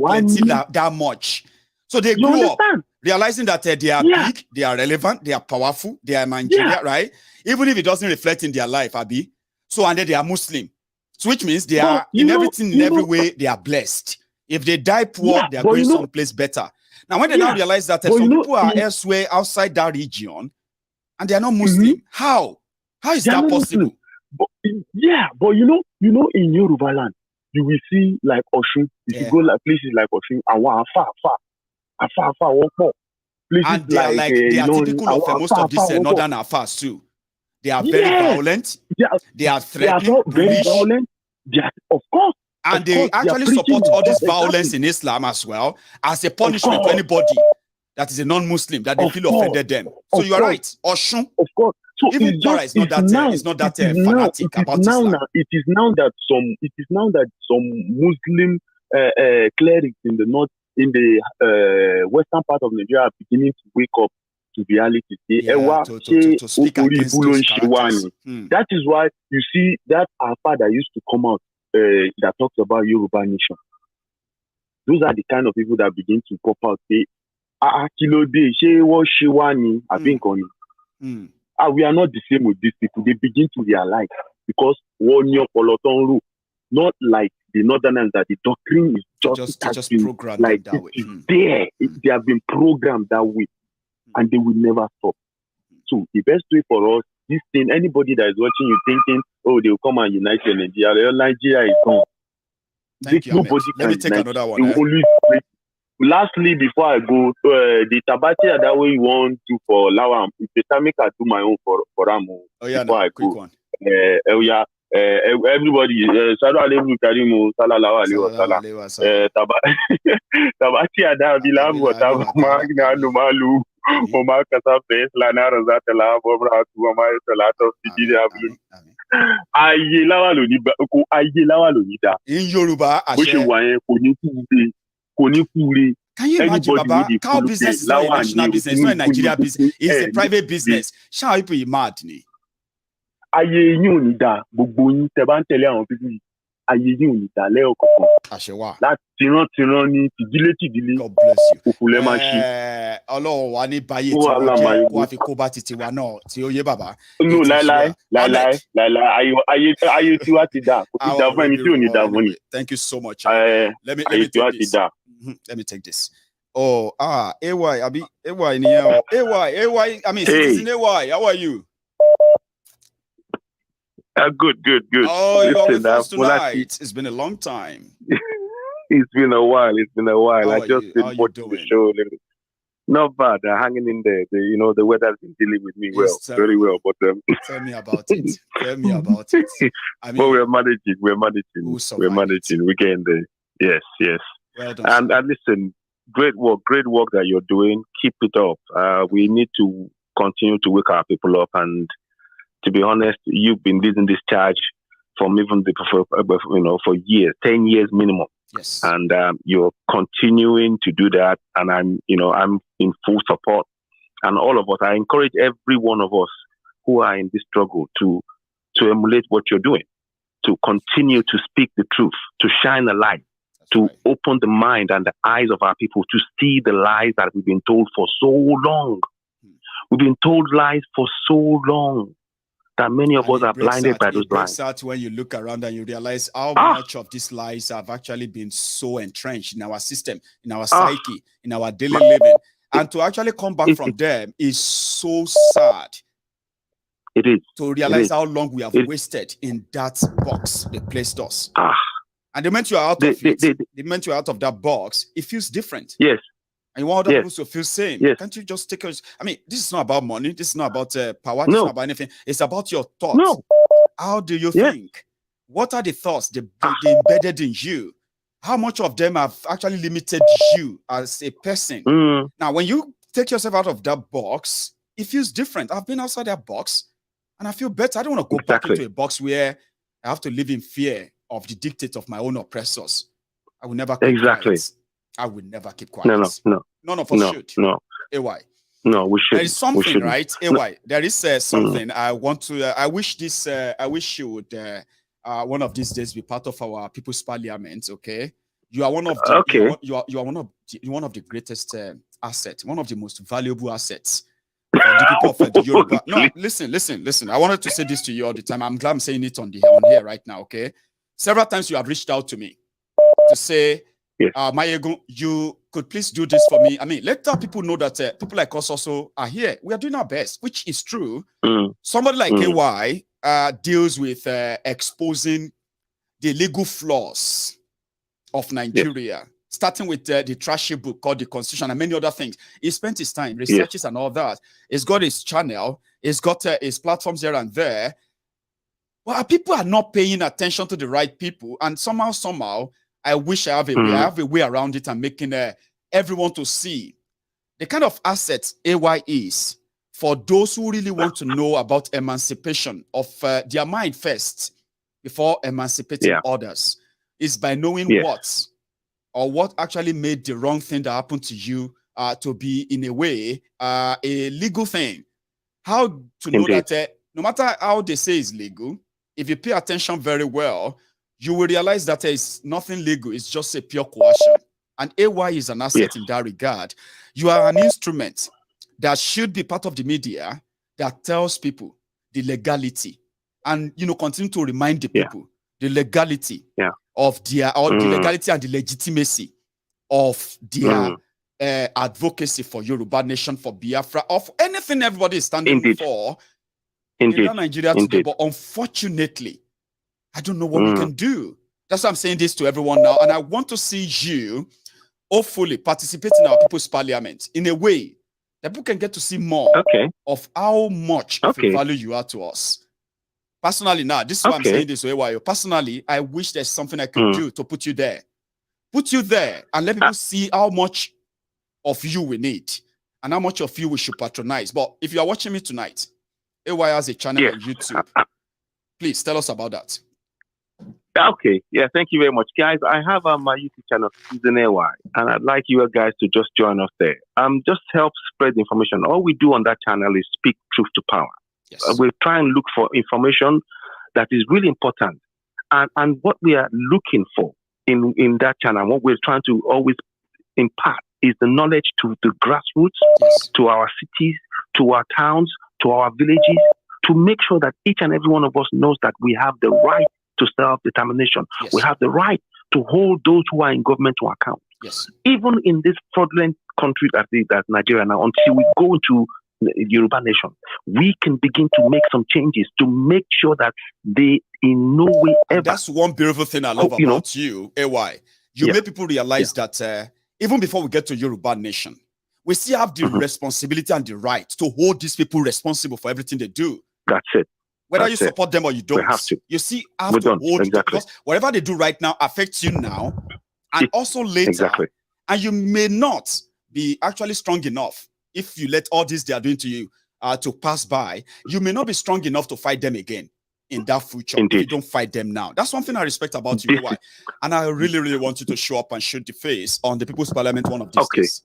that much? So they grew up realizing that they are big, they are relevant, they are powerful, they are Nigeria, right? Even if it doesn't reflect in their life, Abi. So and then they are Muslim. So which means they are in every way they are blessed. If they die poor, they are going someplace better. Now when they now realize that some people are elsewhere outside that region and they are not Muslim, how is that possible? But you know, in Yoruba land, you will see like Oshun. If you go like places like Oshun, far, walk more. And they are they are typical of most of these northern Afars too. They are very violent. They are threatening. Very violent. Of course. And they actually support all this violence in Islam as well as a punishment to anybody that is a non-Muslim that they feel offended them. So you are right, Oshun. Of course. So even Bora is not that fanatic about Islam. It is now that some Muslim clerics in the north, in the western part of Nigeria, are beginning to wake up to reality. To speak against those characters. That is why you see that our father used to come out that talks about Yoruba nation. Those are the kind of people that begin to pop out. Say, we are not the same with these people. They begin to realize because not like the Northerners that the doctrine is just been programmed like that way. There, they have been programmed that way, and they will never stop. So the best way for us, this thing, anybody that is watching you thinking, oh, they will come and unite Nigeria. Nigeria is gone. Thank you, let me take another one. Lastly, before I go, the tabati that way you want to for Lawan, if the time I do my own for Amo. Quick one. everybody, Sadu Alemu Karimu, Sallallahu Alaihi Wasallam, Tabati Adabila, Wataba Magna Numalu, Oma Kasafe, Lana Razatala, Bobra, Mama, Salato, Sidiablu. Ayelawa Lonida. In Yoruba, which is why Koni. Can you imagine, Baba? Cow business is not a national business, it's not a Nigeria business, it's a private business. Shall people be mad? Aye yin oni da gbogbo yin tẹ́ bá ń tẹ̀lé àwọn people yìí ayé yin oni da le okokan àṣewà láti tiran ní tìdílé God bless you òfùlẹ máa ṣe Ọlọ́run wa ní báyé tí wọ́n jẹ́ kó wá fi kó bá titi wa náà tí ó yé bàbá no láíláí ayé tí wá ti dà kò ti dà fún ẹni tí ò ní dà fún ni. Thank you so much. Let me take this. Oh, AY, Abi, AY, AY, I mean, citizen AY, how are you? Good. Oh, you're with us tonight. It's been a long time. It's been a while. I just didn't watch the show. Not bad. Hanging in there. The weather's been dealing with me very well. But tell me about it. I mean, but we're managing. We're managing. We're getting there. Yes. Well done, and listen, great work that you're doing. Keep it up. We need to continue to wake our people up. And to be honest, you've been leading this charge from even for years, 10 years minimum. Yes. And you're continuing to do that. And I'm in full support. And all of us, I encourage every one of us who are in this struggle to emulate what you're doing, to continue to speak the truth, to shine a light, to open the mind and the eyes of our people to see the lies that we've been told for so long. We've been told lies for so long that many of us are blinded by those lies. It breaks out when you look around and you realize how much of these lies have actually been so entrenched in our system, in our psyche, in our daily living. And to actually come back from them is so sad. It is. To realize how long we have wasted in that box they placed us. And the moment you are out of it, the moment you are out of that box, it feels different. Yes. And you want other people to feel same. Yes. Can't you just take us? I mean, this is not about money. This is not about power. No. This is not about anything. It's about your thoughts. No. How do you think? What are the thoughts they embedded in you? How much of them have actually limited you as a person? Now, when you take yourself out of that box, it feels different. I've been outside that box and I feel better. I don't want to go back into a box where I have to live in fear of the dictate of my own oppressors. I will never keep quiet. I will never keep quiet. No. None of us should. No. AY. No, we should. There is something, right? AY. There is something I want to. I wish you would one of these days be part of our People's Parliament. Okay. You are one of the. You are one of the greatest assets. One of the most valuable assets. For the people of the Yoruba. No, listen. I wanted to say this to you all the time. I'm glad I'm saying it on here right now. Okay. Several times you have reached out to me to say, Maiyegun, you could please do this for me. I mean, let our people know that people like us also are here. We are doing our best, which is true. Somebody like AY deals with exposing the legal flaws of Nigeria, starting with the trashy book called The Constitution and many other things. He spent his time, researches and all that. He's got his channel. He's got his platforms here and there. Well, people are not paying attention to the right people. And somehow, I wish I have a way around it and making everyone to see the kind of assets AY is for those who really want to know about emancipation of their mind first before emancipating others is by knowing what actually made the wrong thing that happened to you to be, in a way, a legal thing. How to know that no matter how they say it's legal, if you pay attention very well, you will realize that there is nothing legal. It's just a pure coercion. And AY is an asset in that regard. You are an instrument that should be part of the media that tells people the legality and, continue to remind the people the legality of their, or the legality and the legitimacy of their advocacy for Yoruba nation, for Biafra, of anything everybody is standing for in Nigeria today. But unfortunately, I don't know what we can do. That's why I'm saying this to everyone now. And I want to see you hopefully participate in our People's Parliament in a way that people can get to see more of how much of a value you are to us. Personally, now, this is why I'm saying this way. Personally, I wish there's something I could do to put you there. Put you there and let people see how much of you we need and how much of you we should patronize. But if you are watching me tonight, AY has a channel on YouTube. Please tell us about that. Okay, yeah, thank you very much, guys. I have my YouTube channel, Citizen AY, and I'd like you guys to just join us there. Just help spread the information. All we do on that channel is speak truth to power. Yes. We try and look for information that is really important, and what we are looking for in that channel, what we're trying to always impart is the knowledge to the grassroots, to our cities, to our towns, to our villages, to make sure that each and every one of us knows that we have the right to self-determination. Yes. We have the right to hold those who are in government to account. Yes. Even in this fraudulent country that is Nigeria now, until we go into the Yoruba nation, we can begin to make some changes to make sure that they in no way ever. And that's one beautiful thing I love about you, AY. You make people realize that even before we get to Yoruba nation, we still have the responsibility and the right to hold these people responsible for everything they do. That's it. Whether you support them or you don't, you see, have to hold because whatever they do right now affects you now and also later. And you may not be actually strong enough if you let all this they are doing to you to pass by. You may not be strong enough to fight them again in that future if you don't fight them now. That's one thing I respect about you, AY. And I really, really want you to show up and show the face on the People's Parliament one of these days.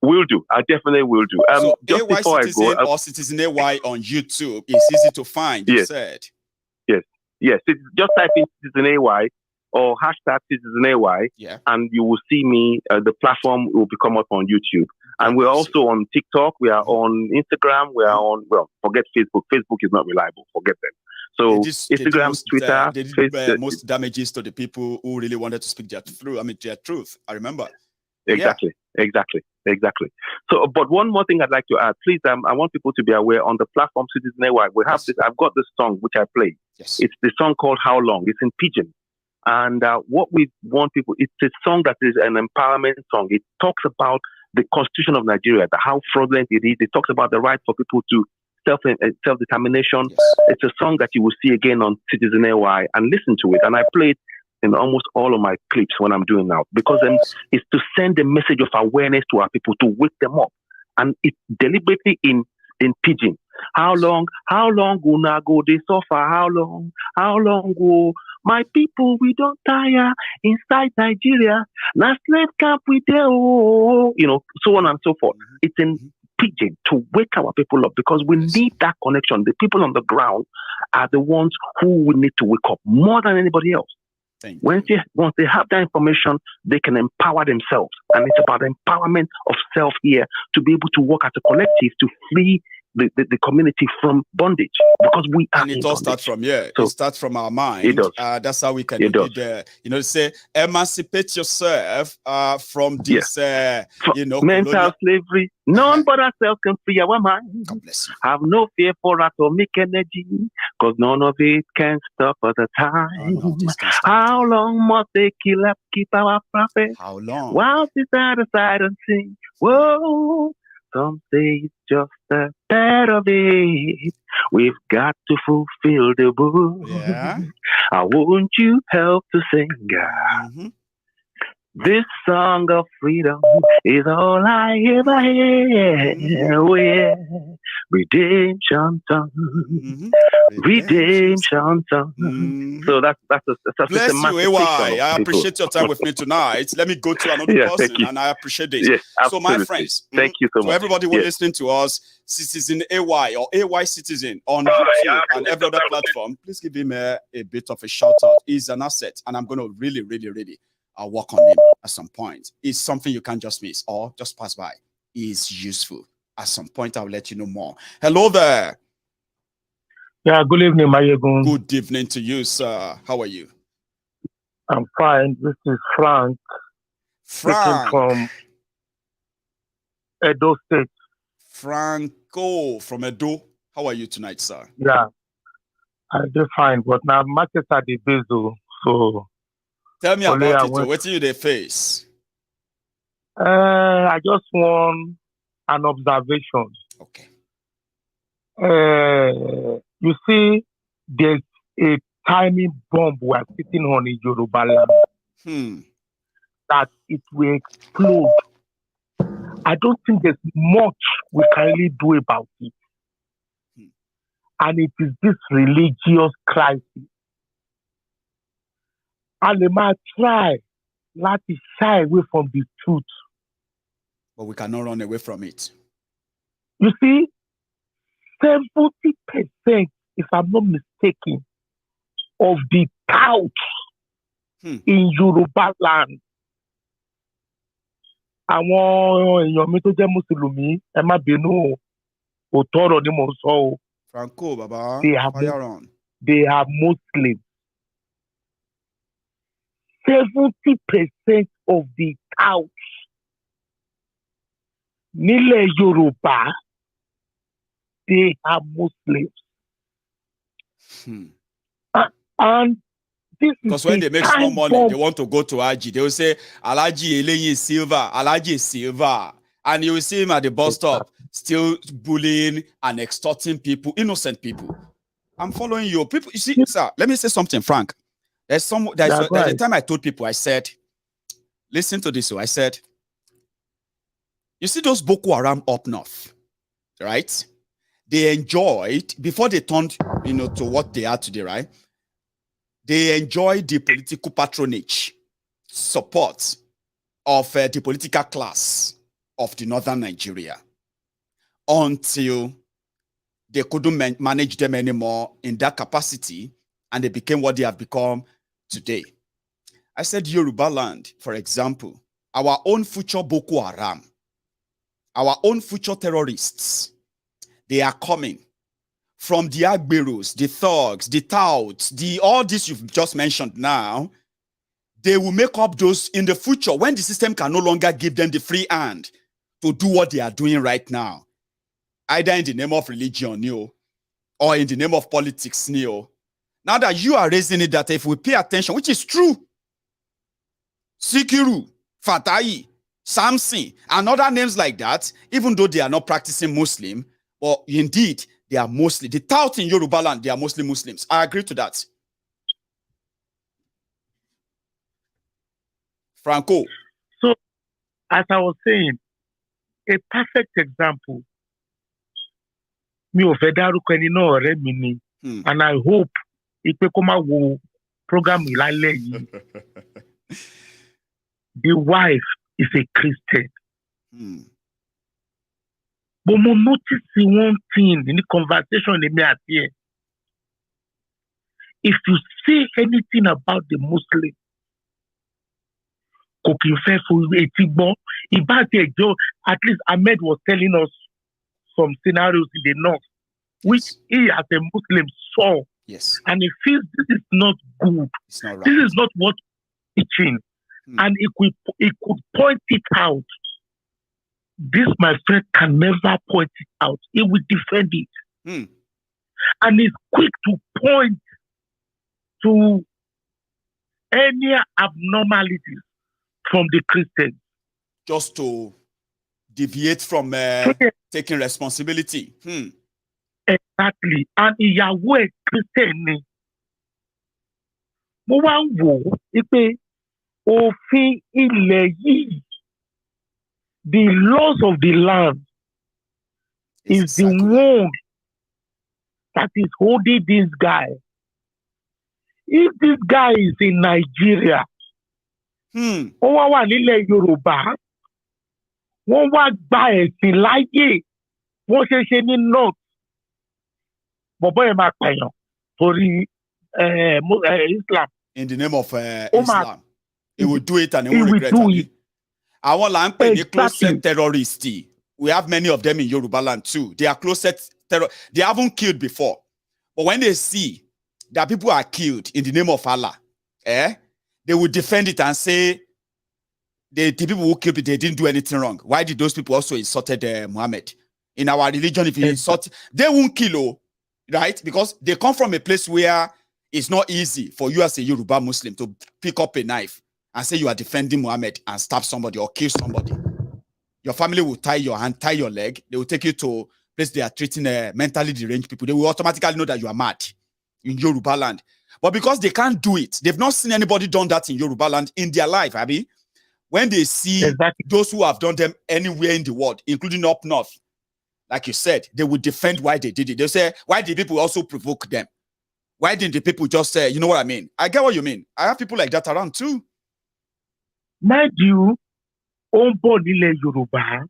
Will do. I definitely will do. So just AY before Citizen I go, or Citizen AY on YouTube is easy to find, you said. Yes. Just type in Citizen AY or hashtag Citizen AY and you will see me. The platform will become up on YouTube. And we're also on TikTok. We are on Instagram. We are on, forget Facebook. Facebook is not reliable. Forget them. So Instagram, Twitter. They did most damages to the people who really wanted to speak their truth. I remember. Exactly. So, but one more thing I'd like to add, please. I want people to be aware on the platform Citizen AY. We have this. I've got this song which I play. Yes. It's the song called "How Long." It's in Pidgin, and what we want people. It's a song that is an empowerment song. It talks about the Constitution of Nigeria, how fraudulent it is. It talks about the right for people to self-determination. Yes. It's a song that you will see again on Citizen AY and listen to it. And I play it in almost all of my clips when I'm doing now, because it's to send a message of awareness to our people, to wake them up. And it's deliberately in Pidgin. How long gonna go they suffer? How long go? My people, we don't tire inside Nigeria. Now slave camp we there, so on and so forth. It's in Pidgin to wake our people up, because we need that connection. The people on the ground are the ones who we need to wake up more than anybody else. Once they have that information, they can empower themselves. And it's about empowerment of self here, to be able to work as a collective to free the community from bondage, because we are. And it all starts from here. So it starts from our mind. It does. That's how we can say emancipate yourself from this mental slavery. None but ourselves can free our mind. God bless you. Have no fear for atomic energy, because none of it can stop at the time. How long must they keep our profit? How long? While they stand aside and sing, whoa. Some say it's just a part of it. We've got to fulfill the book. Yeah. I want you help to sing. This song of freedom is all I ever hear. Redemption song. Redemption song. So that's bless you, AY. I appreciate your time with me tonight. Let me go to another person, and I appreciate this. Yes, so my friends, thank you so much. So everybody who listening to us, Citizen AY or AY Citizen on YouTube and every other platform, please give him a bit of a shout out. He's an asset, and I'm going to really I'll work on him at some point. It's something you can't just miss or just pass by. It's useful. At some point, I'll let you know more. Hello there. Yeah, good evening, Maiyegun. Good evening to you, sir. How are you? I'm fine. This is Frank. Frank. From Edo State. Franco from Edo. How are you tonight, sir? Yeah, I'm fine. But now, markets are the bezel, so... Tell me about it. What do you face? I just want an observation. Okay. You see, there's a tiny bomb we're sitting on in Yoruba land that it will explode. I don't think there's much we can really do about it. And it is this religious crisis. And they might try not to shy away from the truth. But we cannot run away from it. You see, 70%, if I'm not mistaken, of the couch in Yoruba land. Àwọn èèyàn mi tó jẹ́ Mùsùlùmí, ẹ má bínú òtọ́rọ̀ ni mo sọ o. Franco, Baba, fire on. They are Muslims. 70% of the couch nílẹ̀ Yoruba, they are Muslims. And this because when they make small money, they want to go to Aji. They will say, Alaji Eleyi is silver, Alaji is silver. And you will see him at the bus stop, still bullying and extorting people, innocent people. I'm following you. People, you see, sir, let me say something, Frank. There's a time I told people, I said, listen to this. So I said, you see those Boko Haram up north, right? They enjoyed, before they turned, to what they are today, right? They enjoyed the political patronage, support of the political class of the northern Nigeria until they couldn't manage them anymore in that capacity and they became what they have become today. I said Yoruba land, for example, our own future Boko Haram, our own future terrorists, they are coming from the Agberos, the thugs, the touts, all this you've just mentioned now. They will make up those in the future when the system can no longer give them the free hand to do what they are doing right now, either in the name of religion, or in the name of politics, Now that you are raising it, that if we pay attention, which is true, Sikiru, Fatai, Samson, and other names like that, even though they are not practicing Muslim, but indeed, they are mostly, the tout in Yoruba land, they are mostly Muslims. I agree to that. Franco. So, as I was saying, a perfect example, and I hope it program the wife is a Christian. But we notice one thing in the conversation they may appear. If you say anything about the Muslim, cooking fair for at least Ahmed was telling us some scenarios in the north, which he as a Muslim saw. Yes. And he feels this is not good. It's not right. This is not what teaching. And it could point it out. This, my friend, can never point it out. He will defend it. And he's quick to point to any abnormalities from the Christians. Just to deviate from taking responsibility. Exactly. And Yahweh Christian. The laws of the land is the one that is holding this guy. If this guy is in Nigeria, Yoruba, Islam. In the name of Islam. He will do it and he will regret it. Our land closet terrorists. We have many of them in Yoruba land too. They are closet terrorists. They haven't killed before. But when they see that people are killed in the name of Allah, they will defend it and say the people who killed it, they didn't do anything wrong. Why did those people also insulted Muhammad? In our religion, if you insult, they won't kill, right? Because they come from a place where it's not easy for you as a Yoruba Muslim to pick up a knife and say you are defending Muhammad and stab somebody or kill somebody. Your family will tie your hand, tie your leg. They will take you to a place they are treating mentally deranged people. They will automatically know that you are mad. in Yoruba land. But because they can't do it, they've not seen anybody done that in Yoruba land in their life, Abby. When they see those who have done them anywhere in the world, including up north, like you said, they would defend why they did it. They say, why did people also provoke them? Why didn't the people just say, you know what I mean? I get what you mean. I have people like that around too. Mind you, Ombonile Yoruba.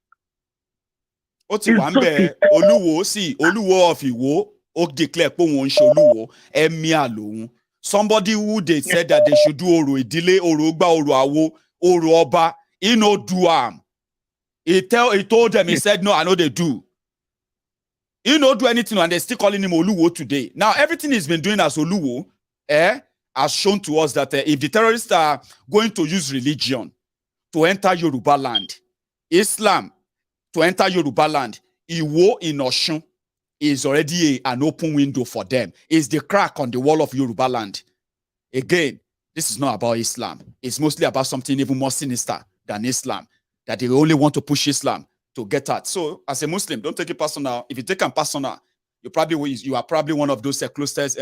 Oluwo, see, Oluwo of Iwo, ok declare Oluwo, Emi somebody who they said that they should do Oro Idile, Oro Ogba, Oro Awo, Oro Oba, he no do He told them, he said, no, I know they do. He no do anything and they're still calling him Oluwo today. Now, everything he's been doing as Oluwo, has shown to us that if the terrorists are going to use religion to enter Yoruba land, Islam to enter Yoruba land, Iwo in Oshun is already an open window for them. It's the crack on the wall of Yoruba land. Again, this is not about Islam. It's mostly about something even more sinister than Islam, that they only want to push Islam to get at. So, as a Muslim, don't take it personal. If you take it personal, you are probably one of those closest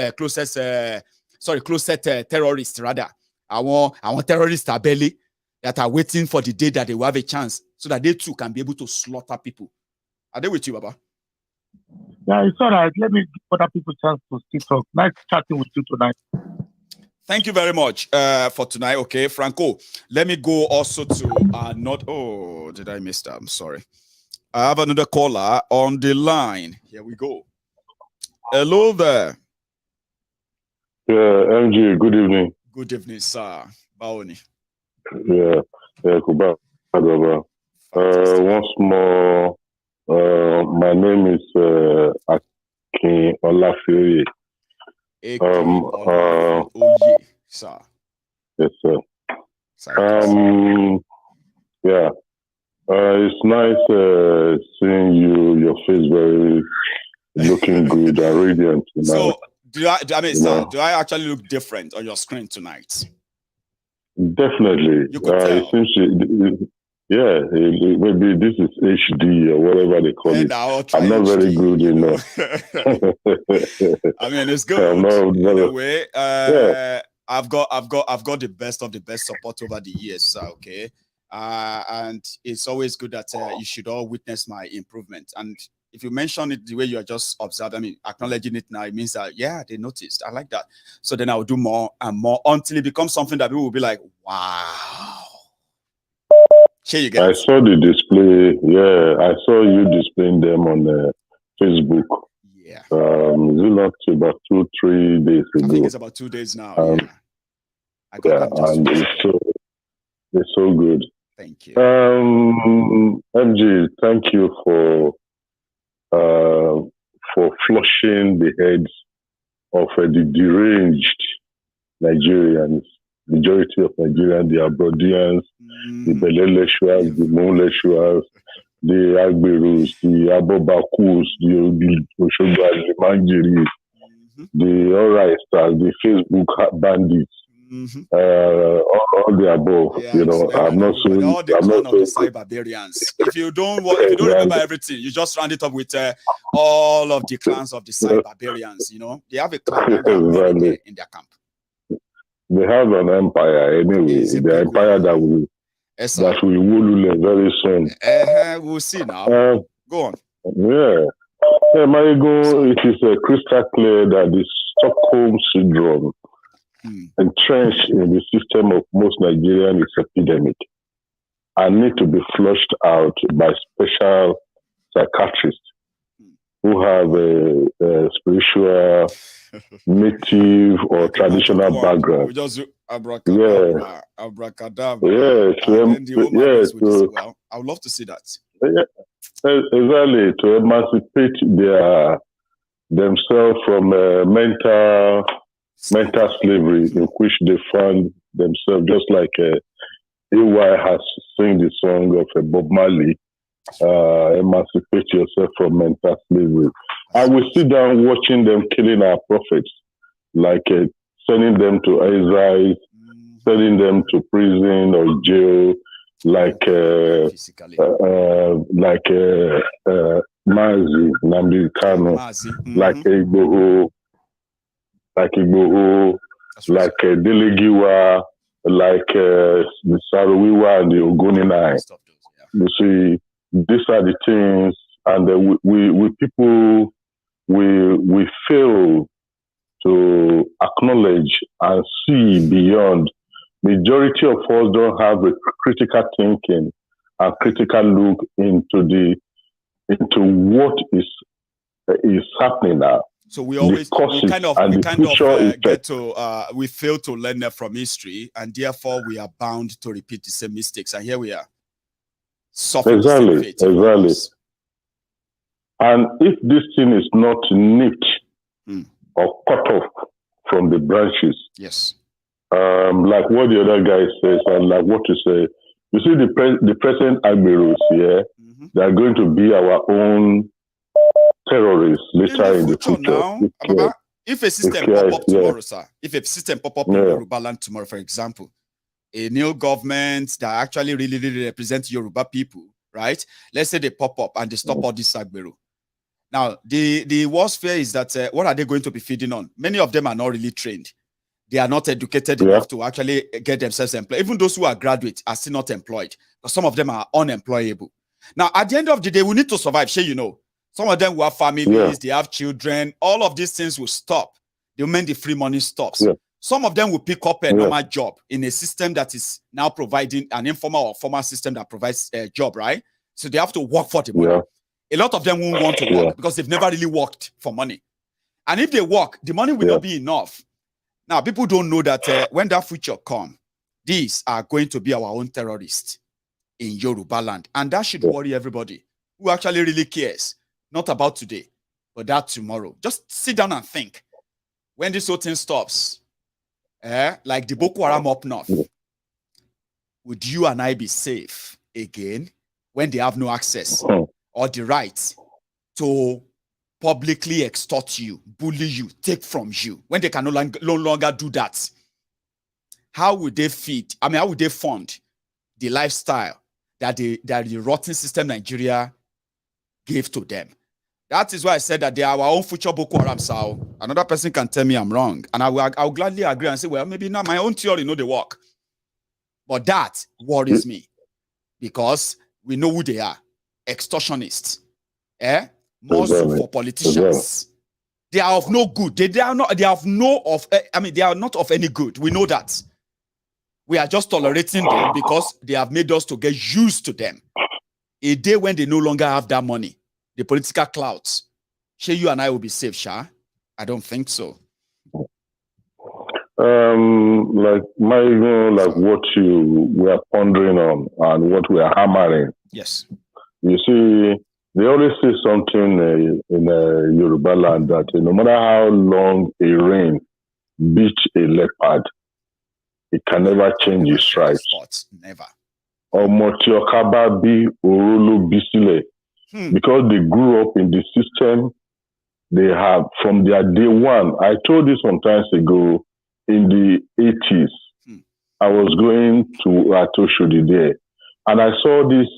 terrorists, rather. I want terrorists are belly that are waiting for the day that they will have a chance so that they too can be able to slaughter people. Are they with you, Baba? Yeah, it's all right. Let me give other people a chance to still talk. Nice chatting with you tonight. Thank you very much for tonight. Okay, Franco, let me go also to did I miss that? I'm sorry. I have another caller on the line. Here we go. Hello there. Yeah, MG, good evening. Good evening, sir. Baoni. Yeah, Kuba. Once more, my name is Akin Olafioye. Sir. Yes, sir. Yeah. It's nice seeing you, your face very looking good and radiant tonight. So, do I actually look different on your screen tonight? Definitely. You could tell. It seems maybe this is HD or whatever they call it. I'm not very good in I mean, it's good. Anyway, I've got the best of the best support over the years, okay? And it's always good that you should all witness my improvement. And if you mention it the way you are just observing, acknowledging it now, it means that, yeah, they noticed. I like that. So then I'll do more and more until it becomes something that people will be like, wow. Here you go. I saw the display. Yeah, I saw you displaying them on Facebook. Yeah. It's not about 2-3 days ago. I think it's about 2 days now. I got them and it's so good. Thank you. MG, thank you for flushing the heads of the deranged Nigerians. Majority of Nigerians, the Abroadians, the Beleleshuas, the Monleshuas, the Agberus, the Abobakus, the Oshogas, the Manjiris, the All-Righters, the Facebook bandits, all the above. Yeah, I'm not so. All the cyberbarians. If you don't remember everything, you just round it up with all of the clans of the cyberbarians. They have a clan in their camp. They have an empire anyway. The empire that will Wolule very soon. We'll see now. Go on. Yeah, Maiyegun, it is crystal clear that the Stockholm syndrome entrenched in the system of most Nigerians is epidemic and need to be flushed out by special psychiatrists who have a spiritual, native, or traditional background. We just abracadabra. I would love to see that. Exactly, to emancipate themselves from mental slavery in which they find themselves, just like AY has sung the song of Bob Marley. Emancipate yourself from mental slavery. I will sit down watching them killing our prophets, like sending them to exile, sending them to prison or jail, like Mazi, Namdi Kano, like Igboho, like Igboho, like Delegiwa, like the Sarowiwa and the Ogoninai. You see, these are the things, and we people, we fail to acknowledge and see beyond. Majority of us don't have a critical thinking and critical look into what is happening now. So we always we fail to learn from history, and therefore we are bound to repeat the same mistakes. And here we are. Exactly. And if this thing is not nipped or cut off from the branches, yes, like what the other guy says, and like what you say, you see the present Agberos here, they are going to be our own terrorists later in the future. Now, if a system pop up tomorrow, sir, if a system pop up in Yoruba land tomorrow, for example, a new government that actually really represents Yoruba people, right? Let's say they pop up and they stop all this Agbero. Now, the worst fear is that what are they going to be feeding on? Many of them are not really trained. They are not educated enough to actually get themselves employed. Even those who are graduates are still not employed. But some of them are unemployable. Now, at the end of the day, we need to survive. Sure, you know. Some of them will have families, they have children. All of these things will stop the moment the free money stops. Some of them will pick up a normal job in a system that is now providing an informal or formal system that provides a job, right? So they have to work for the money. A lot of them won't want to work because they've never really worked for money. And if they work, the money will not be enough. Now, people don't know that when that future comes, these are going to be our own terrorists in Yoruba land. And that should worry everybody who actually really cares. Not about today, but that tomorrow. Just sit down and think. When this whole thing stops, like the Boko Haram up north, would you and I be safe again when they have no access or the right to publicly extort you, bully you, take from you, when they can no longer do that? How would they feed? I mean, how would they fund the lifestyle that the rotten system Nigeria gave to them? That is why I said that they are our own future Boko Haram. So another person can tell me I'm wrong, and I'll gladly agree and say, well, maybe not my own theory, no, they work. But that worries me because we know who they are: extortionists, more so for politicians. They are of no good. They are not. They have no of. I mean, they are not of any good. We know that. We are just tolerating them because they have made us to get used to them. A day when they no longer have that money, the political clouds, sure, you and I will be safe, Sha? I don't think so. Like what you were pondering on and what we are hammering. Yes. You see, they always say something in Yoruba land that no matter how long a rain beats a leopard, it can never change its stripes. Never. Because they grew up in the system, they have from their day one. I told you some time ago, in the 80s, I was going to Atoshodi there, and I saw these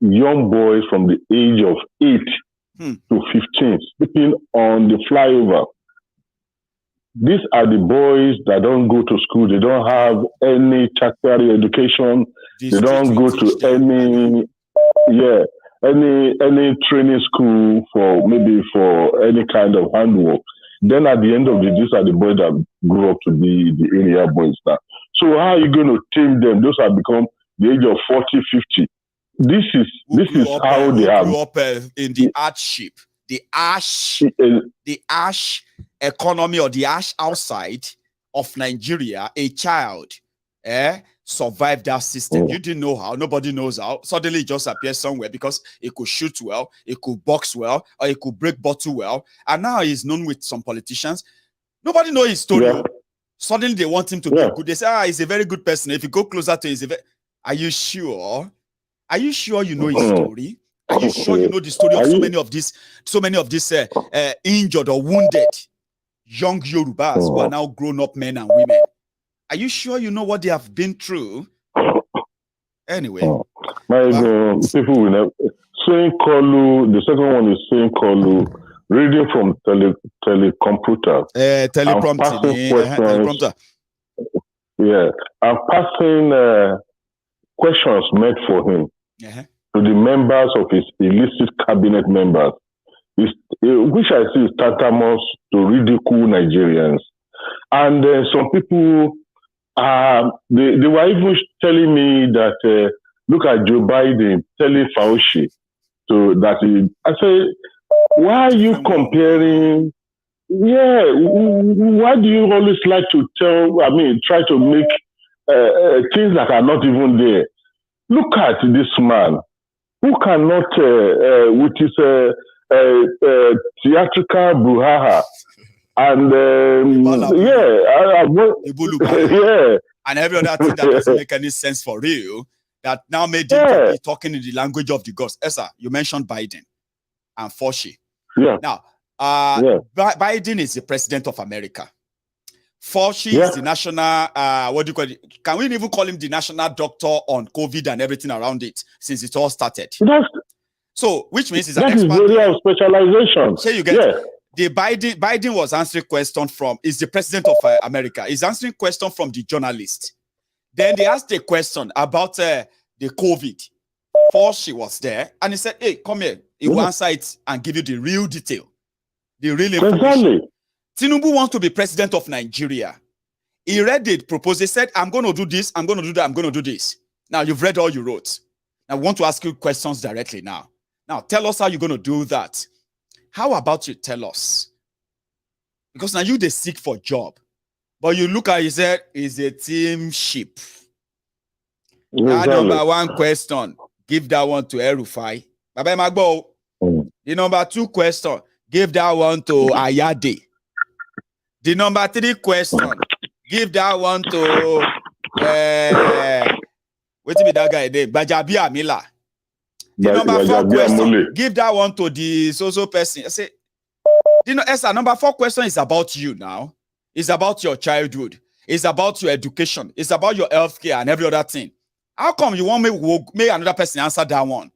young boys from the age of 8 to 15 sleeping on the flyover. These are the boys that don't go to school. They don't have any tertiary education. They don't go to any training school for any kind of handwork. Then at the end of the day, these are the boys that grew up to be the area boys now. So how are you going to tame them? Those have become the age of 40, 50. This is how they have grew up in the hardship, the ash economy, or the ash outside of Nigeria. A child survived that system. You didn't know how. Nobody knows how. Suddenly it just appears somewhere because it could shoot well, it could box well, or it could break bottle well. And now he's known with some politicians. Nobody knows his story. Suddenly they want him to be good. They say, he's a very good person. If you go closer to him, are you sure? Are you sure you know his story? Are you sure you know the story of so many of these injured or wounded young Yorubas who are now grown-up men and women? Are you sure you know what they have been through? Anyway. People will never saying Kolu, the second one is saying Kolu, reading from telecomputer. Teleprompter. Yeah, I'm passing questions meant for him to the members of his illicit cabinet members, which I see is tantamount to ridicule Nigerians. And some people, they were even telling me that, look at Joe Biden telling Fauci I say, why are you comparing? Yeah, why do you always like to try to make things that are not even there? Look at this man who cannot, with his theatrical brouhaha, and and every other thing that doesn't make any sense for real, that now made him to be talking in the language of the gods. Esa, you mentioned Biden and Fauci. Yeah. Now, Biden is the president of America. Fauci is the national, what do you call it? Can we even call him the national doctor on COVID and everything around it since it all started? So, which means it's an expert. That is area of specialization. So you get the Biden was answering question from, is the president of America. He's answering question from the journalist. Then they asked a question about the COVID. Fauci was there and he said, hey, come here. He will answer it and give you the real detail. The real information. Exactly. Tinubu wants to be president of Nigeria. He read it, proposed, he said, I'm going to do this, I'm going to do that, I'm going to do this. Now, you've read all you wrote. Now, we want to ask you questions directly now. Now, tell us how you're going to do that. How about you tell us? Because now you they seek for job. But you look at, he said, is a team ship. That number one question, give that one to Erufai. Baba Magbo. The number two question, give that one to Ayade. The number three question, give that one to wait till me that guy name, Bajabi Amila. The number four question, give that one to the so person. I say, you know, Esther, number four question is about you now. It's about your childhood. It's about your education. It's about your healthcare and every other thing. How come you want me to make another person answer that one?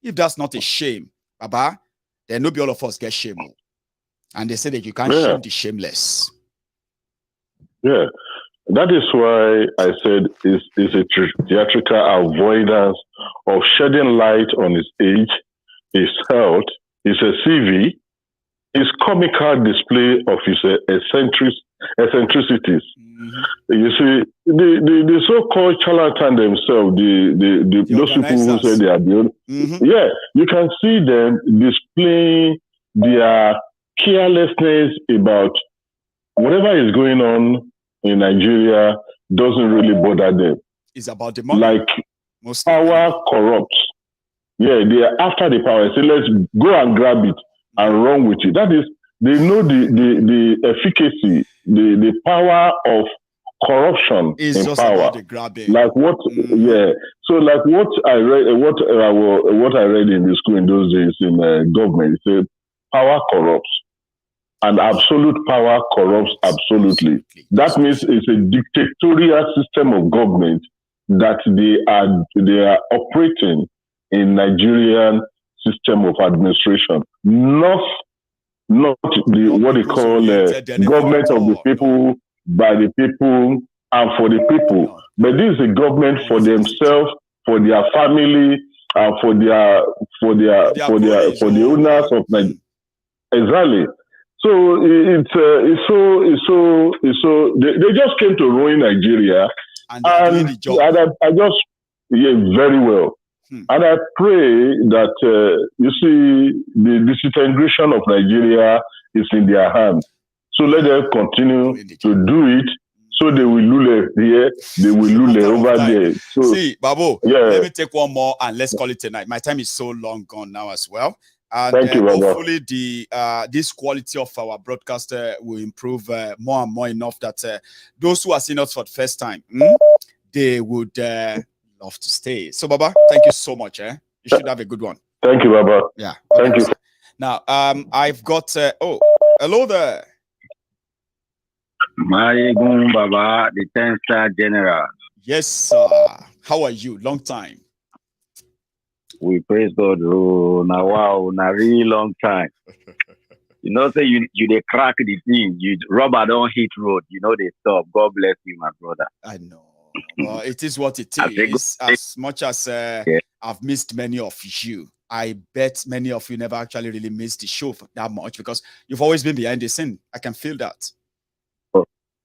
If that's not a shame, Baba, then maybe all of us get shame. And they say that you can't shame the shameless. Yeah, that is why I said it's a theatrical avoidance of shedding light on his age, his health, his CV, his comical display of his eccentricities. You see, the so-called charlatan themselves, those people who say they are the you can see them displaying their carelessness about whatever is going on in Nigeria doesn't really bother them. It's about the money. Like power corrupts. Yeah, they are after the power. Say, let's go and grab it and run with it. That is, they know the efficacy, the power of corruption it's in just power. About the grabbing. Like what? So like what I read, what I read in the school in those days in government, it said power corrupts. And absolute power corrupts absolutely. That means it's a dictatorial system of government that they are operating in Nigerian system of administration, not the what they call government of the people, by the people, and for the people. But this is a government for themselves, for their family, for the owners of Nigeria. Exactly. So it's so they just came to ruin Nigeria, and I just very well. And I pray that you see the disintegration of Nigeria is in their hands. So let them continue to do it. So they will lule here, they will lule over there. So, see, Babu, let me take one more and let's call it tonight. My time is so long gone now as well. And thank you, hopefully this quality of our broadcast will improve more and more enough that those who are seeing us for the first time, they would love to stay. So, Baba, thank you so much. You should have a good one. Thank you, Baba. Yeah. Thank you. Now, I've got hello there. Maiyegun Baba, the 10-star general. Yes, sir. How are you? Long time. We praise God. Oh, now wow, now really long time. You know, say you they crack the thing. You rubber don't hit road. You know they stop. God bless you, my brother. I know. Well, it is what it is. As much as I've missed many of you, I bet many of you never actually really missed the show that much because you've always been behind the scene. I can feel that.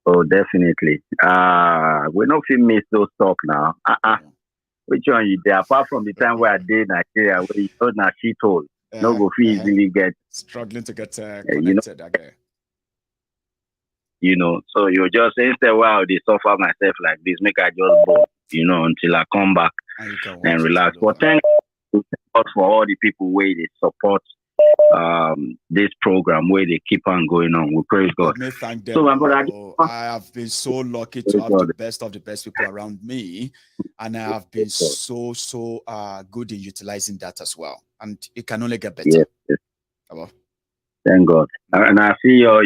Oh, definitely. We don't feel miss those talk now. Which one you there? Apart from the time where I did Nigeria, where you told now she told no go feel easily get struggling to get connected again. You know, so you just instead wow they suffer myself like this, make I just go, you know, until I come back and relax. But thank you for all the people where they support this program where they keep on going on. We praise God. Let me thank them. So, I have been so lucky to have the best of the best people around me, and I have been so good in utilizing that as well. And it can only get better. Yes. Thank God. And I see your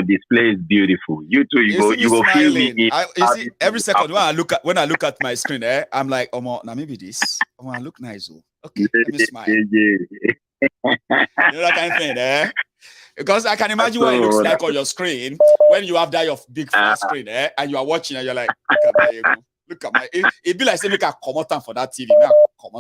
display is beautiful. You too, you go feel me. You see, every second when I look at my screen, I'm like, now maybe this. I look nice. Okay, let me smile. You know that kind of thing, Because I can imagine what it looks like on your screen when you have that your big flat screen, and you are watching and you're like, look at my it be like say make a come out for that TV. Come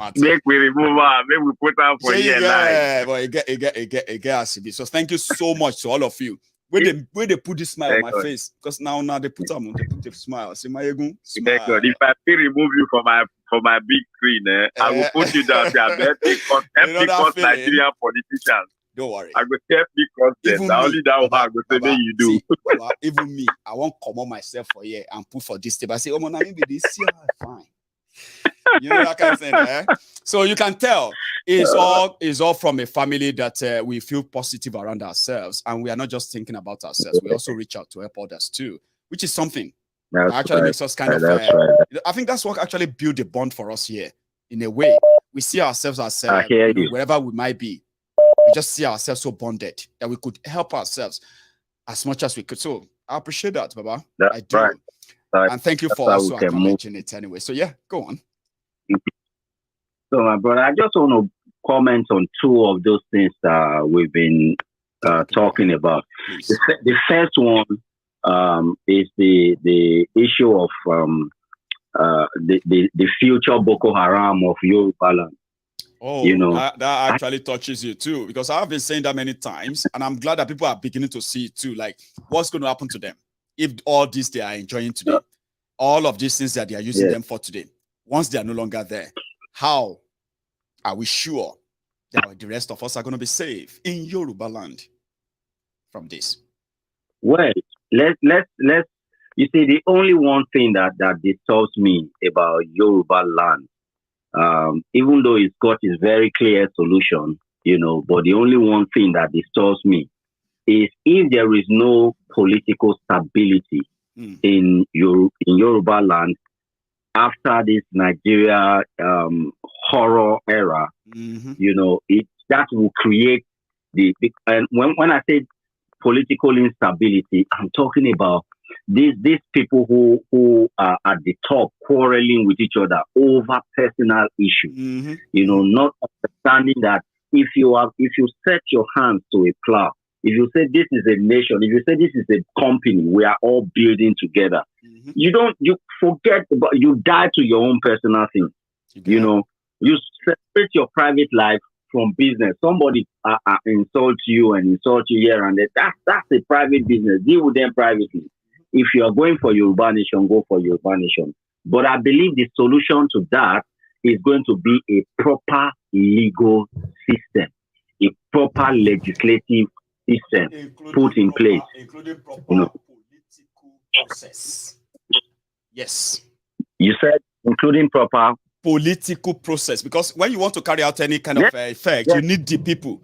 out. Make we remove her, make we put her for here. Yeah, but it get to be. So thank you so much to all of you. Where they put this smile on my face, because now they put the smile. See Maiyegun, smile. If I still remove you from my big screen, I will put you down there. Because Nigerian politicians. Don't worry. I go help me content. Only that one I go say you do. See, Baba, even me, I won't come on myself for here and put for this table. I say, oh man, maybe this year fine. You know that kind of thing, So you can tell it's all from a family that we feel positive around ourselves, and we are not just thinking about ourselves. We also reach out to help others too, which is something that actually makes us kind of. I think that's what actually built a bond for us here. In a way, we see ourselves as wherever we might be. We just see ourselves so bonded that we could help ourselves as much as we could. So I appreciate that, Baba. I do. Right. And thank you for also acknowledging it anyway. So yeah, go on. So my brother, I just want to comment on two of those things that we've been talking about. The first one is the issue of the future Boko Haram of Yoruba land. Oh, you know, that actually touches you too, because I've been saying that many times, and I'm glad that people are beginning to see it too. Like, what's going to happen to them if all this they are enjoying today, all of these things that they are using them for today, once they are no longer there, how are we sure that the rest of us are going to be safe in Yoruba land from this? Well, let's. You see, the only one thing that disturbs me about Yoruba land. Even though it's got its very clear solution, you know, but the only one thing that disturbs me is if there is no political stability in Yoruba land after this Nigeria horror era, you know, that will create and when I say political instability, I'm talking about these people who are at the top quarreling with each other over personal issues. You know, not understanding that if you set your hands to a plow, if you say this is a nation, if you say this is a company, we are all building together. You forget about, you die to your own personal things. You know, you separate your private life from business. Somebody insults you and insult you here and there. That's a private business. Deal with them privately. If you are going for Yoruba nation, go for Yoruba nation. But I believe the solution to that is going to be a proper legal system, a proper legislative system put in place. Including proper political process. Yes. You said including proper political process, because when you want to carry out any kind of effect, you need the people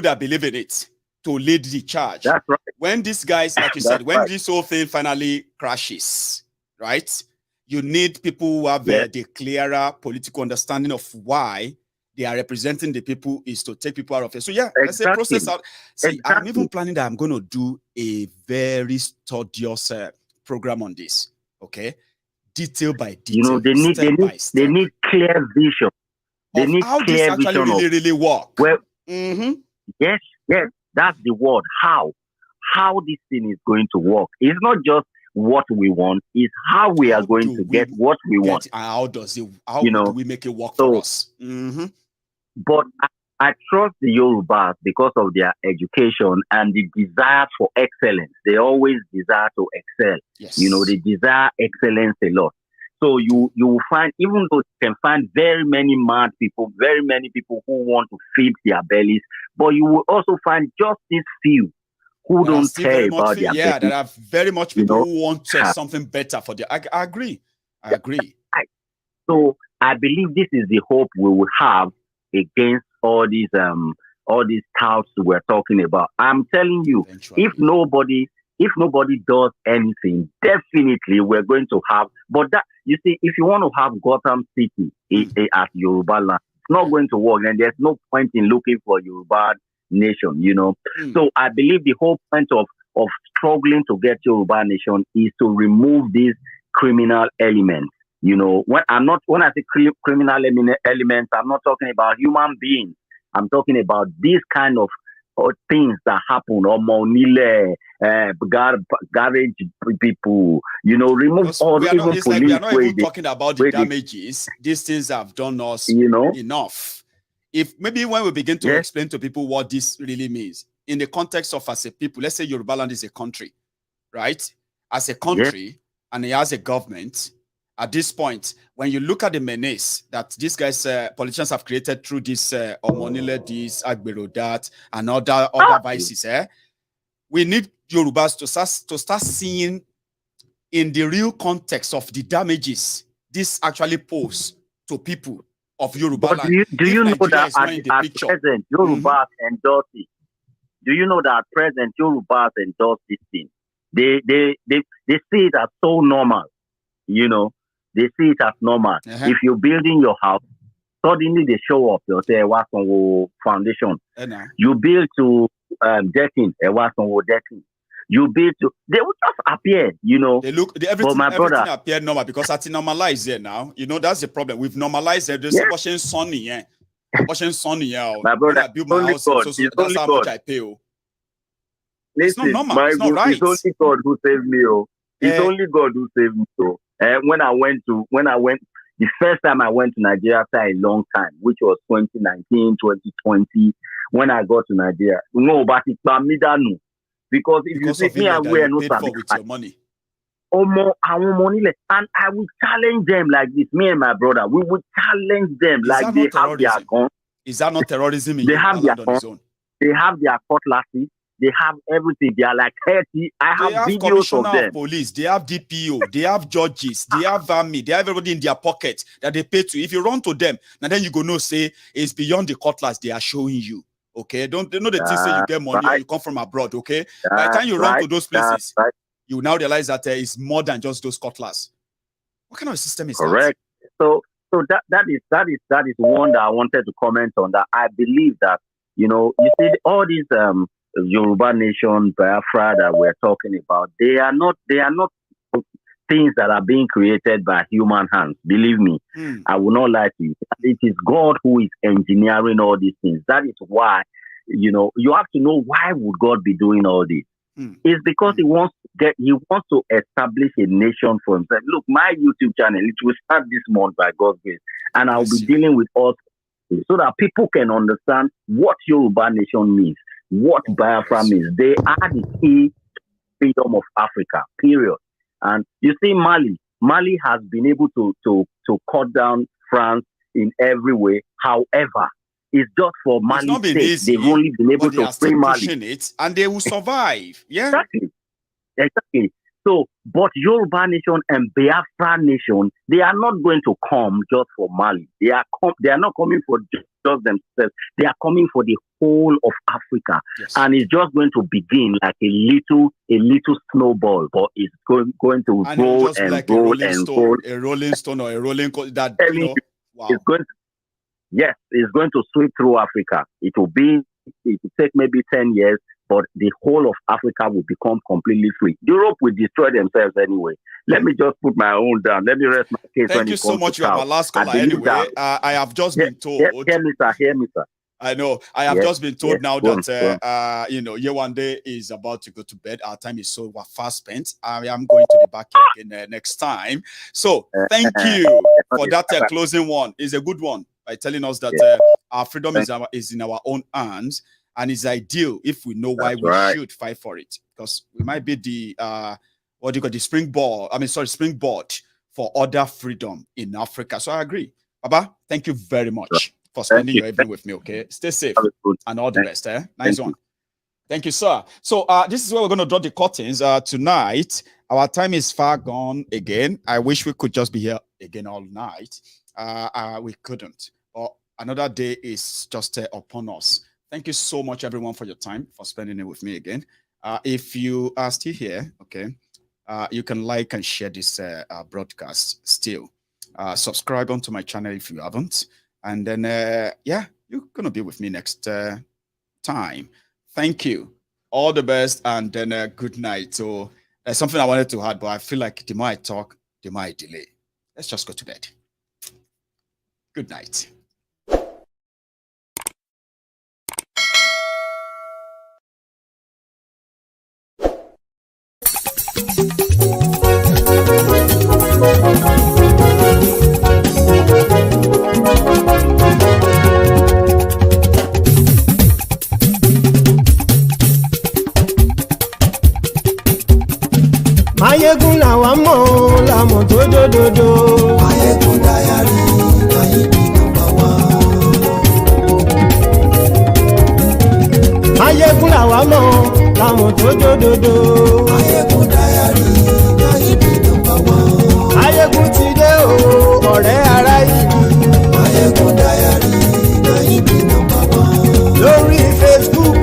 that believe in it to lead the charge. That's right. When these guys, like you said, when this whole thing finally crashes, right? You need people who have the clearer political understanding of why they are representing the people is to take people out of it. So let's say process out. See, I'm even planning that I'm going to do a very studious program on this. Okay, detail by detail. You know, they need clear vision. They need how clear this actually really work. Well, Yes, that's the word. How this thing is going to work. It's not just what we want, it's how we are going to get what we want. How do we make it work for us? Mm-hmm. But I trust the Yorubas because of their education and the desire for excellence. They always desire to excel. Yes. They desire excellence a lot. So you will find, even though you can find very many mad people, very many people who want to feed their bellies, but you will also find just these few who don't care about their bellies. Yeah, there are very much people who want something better for their. I agree. So I believe this is the hope we will have against all these touts we're talking about. I'm telling you, if nobody does anything, definitely we're going to have. But that, you see, if you want to have Gotham City at Yoruba land, it's not going to work, and there's no point in looking for Yoruba nation. So I believe the whole point of struggling to get Yoruba nation is to remove these criminal elements. When I say criminal elements, I'm not talking about human beings. I'm talking about these kind of things that happen, or monile, garage people, remove all we even police. We are not even talking about the damages. These things have done us enough. If maybe when we begin to explain to people what this really means, in the context of as a people, let's say Yoruba land is a country, right? As a country, and it has a government. At this point, when you look at the menace that these guys, politicians have created through this Omonile, this Agbero, that, and other vices, we need Yorubas to start seeing in the real context of the damages this actually pose to people of Yoruba land. Do you know that at present, Yorubas endorse it? Do you know that at present, Yorubas endorse this thing? They see it as so normal, They see it as normal. If you're building your house, suddenly they show up. They'll say, "What's on foundation?" You build to decking, what's on decking. You build to, they will just appear, They look, everything appear normal because it's normalized here now. That's the problem. We've normalized it. There's watching sunny, watching sunny, My brother, I build my house, that's how much I pay. It's not normal. It's not right. It's only God who saved me. It's only God who saved me. When I went, the first time I went to Nigeria after a long time, which was 2019, 2020, when I got to Nigeria. No, but it's Bamidanu. Because if you see me and we are not with your money. And I will challenge them like this. Me and my brother, we would challenge them like they have their guns. Is that not terrorism? They have their guns. They have their cutlasses. They have everything. They are like 30. I have videos of them. Of police. They have DPO. They have judges. They have army. They have everybody in their pocket that they pay to. If you run to them, and then you go no say it's beyond the cutlass they are showing you. Okay, don't know the thing say you get money or you come from abroad. Okay, by the time you run to those places, you now realize that it's more than just those cutlass. What kind of system is correct? That? So that is one that I wanted to comment on. That I believe that you see all these Yoruba nation, Biafra that we're talking about, they are not things that are being created by human hands. Believe me, I will not lie to you. It is God who is engineering all these things. That is why, you have to know why would God be doing all this. It's because he wants to establish a nation for himself. Look, my YouTube channel, it will start this month by God's grace, and I'll be dealing with all so that people can understand what Yoruba nation means, what Biafra means. They are the key freedom of Africa, period. And you see, Mali has been able to cut down France in every way. However, it's just for Mali's sake. Easy, they've only been able to free Mali. It, and they will survive. Yeah. Exactly. So, but Yoruba nation and Biafra nation, they are not going to come just for Mali. They are not coming for just themselves. They are coming for the whole of Africa. Yes. And it's just going to begin like a little snowball, but it's going to grow and like grow and grow. A rolling stone or a rolling that wow. It's going to sweep through Africa. It will take maybe 10 years, but the whole of Africa will become completely free. Europe will destroy themselves anyway. Let me just put my own down. Let me rest my case. Thank you so much. You are my last caller anyway. I have just been told. Hear me, sir. I know. I have just been told now that you know, Yewande is about to go to bed. Our time is so fast spent. I am going to the back again next time. So thank you for that closing one. It's a good one by telling us that our freedom is in our own hands, and it's ideal if we know why we should fight for it, because we might be the what do you call the springboard for other freedom in Africa. So I agree. Baba, thank you very much for spending your evening with me. Okay, stay safe and all the best. Nice one. Thank you, sir. So this is where we're going to draw the curtains tonight. Our time is far gone again. I wish we could just be here again all night. We couldn't. But another day is just upon us. Thank you so much, everyone, for your time, for spending it with me again. If you are still here, okay, you can like and share this broadcast still. Subscribe onto my channel if you haven't. And then, yeah, you're going to be with me next time. Thank you. All the best, and then good night. So something I wanted to add, but I feel like the more I talk, the more I delay. Let's just go to bed. Good night. Maiyegun làwa mọ̀ la mọ̀ tó dòdòdò. Maiyegun Diary, Maiyegun #1. Maiyegun làwa mọ̀ la mọ̀ tó dòdòdò. Maiyegun Diary, Maiyegun #1. Maiyegun ti dé o, ọ̀rẹ́ ará ìlú. Maiyegun Diary, Maiyegun #1. Lórí Facebook,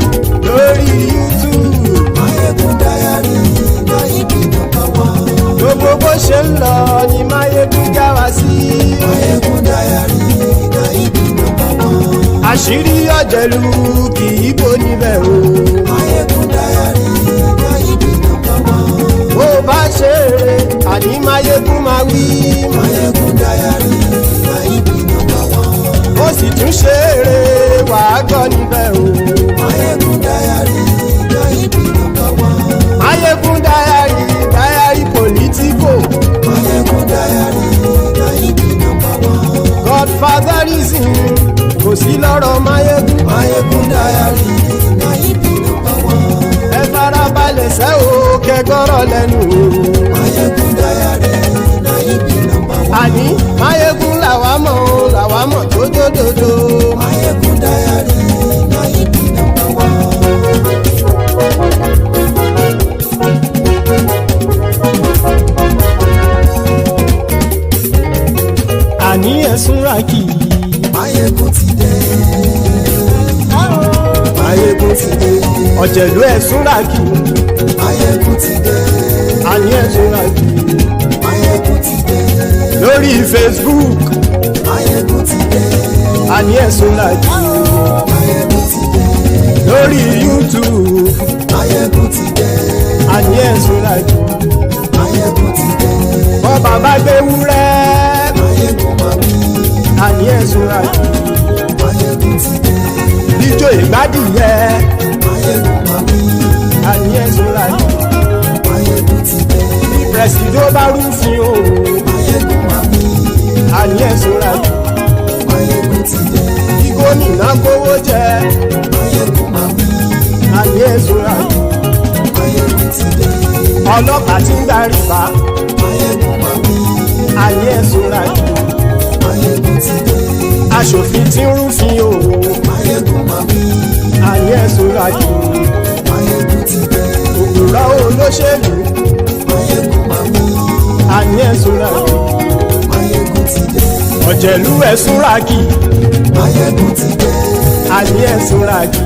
lórí YouTube. Maiyegun Diary, Maiyegun #1. Gbogbo bó ṣe ń lọ ni Maiyegun já wa sí. Maiyegun Diary, Maiyegun #1. Àṣírí ọ̀jẹ̀lú kì í bò níbẹ̀ o. Maiyegun Diary, Maiyegun #1. Bó bá ṣe eré, àní Maiyegun máa wí. Maiyegun Diary, Maiyegun #1. Ó sì tún ṣe eré, wàá gbọ́ níbẹ̀ o. Maiyegun Diary, Maiyegun #1. Maiyegun Diary, Diary Politico. Maiyegun Diary, Maiyegun #1. Godfatherism kò sí lọ́rọ̀ Maiyegun. Maiyegun Diary, Maiyegun #1. Ẹ farabalẹ̀ sẹ́ o, kẹgọ́rọ̀ lẹ́nu o. Maiyegun Diary, Maiyegun #1. Àní Maiyegun làwa mọ̀ tó dòdòdò. Maiyegun Diary, Maiyegun #1. Àní ẹ̀sùn ràkì. Maiyegun ti dé. Maiyegun ti dé. Ọ̀jẹ̀lú ẹ̀sùn ràkì. Maiyegun ti dé. Àní ẹ̀sùn ràkì. Maiyegun ti dé. Lórí Facebook. Maiyegun ti dé. Àní ẹ̀sùn ràkì. Maiyegun ti dé. Lórí YouTube. Maiyegun ti dé. Àní ẹ̀sùn ràkì. Maiyegun ti dé. Bọ́ bàbá gbé wúrẹ́. Maiyegun máa wí. Àní ẹ̀sùn ràkì. Maiyegun ti dé. Ijó ìgbádìyẹ. Maiyegun máa wí. Àní ẹ̀sùn ràkì. Maiyegun ti dé. Bí pẹ̀sìdó bá rúfin o. Maiyegun máa wí. Àní ẹ̀sùn ràkì. Maiyegun ti dé. Bí gómìnà kówó jẹ. Maiyegun máa wí. Àní ẹ̀sùn ràkì. Maiyegun ti dé. Ọlọ́pàá tí ń gba rìbá. Maiyegun máa wí. Àní ẹ̀sùn ràkì. Maiyegun ti dé. Aṣòfin tí ń rúfin o. Maiyegun máa wí. Àní ẹ̀sùn ràkì. Maiyegun ti dé. Òpùrọ́ olóṣèlú. Maiyegun máa wí. Àní ẹ̀sùn ràkì. Maiyegun ti dé. Ọ̀jẹ̀lú ẹ̀sùn ràkì. Maiyegun ti dé. Àní ẹ̀sùn ràkì.